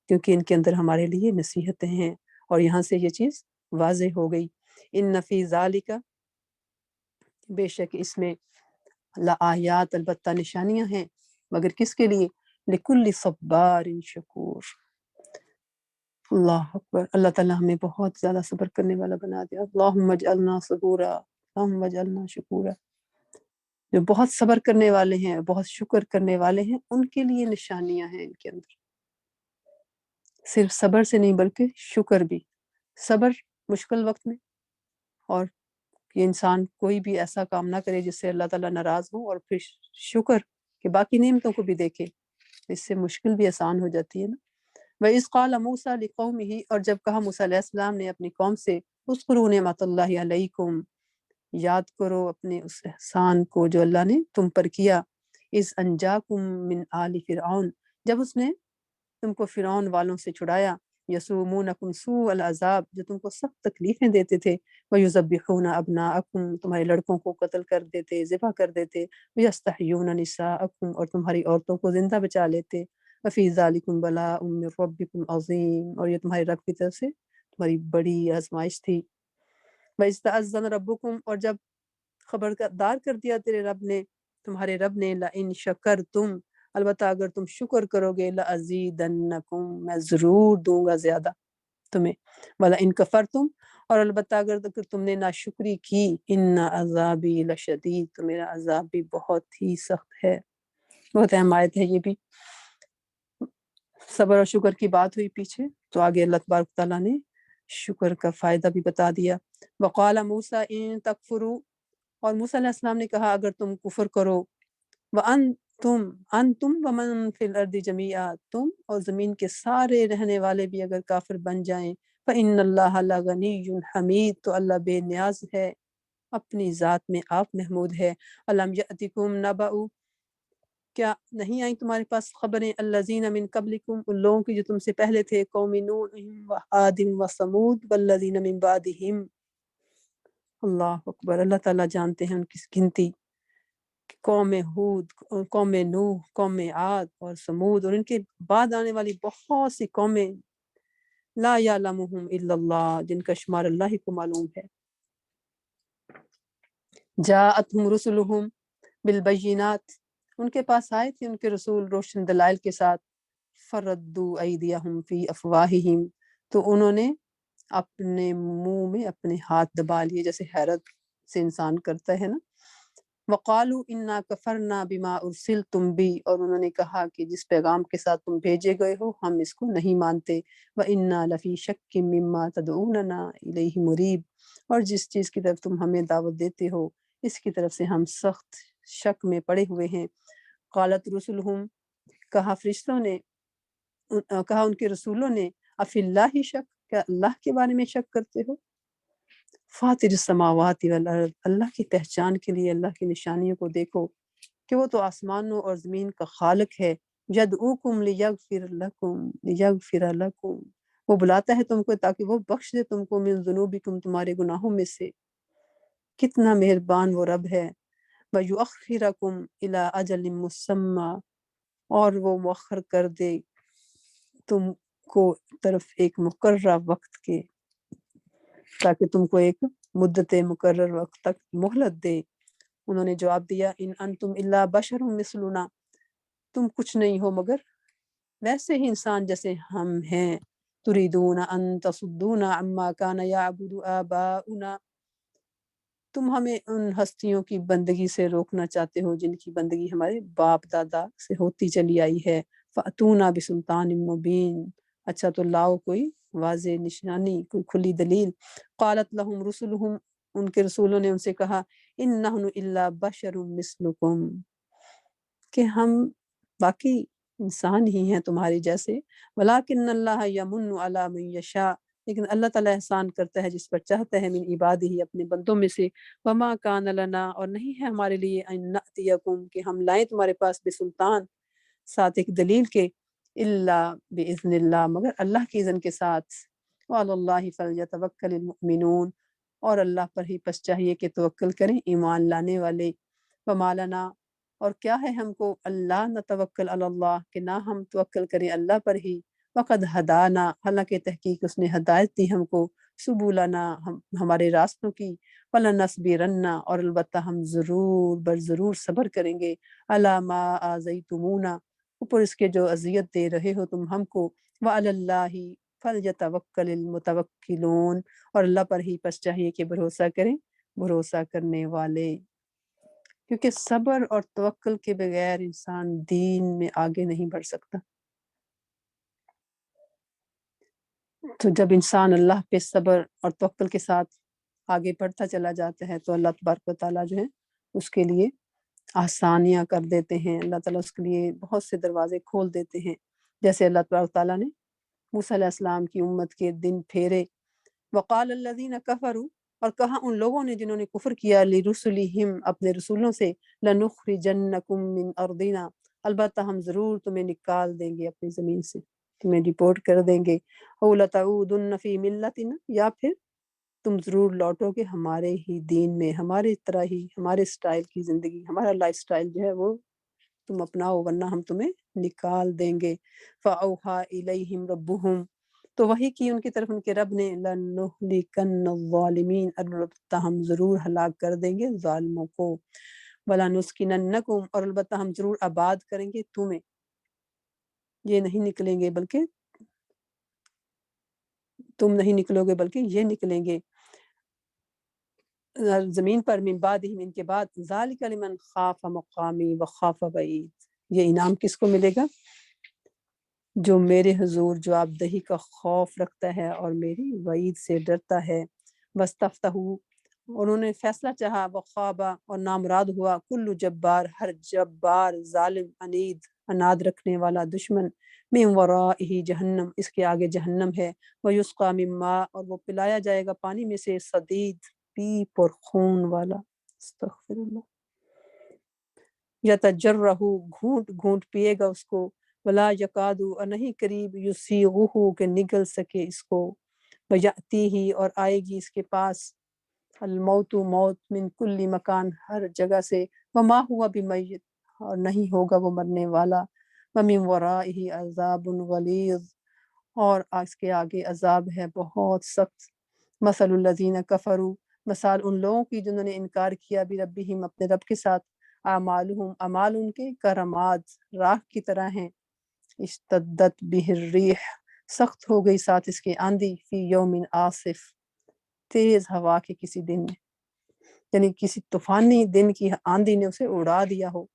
کیونکہ ان کے اندر ہمارے لیے نصیحتیں ہیں، اور یہاں سے یہ چیز واضح ہو گئی۔ ان فی ذالک، بے شک اس میں لآیات، البتہ نشانیاں ہیں، مگر کس کے لیے؟ لکل صبار شکور۔ اللہ اکبر، اللہ تعالیٰ ہمیں بہت زیادہ صبر کرنے والا بنا دیا۔ اللہم اجعلنا صبورا، اللہم اجعلنا شکورا۔ جو بہت صبر کرنے والے ہیں، بہت شکر کرنے والے ہیں، ان کے لیے نشانیاں ہیں ان کے اندر۔ صرف صبر سے نہیں بلکہ شکر بھی۔ صبر مشکل وقت میں، اور کہ انسان کوئی بھی ایسا کام نہ کرے جس سے اللہ تعالیٰ ناراض ہو، اور پھر شکر کہ باقی نعمتوں کو بھی دیکھے، اس سے مشکل بھی آسان ہو جاتی ہے نا۔ وَإِذْ قَالَ مُوسَىٰ لِقَوْمِهِ، اور جب کہا موسیٰ علیہ السلام نے اپنی قوم سے، اذکروا نعمت اللہ علیکم، یاد کرو اپنے اس احسان کو جو اللہ نے تم پر کیا۔ اذ انجاکم من آل فرعون، جب اس نے تم کو فرعون والوں سے چھڑایا۔ یسومونکم سوء العذاب، جو تم کو سخت تکلیفیں دیتے تھے۔ ویذبحون ابناءکم، تمہارے لڑکوں کو قتل کر دیتے، ذبح کر دیتے۔ ویستحیون نساءکم، اور تمہاری عورتوں کو زندہ بچا لیتے۔ وفی ذالکم بلاء من ربکم عظیم، اور یہ تمہارے رب کی طرف سے تمہاری بڑی آزمائش تھی۔ وَإِذْ تَأَذَّنَ رَبُّكُمْ، اور جب خبردار کر دیا تیرے رب نے، تمہارے رب نے، لَإِن شَكَرْتُمْ، البتہ اگر تم شکر کرو گے، لَأَزِيدَنَّكُمْ، میں ضرور دوں گا زیادہ تمہیں۔ وَلَإِن كَفَرْتُمْ، اور البتہ اگر تم نے ناشکری کی، إِنَّ عَذَابِي لَشَدِيدٌ، تو میرا عذاب بھی بہت ہی سخت ہے۔ بہت اہم آیت ہے یہ بھی۔ صبر اور شکر کی بات ہوئی پیچھے، تو آگے اللہ تبارک تعالیٰ نے شکر کا فائدہ بھی بتا دیا۔ وقال موسیٰ ان تکفروا، اور موسیٰ علیہ السلام نے کہا اگر تم کفر کرو، انتم ومن فی الارض جمیعا، تم اور زمین کے سارے رہنے والے بھی اگر کافر بن جائیں، فإن اللہ لغنی حمید، تو اللہ بے نیاز ہے، اپنی ذات میں آپ محمود ہے۔ الم یأتکم نبأ، کیا نہیں آئیں تمہارے پاس خبریں، الذین من قبلکم، ان لوگوں کی جو تم سے پہلے تھے، قوم نوح و عاد و ثمود والذین من بعدہم۔ اللہ اکبر، اللہ تعالیٰ جانتے ہیں ان کی گنتی، قوم ہود، قوم نوح، قوم عاد اور ثمود، اور ان کے بعد آنے والی بہت سی قومیں، لا یعلمہم الا اللہ، جن کا شمار اللہ ہی کو معلوم ہے۔ جاءتہم رسلہم بالبینات، ان کے پاس آئے تھے ان کے رسول روشن دلائل کے ساتھ۔ فردوا ایدیہم فی افواہہم، تو انہوں نے اپنے منہ میں اپنے ہاتھ دبا لیے، جیسے حیرت سے انسان کرتا ہے نا۔ وقالوا انا کفرنا بما ارسلتم بی، اور انہوں نے کہا کہ جس پیغام کے ساتھ تم بھیجے گئے ہو ہم اس کو نہیں مانتے، وَإِنَّا لَفِي شَكٍّ مِّمَّا تَدْعُونَنَا إِلَيْهِ مُرِيبٍ، اور جس چیز کی طرف تم ہمیں دعوت دیتے ہو اس کی طرف سے ہم سخت شک میں پڑے ہوئے ہیں۔ قالت رسلہم، کہا فرشتوں نے، کہا ان کے رسولوں نے، افی اللہ شک، کیا اللہ کے بارے میں شک کرتے ہو؟ فاطر السماوات والارض، اللہ کی پہچان کے لیے اللہ کی نشانیوں کو دیکھو کہ وہ تو آسمانوں اور زمین کا خالق ہے۔ یدعوکم لیغفر لکم، وہ بلاتا ہے تم کو تاکہ وہ بخش دے تم کو، من ذنوبکم، تمہارے گناہوں میں سے۔ کتنا مہربان وہ رب ہے۔ وَيُؤَخِّرَكُمْ إِلَىٰ أَجَلٍ مُّسَمًّى، اور وہ مؤخر کر دے تم کو طرف ایک مقررہ وقت کے، تاکہ تم کو ایک مدت مقرر وقت تک مہلت دے۔ انہوں نے جواب دیا، ان انتم الا بشر مثلنا، تم کچھ نہیں ہو مگر ویسے ہی انسان جیسے ہم ہیں۔ تريدون ان تصدونا عما كان يعبد آباؤنا، تم ہمیں ان ہستیوں کی بندگی سے روکنا چاہتے ہو جن کی بندگی ہمارے باپ دادا سے ہوتی چلی آئی ہے۔ فأتونا بسلطان مبین، اچھا تو لاؤ کوئی واضح نشانی، کوئی کھلی دلیل۔ قالت لهم رسلهم، ان کے رسولوں نے ان سے کہا، ان نحن الا بشر مثلکم، کہ ہم باقی انسان ہی ہیں تمہارے جیسے۔ ولیکن اللہ یمن علی من یشاء، لیکن اللہ تعالیٰ احسان کرتا ہے جس پر چاہتا ہے، من عبادہ، اپنے بندوں میں سے۔ وما کان لنا، اور نہیں ہے ہمارے لیے، ان نأتیکم، کہ ہم لائیں تمہارے پاس، بسلطان، ساتھ ایک دلیل کے، الا باذن اللہ، مگر اللہ کے اذن کے ساتھ۔ وعلی اللہ فلیتوکل المؤمنون، اور اللہ پر ہی پس چاہیے کہ توکل کریں ایمان لانے والے۔ وما لنا، اور کیا ہے ہم کو، اللہ نتوکل علی اللہ، کہ نہ ہم توکل کریں اللہ پر ہی۔ وقد ہدانا، حالانکہ تحقیق اس نے ہدایت دی ہم کو، سبولنا، ہمارے راستوں کی۔ ولنصبرن، اور البتہ ہم ضرور بر ضرور صبر کریں گے، علی ما آذیتمونا، اوپر اس کے جو اذیت دے رہے ہو تم ہم کو۔ وعلی اللہ فلیتوکل المتوکلون، اور اللہ پر ہی پس چاہیے کہ بھروسہ کریں بھروسہ کرنے والے، کیونکہ صبر اور توکل کے بغیر انسان دین میں آگے نہیں بڑھ سکتا۔ تو جب انسان اللہ پہ صبر اور توکل کے ساتھ آگے بڑھتا چلا جاتا ہے تو اللہ تبارک و تعالیٰ جو ہے اس کے لیے آسانیاں کر دیتے ہیں، اللہ تعالیٰ اس کے لیے بہت سے دروازے کھول دیتے ہیں، جیسے اللہ تبارک و تعالیٰ نے موسیٰ علیہ السلام کی امت کے دن پھیرے۔ وقال الذین کفروا، اور کہا ان لوگوں نے جنہوں نے کفر کیا، لرسلہم، اپنے رسولوں سے، لنخرجنکم من ارضنا، البتہ ہم ضرور تمہیں نکال دیں گے اپنی زمین سے، تمہیں ڈپورٹ کر دیں گے۔ او لتعودن فی ملتنا، یا پھر تم ضرور لوٹو گے ہمارے ہی دین میں، ہمارے طرح ہی، ہمارے سٹائل کی زندگی، ہمارا لائف سٹائل جو ہے وہ تم اپناؤ، ورنہ ہم تمہیں نکال دیں گے۔ فَأَوْحَىٰ إِلَيْهِمْ رَبُّهُمْ، تو وہی کی ان کی طرف ان کے رب نے، لَنُهْلِكَنَّ الظَّالِمِينَ، البتہ ہم ضرور ہلاک کر دیں گے ظالموں کو۔ وَلَنُسْكِنَنَّكُمْ، اور البتہ ہم ضرور آباد کریں گے تمہیں، یہ نہیں نکلیں گے بلکہ تم نہیں نکلو گے بلکہ یہ نکلیں گے زمین پر، من بعدہم، ان کے بعد، ذالک لمن خاف مقامی وخاف وعید، یہ انعام کس کو ملے گا؟ جو میرے حضور جواب دہی کا خوف رکھتا ہے اور میری وعید سے ڈرتا ہے۔ واستفتحوا، انہوں نے فیصلہ چاہا، وخابا، اور نامراد ہوا، کل جبار، ہر جبار، ظالم، عنید، اناد رکھنے والا، دشمن، من ورائہ جہنم، اس کے آگے جہنم ہے۔ ویسقی من ماء، اور وہ پلایا جائے گا پانی میں سے، صدید، پیپ اور خون والا، استغفر اللہ، یتجرہ، گھونٹ گھونٹ پیے گا اس کو، ولا یکاد، اور نہیں قریب، یسیغہ، کہ نگل سکے اس کو، ویأتیہ، اور آئے گی اس کے پاس، الموت، موت، من کل مکان، ہر جگہ سے، وما ہوا بمیت، اور نہیں ہوگا وہ مرنے والا، ومن ورائہ عذاب غلیظ، اور اس کے آگے عذاب ہے بہت سخت۔ مثل الذین کفروا، مثال ان لوگوں کی جنہوں نے انکار کیا، بربہم، اپنے رب کے ساتھ، اعمالہم، اعمال ان کے، کرماد، راکھ کی طرح ہیں، اشتدت بہ الریح، سخت ہو گئی ساتھ اس کے آندھی، فی یوم عاصف، تیز ہوا کے کسی دن میں، یعنی کسی طوفانی دن کی آندھی نے اسے اڑا دیا ہو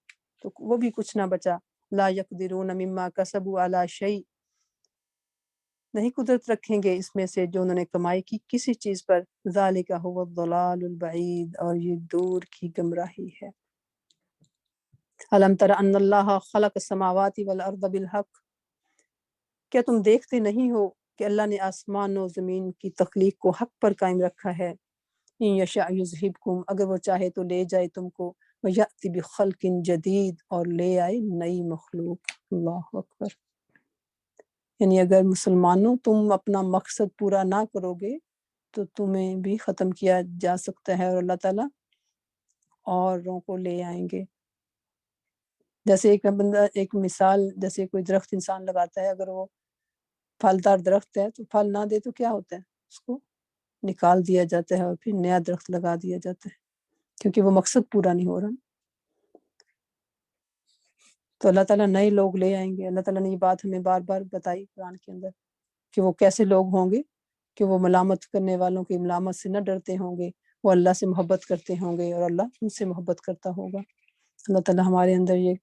تو وہ بھی کچھ نہ بچا۔ لا یقدرون مما کسبوا علی شیء، نہیں قدرت رکھیں گے اس میں سے جو انہوں نے کمائی کی کسی چیز پر۔ ذالک هو الضلال البعید، اور یہ دور کی گمراہی ہے۔ الم تر ان اللہ خلق السماوات والارض بالحق، کیا تم دیکھتے نہیں ہو کہ اللہ نے آسمان و زمین کی تخلیق کو حق پر قائم رکھا ہے۔ ان یشاء یذہبکم، اگر وہ چاہے تو لے جائے تم کو، ویأتی بخلق جدید، اور لے آئے نئی مخلوق۔ اللہ اکبر۔ یعنی اگر مسلمانوں تم اپنا مقصد پورا نہ کرو گے تو تمہیں بھی ختم کیا جا سکتا ہے، اور اللہ تعالیٰ اوروں کو لے آئیں گے۔ جیسے ایک بندہ، ایک مثال، جیسے کوئی درخت انسان لگاتا ہے، اگر وہ پھلدار درخت ہے تو پھل نہ دے تو کیا ہوتا ہے، اس کو نکال دیا جاتا ہے اور پھر نیا درخت لگا دیا جاتا ہے، کیونکہ وہ مقصد پورا نہیں ہو رہا۔ تو اللہ تعالیٰ نئے لوگ لے آئیں گے۔ اللہ تعالیٰ نے یہ بات ہمیں بار بار بتائی قرآن کے اندر کہ وہ کیسے لوگ ہوں گے، کہ وہ ملامت کرنے والوں کی ملامت سے نہ ڈرتے ہوں گے، وہ اللہ سے محبت کرتے ہوں گے اور اللہ ان سے محبت کرتا ہوگا۔ اللہ تعالیٰ ہمارے اندر یہ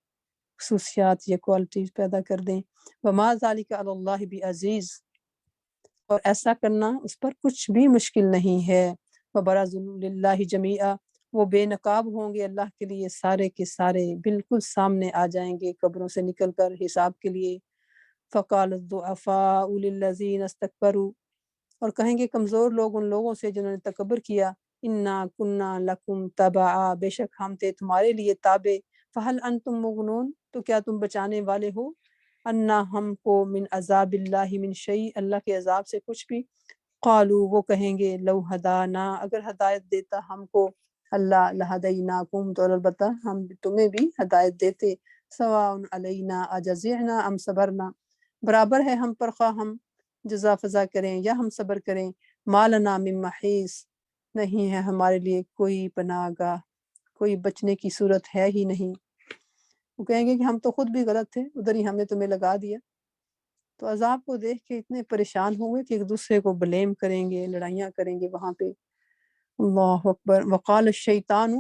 خصوصیات، یہ کوالٹیز پیدا کر دیں۔ وما ذالک علی اللہ بعزیز، اور ایسا کرنا اس پر کچھ بھی مشکل نہیں ہے۔ وبرزوا للہ جمیعا، وہ بے نقاب ہوں گے اللہ کے لیے سارے کے سارے، بالکل سامنے آ جائیں گے قبروں سے نکل کر حساب کے لیے۔ فقال الضعفاء للذین استکبروا، اور کہیں گے کمزور لوگ ان لوگوں سے جنہوں نے تکبر کیا، انا کنا لکم تبعا، بے شک ہم تھے تمہارے لیے تابع، فہل انتم مغنون، تو کیا تم بچانے والے ہو، انا ہم کو، من عذاب اللہ من شیء، اللہ کے عذاب سے کچھ بھی۔ قالوا، وہ کہیں گے، لو ہدانا، اگر ہدایت دیتا ہم کو اللہ، لہدیناکم، تو البتہ ہم تمہیں بھی ہدایت دیتے۔ سواء علینا اجزعنا ام صبرنا، برابر ہے ہم پر خواہ ہم جزا فضا کریں یا ہم صبر کریں۔ ما لنا من محیص، نہیں ہے ہمارے لیے کوئی پناہ گاہ، کوئی بچنے کی صورت ہے ہی نہیں۔ وہ کہیں گے کہ ہم تو خود بھی غلط تھے، ادھر ہی ہم نے تمہیں لگا دیا۔ تو عذاب کو دیکھ کے اتنے پریشان ہوں گے کہ ایک دوسرے کو بلیم کریں گے، لڑائیاں کریں گے وہاں پہ۔ اللہ اکبر۔ وقال الشیطان،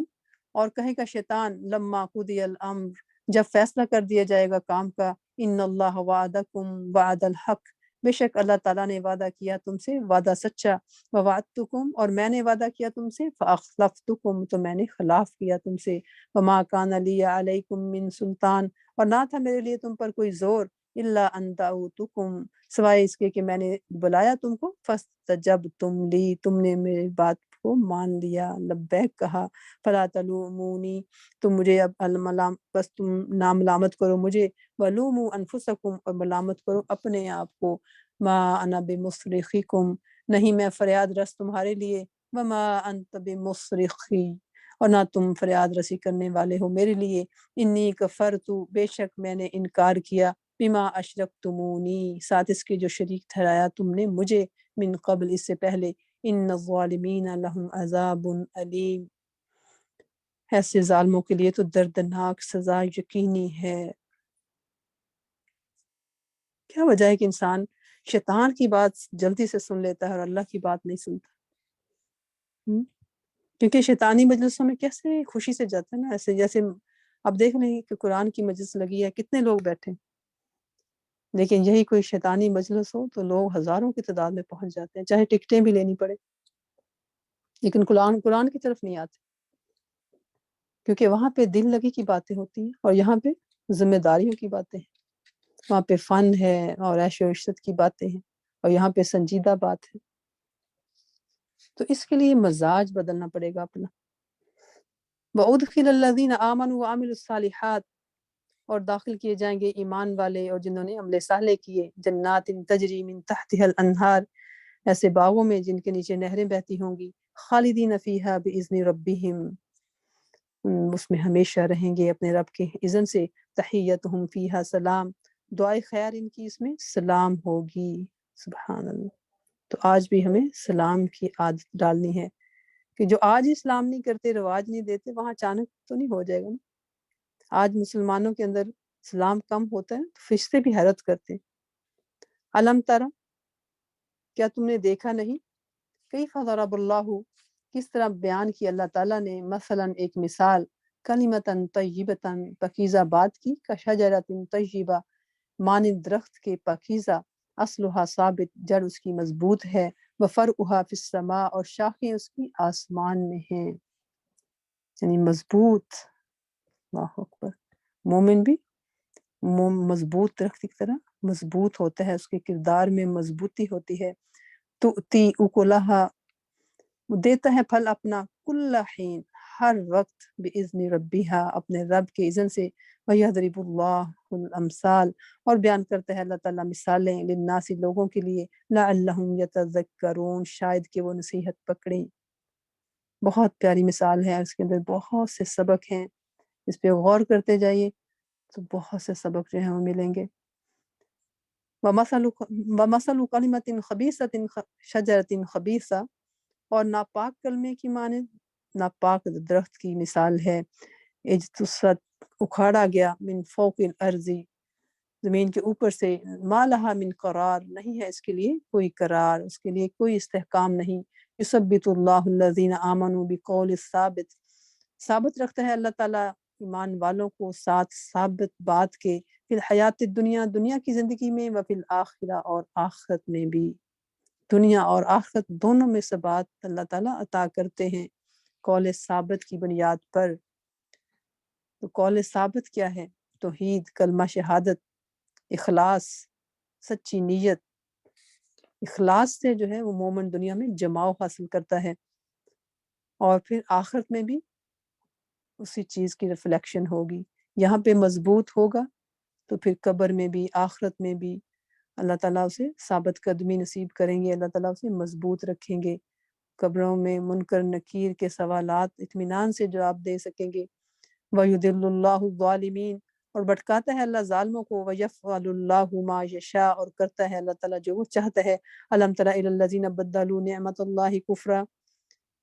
اور کہے گا شیطان، لما قضی الامر، جب فیصلہ کر دیا جائے گا کام کا، ان اللہ وعدکم وعد الحق، بے شک اللہ تعالیٰ نے وعدہ کیا تم سے وعدہ سچا، ووعدتکم، اور میں نے وعدہ کیا تم سے، فاخلفتکم، تو میں نے خلاف کیا تم سے، وما کان لی علیکم من سلطان، اور نہ تھا میرے لیے تم پر کوئی زور، الا ان دعوتکم، سوائے اس کے کہ میں نے بلایا تم کو، فاستجبتم لی، تم نے میری بات کو مان لیا، لبیک کہا، فلا تلومونی، تم مجھے اب بس تم نام ملامت کرو مجھے، ولوموا انفسکم، اور ملامت کرو اپنے آپ کو، ما انا بمصرخکم، نہیں میں فریاد رس تمہارے لیے، وما انت بمصرخی، اور نہ تم فریاد رسی کرنے والے ہو میرے لیے، انی کفرت، بے شک میں نے انکار کیا، بما اشرکتمونی، ساتھ اس کے جو شریک ٹھہرایا تم نے مجھے، من قبل، اس سے پہلے، ان الظالمین لہم عذاب علیم، ایسے ظالموں کے لیے تو دردناک سزا یقینی ہے۔ کیا وجہ ہے کہ انسان شیطان کی بات جلدی سے سن لیتا ہے اور اللہ کی بات نہیں سنتا؟ کیونکہ شیطانی مجلسوں میں کیسے خوشی سے جاتا ہے نا، ایسے جیسے اب دیکھ رہے ہیں کہ قرآن کی مجلس لگی ہے، کتنے لوگ بیٹھے، لیکن یہی کوئی شیطانی مجلس ہو تو لوگ ہزاروں کی تعداد میں پہنچ جاتے ہیں، چاہے ٹکٹیں بھی لینی پڑے، لیکن قرآن کی طرف نہیں آتے، کیونکہ وہاں پہ دل لگی کی باتیں ہوتی ہیں اور یہاں پہ ذمہ داریوں کی باتیں ہیں، وہاں پہ فن ہے اور عیش و عشرت کی باتیں ہیں، اور یہاں پہ سنجیدہ بات ہے۔ تو اس کے لیے مزاج بدلنا پڑے گا اپنا۔ وَأُدْخِلَ الَّذِينَ آمَنُوا وَعَمِلُوا الصَّالِحَاتِ، اور داخل کیے جائیں گے ایمان والے اور جنہوں نے عمل صالح کیے، جنات تجری من تحتها الانہار، ایسے باغوں میں جن کے نیچے نہریں بہتی ہوں گی، خالدین فیہا بإذن ربہم، اس میں ہمیشہ رہیں گے اپنے رب کے اذن سے، تحیتہم فیہا سلام، دعائے خیر ان کی اس میں سلام ہوگی۔ سبحان اللہ۔ تو آج بھی ہمیں سلام کی عادت ڈالنی ہے، کہ جو آج ہی سلام نہیں کرتے، رواج نہیں دیتے، وہاں اچانک تو نہیں ہو جائے گا نا۔ آج مسلمانوں کے اندر سلام کم ہوتا ہے تو فرشتے بھی حیرت کرتے ہیں۔ علم ترى، کیا تم نے دیکھا نہیں، کیف ضرب اللہ، کس طرح بیان کی اللہ تعالیٰ نے مثلا ایک مثال کلمتن طیبتن پاکیزہ بات کی کشجرتن طیبہ مانند درخت کے پاکیزہ اصلها ثابت جڑ اس کی مضبوط ہے وفرعها فی السماء اور شاخیں اس کی آسمان میں ہیں، یعنی مضبوط۔ اللہ اکبر۔ مومن بھی مضبوط درخت کی طرح مضبوط ہوتا ہے، اس کے کردار میں مضبوطی ہوتی ہے۔ تؤتی اکلہا دیتا ہے پھل اپنا کل حین ہر وقت باذن ربیہا اپنے رب کے اذن سے ویضرب اللہ الامثال اور بیان کرتا ہے اللہ تعالیٰ مثالیں للناس لوگوں کے لیے لعلہم یتذکرون شاید کہ وہ نصیحت پکڑیں۔ بہت پیاری مثال ہے، اس کے اندر بہت سے سبق ہیں، اس پہ غور کرتے جائیے تو بہت سے سبق جو ہیں وہ ملیں گے۔ وَمَثَلُ كَلِمَةٍ خَبِيثَةٍ شَجَرَةٍ خَبِيثَةٍ اور ناپاک کلمے کی مانند ناپاک درخت کی مثال ہے اجتثت اکھاڑا گیا من فوق الارض زمین کے اوپر سے ما لہا من قرار نہیں ہے اس کے لیے کوئی قرار، اس کے لیے کوئی استحکام نہیں۔ یثبت اللہ الذین آمنوا بقول الثابت ثابت رکھتا ہے اللہ تعالیٰ ایمان والوں کو ساتھ ثابت بات کے فی الحیات دنیا دنیا کی زندگی میں وفی الآخرہ اور آخرت میں بھی، دنیا اور آخرت دونوں میں ثبات اللہ تعالیٰ عطا کرتے ہیں قول ثابت کی بنیاد پر۔ تو قول ثابت کیا ہے؟ توحید، کلمہ شہادت، اخلاص، سچی نیت۔ اخلاص سے جو ہے وہ مومن دنیا میں جماؤ حاصل کرتا ہے اور پھر آخرت میں بھی اسی چیز کی ریفلیکشن ہوگی۔ یہاں پہ مضبوط ہوگا تو پھر قبر میں بھی آخرت میں بھی اللہ تعالیٰ اسے ثابت قدمی نصیب کریں گے، اللہ تعالیٰ اسے مضبوط رکھیں گے، قبروں میں منکر نکیر کے سوالات اطمینان سے جواب دے سکیں گے۔ وَيُضِلُّ اللَّهُ الظَّالِمِينَ اور بھٹکاتا ہے اللہ ظالموں کو، وَيَفْعَلُ اللَّهُ مَا يَشَاءُ اور کرتا ہے اللہ تعالیٰ جو وہ چاہتا ہے۔ أَلَمْ تَرَ إِلَى الَّذِينَ بَدَّلُوا نِعْمَةَ اللَّهِ كُفْرًا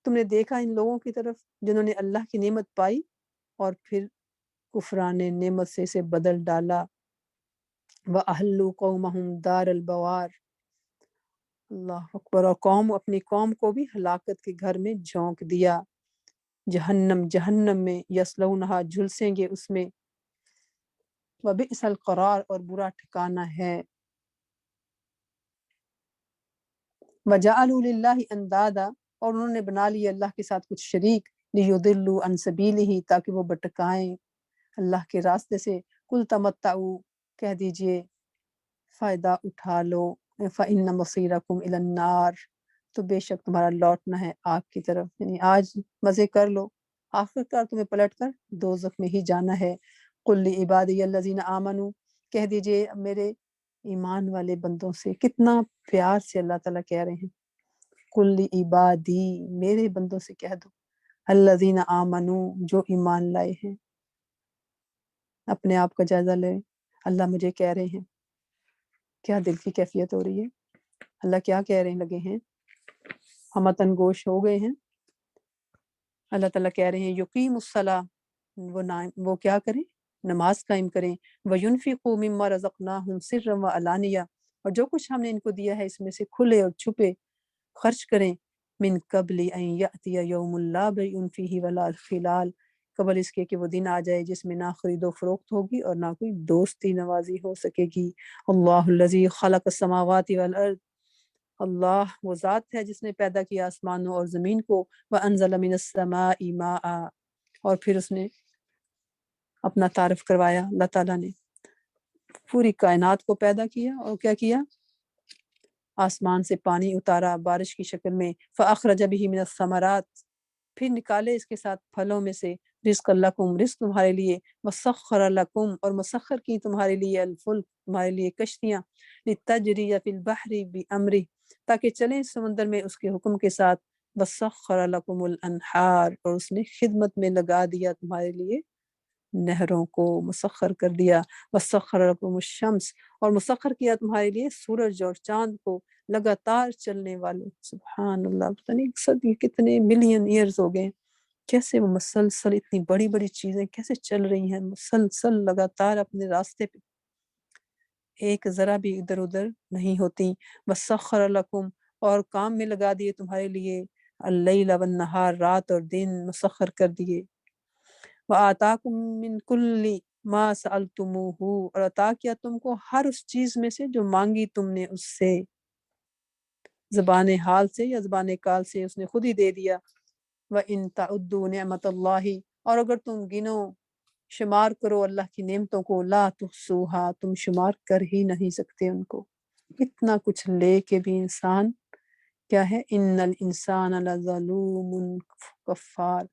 تم نے دیکھا ان لوگوں کی طرف جنہوں نے اللہ کی نعمت پائی اور پھر کفران نعمت سے اسے بدل ڈالا۔ وَأَحَلُّوا قَوْمَهُمْ دَارَ الْبَوَارِ اللہ اکبر اور اپنی قوم کو بھی ہلاکت کے گھر میں جھونک دیا۔ جہنم میں یصلونہا جھلسیں گے اس میں، وبئس القرار اور برا ٹھکانہ ہے۔ وجعلوا للہ اندادا اور انہوں نے بنا لی اللہ کے ساتھ کچھ شریک لیضلوا عن سبیلہ تاکہ وہ بٹکائیں اللہ کے راستے سے۔ قل تمتعوا کہہ دیجئے فائدہ اٹھا لو، فإن مصیرکم الی النار تو بے شک تمہارا لوٹنا ہے آگ کی طرف، یعنی آج مزے کر لو، آخر کار تمہیں پلٹ کر دوزخ میں ہی جانا ہے۔ قل لعبادی الذین آمنوا کہہ دیجئے میرے ایمان والے بندوں سے، کتنا پیار سے اللہ تعالیٰ کہہ رہے ہیں، قل لعبادی میرے بندوں سے کہہ دو، الذین آمنوا جو ایمان لائے ہیں۔ اپنے آپ کا جائزہ لیں، اللہ مجھے کہہ رہے ہیں، کیا دل کی کیفیت ہو رہی ہے، اللہ کیا کہہ رہے لگے ہیں، ہم وطن گوش ہو گئے ہیں۔ اللہ تعالیٰ کہہ رہے ہیں یقیم الصلاۃ وہ کیا کریں، نماز قائم کریں، وَيُنْفِقُوا مِمَّا رَزَقْنَاهُمْ سِرًّا وَعَلَانِيَةً اور جو کچھ ہم نے ان کو دیا ہے اس میں سے کھلے اور چھپے خرچ کریں، من قبل ان یأتی یوم لا بیع فیہ ولا خلال قبل اس کے کہ وہ دن آ جائے جس میں نہ خرید و فروخت ہوگی اور نہ کوئی دوستی نوازی ہو سکے گی۔ اللہ الذی خلق السماوات والارض اللہ وہ ذات ہے جس نے پیدا کیا آسمانوں اور زمین کو، وانزل من السماء ماء اور پھر اس نے اپنا تعارف کروایا، اللہ تعالیٰ نے پوری کائنات کو پیدا کیا اور کیا کیا، آسمان سے پانی اتارا بارش کی شکل میں، فاخرج به من الثمرات پھر نکالے اس کے ساتھ پھلوں میں سے، رزق لکم رزق تمہارے لیے، وسخر لکم اور مسخر کی تمہارے لیے، الفلک تمہارے لیے کشتیاں، لتجری فی البحر بامرہ تاکہ چلیں سمندر میں اس کے حکم کے ساتھ، وسخر لکم الانہار اور اس نے خدمت میں لگا دیا تمہارے لیے نہروں کو، مسخر کر دیا، وسخر لکم الشمس اور مسخر کیا تمہارے لیے سورج اور چاند کو لگاتار چلنے والے۔ سبحان اللہ، پتہ نہیں صدی کتنے ملین ایئرز ہو گئے، کیسے وہ مسلسل اتنی بڑی بڑی چیزیں کیسے چل رہی ہیں مسلسل لگاتار اپنے راستے پہ، ایک ذرا بھی ادھر ادھر نہیں ہوتی۔ وسخر لکم اور کام میں لگا دیے تمہارے لیے اللیل والنہار، رات اور دن مسخر کر دیے، وآتاکم من کل ما سألتموہ، اور عطا کیا تم کو ہر اس چیز میں سے جو مانگی تم نے اس سے، زبان حال سے یا زبان کال سے اس نے خود ہی دے دیا۔ وَإِن تَعُدُّوا نِعْمَةَ اللَّهِ، اور اگر تم گنو شمار کرو اللہ کی نعمتوں کو، لا تحصوها، تم شمار کر ہی نہیں سکتے ان کو۔ اتنا کچھ لے کے بھی انسان کیا ہے، ان الانسان لظلوم کفار،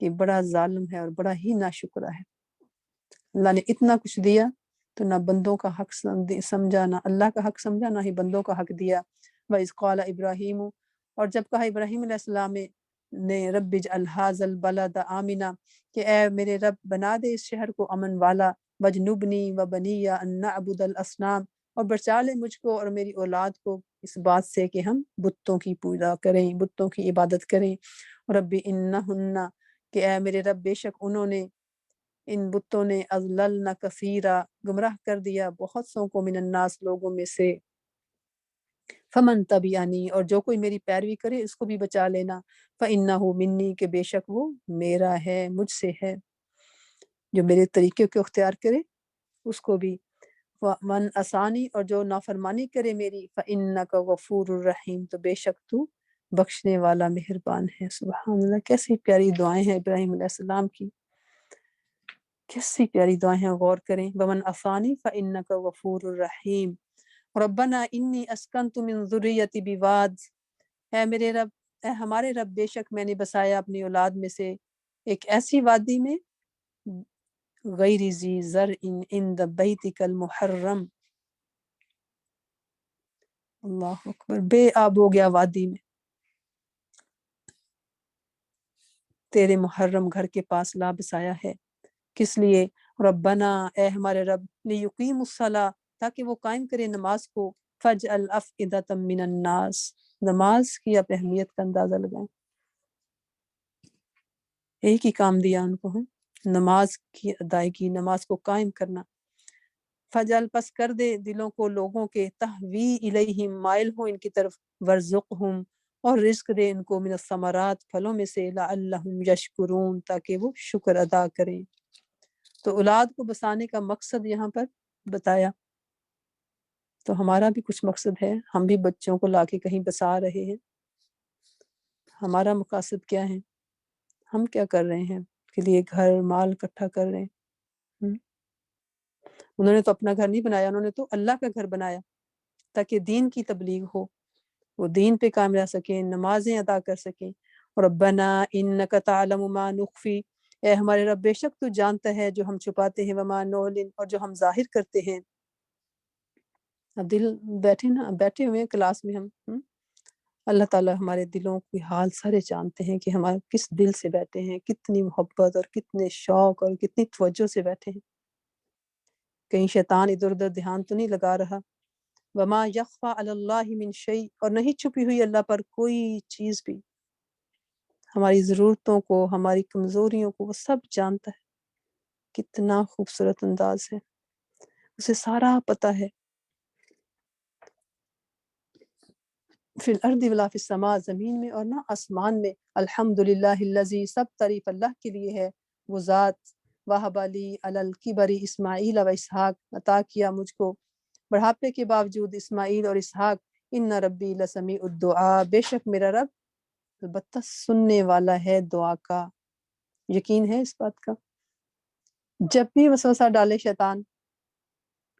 یہ بڑا ظالم ہے اور بڑا ہی ناشکرا ہے۔ اللہ نے اتنا کچھ دیا تو نہ بندوں کا حق سمجھا، نہ اللہ کا حق سمجھا، نہ ہی بندوں کا حق دیا۔ وَإِذْ قَالَ ابراہیم، اور جب کہا ابراہیم علیہ السلام نے، رب اجعل ھذا البلد آمنا، کہ اے میرے رب بنا دے اس شہر کو امن والا، وجنبنی وبنی ان نعبد الاصنام، اور بچا لے مجھ کو اور میری اولاد کو اس بات سے کہ ہم بتوں کی پوجا کریں، بتوں کی عبادت کریں۔ رب انہن، کہ اے میرے رب بے شک انہوں نے، ان بتوں نے، اضللن کثیرا، گمراہ کر دیا بہت سو کو، من الناس، لوگوں میں سے، فمن تبعنی، اور جو کوئی میری پیروی کرے اس کو بھی بچا لینا، فإنہ منی، کہ بے شک وہ میرا ہے، مجھ سے ہے، جو میرے طریقے کو اختیار کرے اس کو بھی، من اسانی، اور جو نافرمانی کرے میری، فإنک غفور الرحیم، تو بے شک تو بخشنے والا مہربان ہے۔ سبحان اللہ، کیسی پیاری دعائیں ہیں ابراہیم علیہ السلام کی، کیسی پیاری دعائیں ہیں، غور کریں۔ ومن اسانی فإنک غفور الرحیم، ربنا انی اسکنت من ذریتی بواد، اے میرے رب، اے ہمارے رب، بے شک میں نے بسایا اپنی اولاد میں سے ایک ایسی وادی میں، غیر ذی زرع عند بیتک المحرم، اللہ اکبر، بے آب ہو گیا وادی میں تیرے محرم گھر کے پاس لا بسایا ہے، کس لیے؟ ربنا، اے ہمارے رب، لیقیم الصلاۃ، تاکہ وہ قائم کرے نماز کو، فجعل افئدۃ من الناس، نماز کی آپ اہمیت کا اندازہ لگائیں، ایک ہی کام دیا ان کو، نماز کی ادائیگی، نماز کو قائم کرنا، فجعل، پس کر دے دلوں کو لوگوں کے، تہوی الیہم، مائل ہو ان کی طرف، ورزقہم، اور رزق دے ان کو، من الثمرات، پھلوں میں سے، لعلہم یشکرون، تاکہ وہ شکر ادا کریں۔ تو اولاد کو بسانے کا مقصد یہاں پر بتایا، تو ہمارا بھی کچھ مقصد ہے، ہم بھی بچوں کو لا کے کہیں بسا رہے ہیں، ہمارا مقاصد کیا ہے، ہم کیا کر رہے ہیں کے لیے گھر مال اکٹھا کر رہے ہیں۔ انہوں نے تو اپنا گھر نہیں بنایا، انہوں نے تو اللہ کا گھر بنایا تاکہ دین کی تبلیغ ہو، وہ دین پہ قائم رہ سکیں، نمازیں ادا کر سکیں۔ ربنا انک تعلم ما نخفی، اے ہمارے رب، بے شک تو جانتا ہے جو ہم چھپاتے ہیں، وما نعلن، اور جو ہم ظاہر کرتے ہیں۔ اب دل بیٹھے ہوئے ہیں کلاس میں ہم، اللہ تعالیٰ ہمارے دلوں کی حال سارے جانتے ہیں کہ ہمارے کس دل سے بیٹھے ہیں، کتنی محبت اور کتنے شوق اور کتنی توجہ سے بیٹھے ہیں، کہیں شیطان ادھر ادھر دھیان تو نہیں لگا رہا۔ وما یخفی علی اللہ من شیء، اور نہیں چھپی ہوئی اللہ پر کوئی چیز بھی، ہماری ضرورتوں کو، ہماری کمزوریوں کو وہ سب جانتا ہے، کتنا خوبصورت انداز ہے، اسے سارا پتہ ہے۔ فی الارض ولا فی السماء، زمین میں اور نہ آسمان میں، الحمدللہ الذی، سب تعریف اللہ کے لیے ہے، وہ ذات، وہب لی علی الکبر اسماعیل و اسحاق، عطا کیا مجھ کو بڑھاپے کے باوجود اسماعیل اور اسحاق، ان ربی لسمیع الدعاء، بے شک میرا رب البتہ سننے والا ہے دعا کا۔ یقین ہے اس بات کا، جب بھی وسوسہ ڈالے شیطان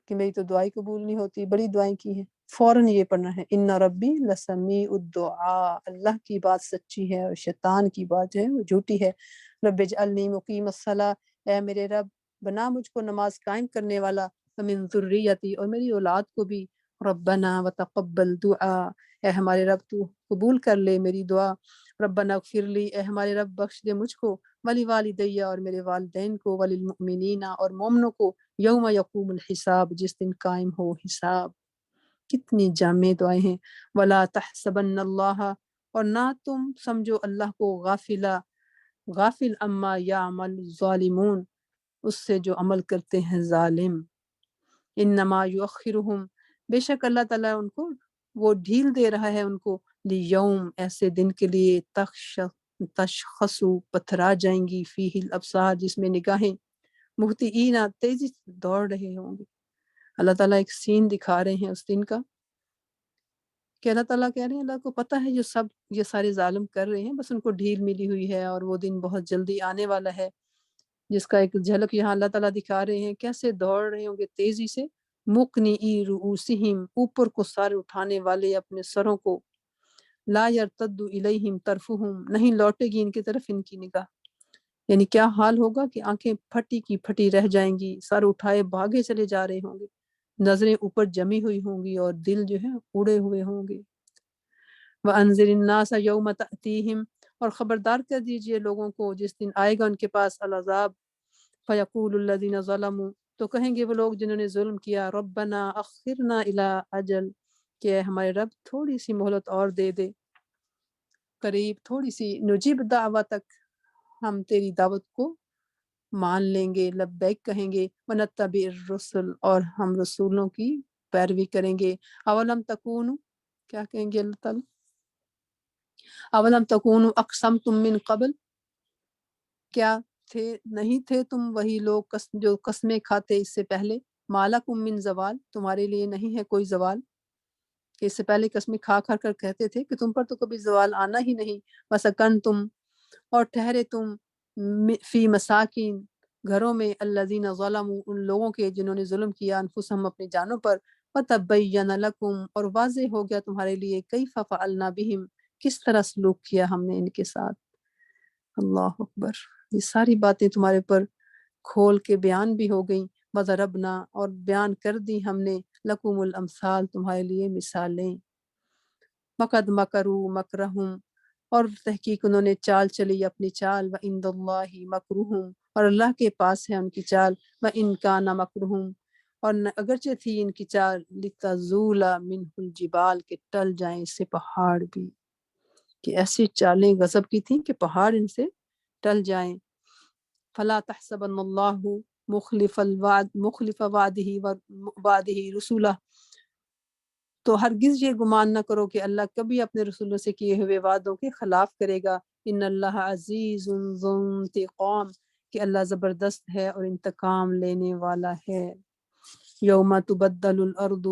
کہ میری تو دعائیں قبول نہیں ہوتی، بڑی دعائیں کی ہیں، فوراً یہ پڑھنا ہے، ان ربی لسمیع الدعاء، اللہ کی بات سچی ہے اور شیطان کی بات جو ہے وہ جھوٹی ہے۔ رب اجعلنی مقیم الصلاۃ، اے میرے رب بنا مجھ کو نماز قائم کرنے والا، ومن ذریتی، اور میری اولاد کو بھی، ربنا وتقبل دعا، اے ہمارے رب تو قبول کر لے میری دعا، ربنا اغفر لی، اے ہمارے رب بخش دے مجھ کو، ولی والدیہ، اور میرے والدین کو، وللمؤمنین، اور مومنوں کو، یوم یقوم الحساب، جس دن قائم ہو حساب۔ کتنی جامع دعائیں ہیں۔ ولا تحسبن اللہ، اور نہ تم سمجھو اللہ کو، غافل اما یعمل الظالمون، اس سے جو عمل کرتے ہیں ظالم، انما یؤخرہم، بے شک اللہ تعالیٰ ان کو وہ ڈھیل دے رہا ہے ان کو، لیوم ایسے دن کے لیے تشخصو پتھرا جائیں گی فیہ الابصار جس میں نگاہیں مہطعین تیزی سے دوڑ رہے ہوں گے۔ اللہ تعالیٰ ایک سین دکھا رہے ہیں اس دن کا کہ اللہ تعالیٰ کہہ رہے ہیں اللہ کو پتہ ہے جو سب یہ سارے ظالم کر رہے ہیں، بس ان کو ڈھیل ملی ہوئی ہے اور وہ دن بہت جلدی آنے والا ہے، جس کا ایک جھلک یہاں اللہ تعالیٰ دکھا رہے ہیں کیسے دوڑ رہے ہوں گے تیزی سے، مقنعی رؤوسہم اوپر کو سر اٹھانے والے اپنے سروں کو، لا یرتد الیہم طرفہم نہیں لوٹے گی ان کی طرف ان کی نگاہ، یعنی کیا حال ہوگا کہ آنکھیں پھٹی کی پھٹی رہ جائیں گی، سر اٹھائے بھاگے چلے جا رہے ہوں گے، نظریں اوپر جمی ہوئی ہوں گی اور دل جو ہے اڑے ہوئے ہوں گے۔ وَأَنذِرِ النَّاسَ يَوْمَ تَأْتِيهِمْ اور خبردار کر دیجئے لوگوں کو جس دن آئے گا ان کے پاس العذاب، فَيَقُولُ الَّذِينَ ظَلَمُوا تو کہیں گے وہ لوگ جنہوں نے ظلم کیا ربنا اخرنا الی اجل کہ اے ہمارے رب تھوڑی سی مہلت اور دے دے، قریب تھوڑی سی نجیب دعوتک ہم تیری دعوت کو مان لیں گے، لبیک کہیں گے، ونتبع الرسل اور ہم رسولوں کی پیروی کریں گے۔ اولم تکونوا کیا کہیں گے اللہ تعالیٰ، اولم تکونوا اقسمتم من قبل کیا نہیں تھے تم وہی لوگ جو قسمیں کھاتے اس سے پہلے، مالکم من زوال تمہارے لیے نہیں ہے کوئی زوال، کہ اس سے پہلے قسمیں کھا کھا کر کہتے تھے کہ تم پر تو کبھی زوال آنا ہی نہیں، وسکنتم اور ٹھہرے تم فی مساکین گھروں میں الذین ظلموا ان لوگوں کے جنہوں نے ظلم کیا انفسہم اپنی جانوں پر، وتبین لکم اور واضح ہو گیا تمہارے لیے کیف فعلنا بہم کس طرح سلوک کیا ہم نے ان کے ساتھ۔ اللہ اکبر، یہ ساری باتیں تمہارے پر کھول کے بیان بھی ہو گئیں، وضربنا اور بیان کر دی ہم نے لکم الامثال تمہارے لیے مثالیں، وقد مکروا مکرہم اور تحقیق انہوں نے چال چلی اپنی چال، وعند اللہ مکرہم اور اللہ کے پاس ہے ان کی چال، وان کان مکرہم اور اگرچہ تھی ان کی چال لتزول منہ الجبال کہ ٹل جائیں اس سے پہاڑ بھی، کہ ایسی چالیں غضب کی تھیں کہ پہاڑ ان سے ٹل جائیں۔ فلا تحسبن اللہ مخلف وعدہ رسولہ تو ہرگز یہ گمان نہ کرو کہ اللہ کبھی اپنے رسولوں سے کیے ہوئے وعدوں کے خلاف کرے گا، ان اللہ عزیز ذو انتقام کہ اللہ زبردست ہے اور انتقام لینے والا ہے۔ یوم تبدل الارض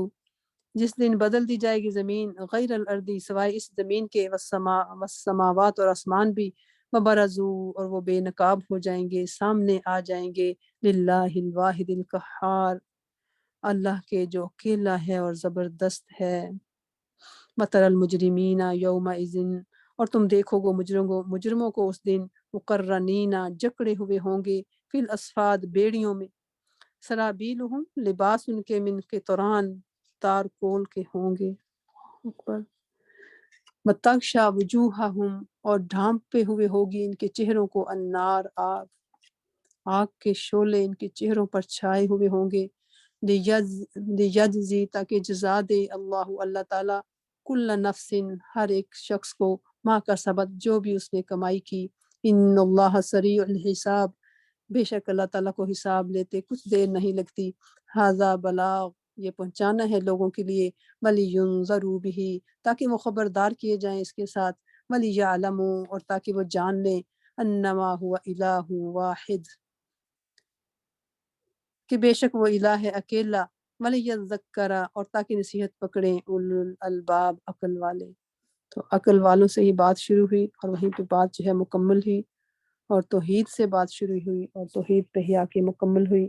جس دن بدل دی جائے گی زمین غیر الارض سوائے اس زمین کے، والسماوات اور آسمان بھی، وبرزوا اور وہ بے نقاب ہو جائیں گے سامنے آ جائیں گے، للہ الواحد القہار اللہ کے جو اکیلا ہے اور زبردست ہے۔ مَثَلَ الْمُجْرِمِينَ يَوْمَئِذٍ اور تم دیکھو گو مجرموں کو اس دن مقرنین جکڑے ہوئے ہوں گے فی الاسفاد بیڑیوں میں، سرابیلہم لباس ان کے من قطران تار کول کے ہوں گے، اکبر وتغشا وجوہہم اور ڈھانپے ہوئے ہوگی ان کے چہروں کو النار آگ کے شعلے ان کے چہروں پر چھائے ہوئے ہوں گے، لیجزی تاکہ جزا دے اللہ تعالیٰ کل نفس ہر ایک شخص کو ما کسبت جو بھی اس نے کمائی کی، ان اللہ سریع الحساب بے شک اللہ تعالیٰ کو حساب لیتے کچھ دیر نہیں لگتی، ھذا بلاغ یہ پہنچانا ہے لوگوں کے لیے، وَلِيُنذَرُوا بِهِ تاکہ وہ خبردار کیے جائیں اس کے ساتھ، وَلِيَعْلَمُوا اور تاکہ وہ جان لیں انما هو الہ واحد کہ بے شک وہ الہ ہے اکیلا، وَلِيَذَّكَّرَ اور تاکہ نصیحت پکڑیں اولو الالباب عقل والے۔ تو عقل والوں سے ہی بات شروع ہوئی اور وہیں پہ بات جو ہے مکمل ہوئی، اور توحید سے بات شروع ہوئی اور توحید پہ ہی آ کے مکمل ہوئی۔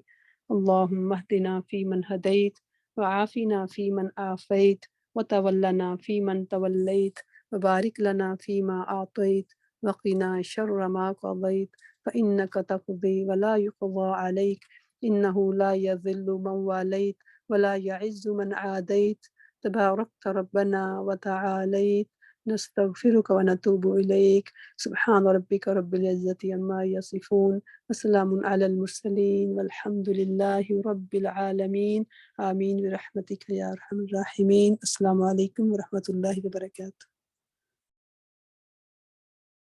اللہم اہدنا فی من ہدیت وعافنا فی من عافیت وتولنا فی من تولیت وبارک لنا فیما اعطیت وقنا شر ما قضیت فإنک تقضی ولا یقضى علیک انہ لا یذل من والیت ولا یعز من عادیت تبارکت ربنا وتعالیت نستغفرک ونتوب الیک سبحان ربک رب العزت عما یصفون وسلام علی المرسلین والحمد للہ رب العالمین آمین برحمتک یا ارحم الراحمین۔ السلام علیکم ورحمۃ اللہ وبرکاتہ۔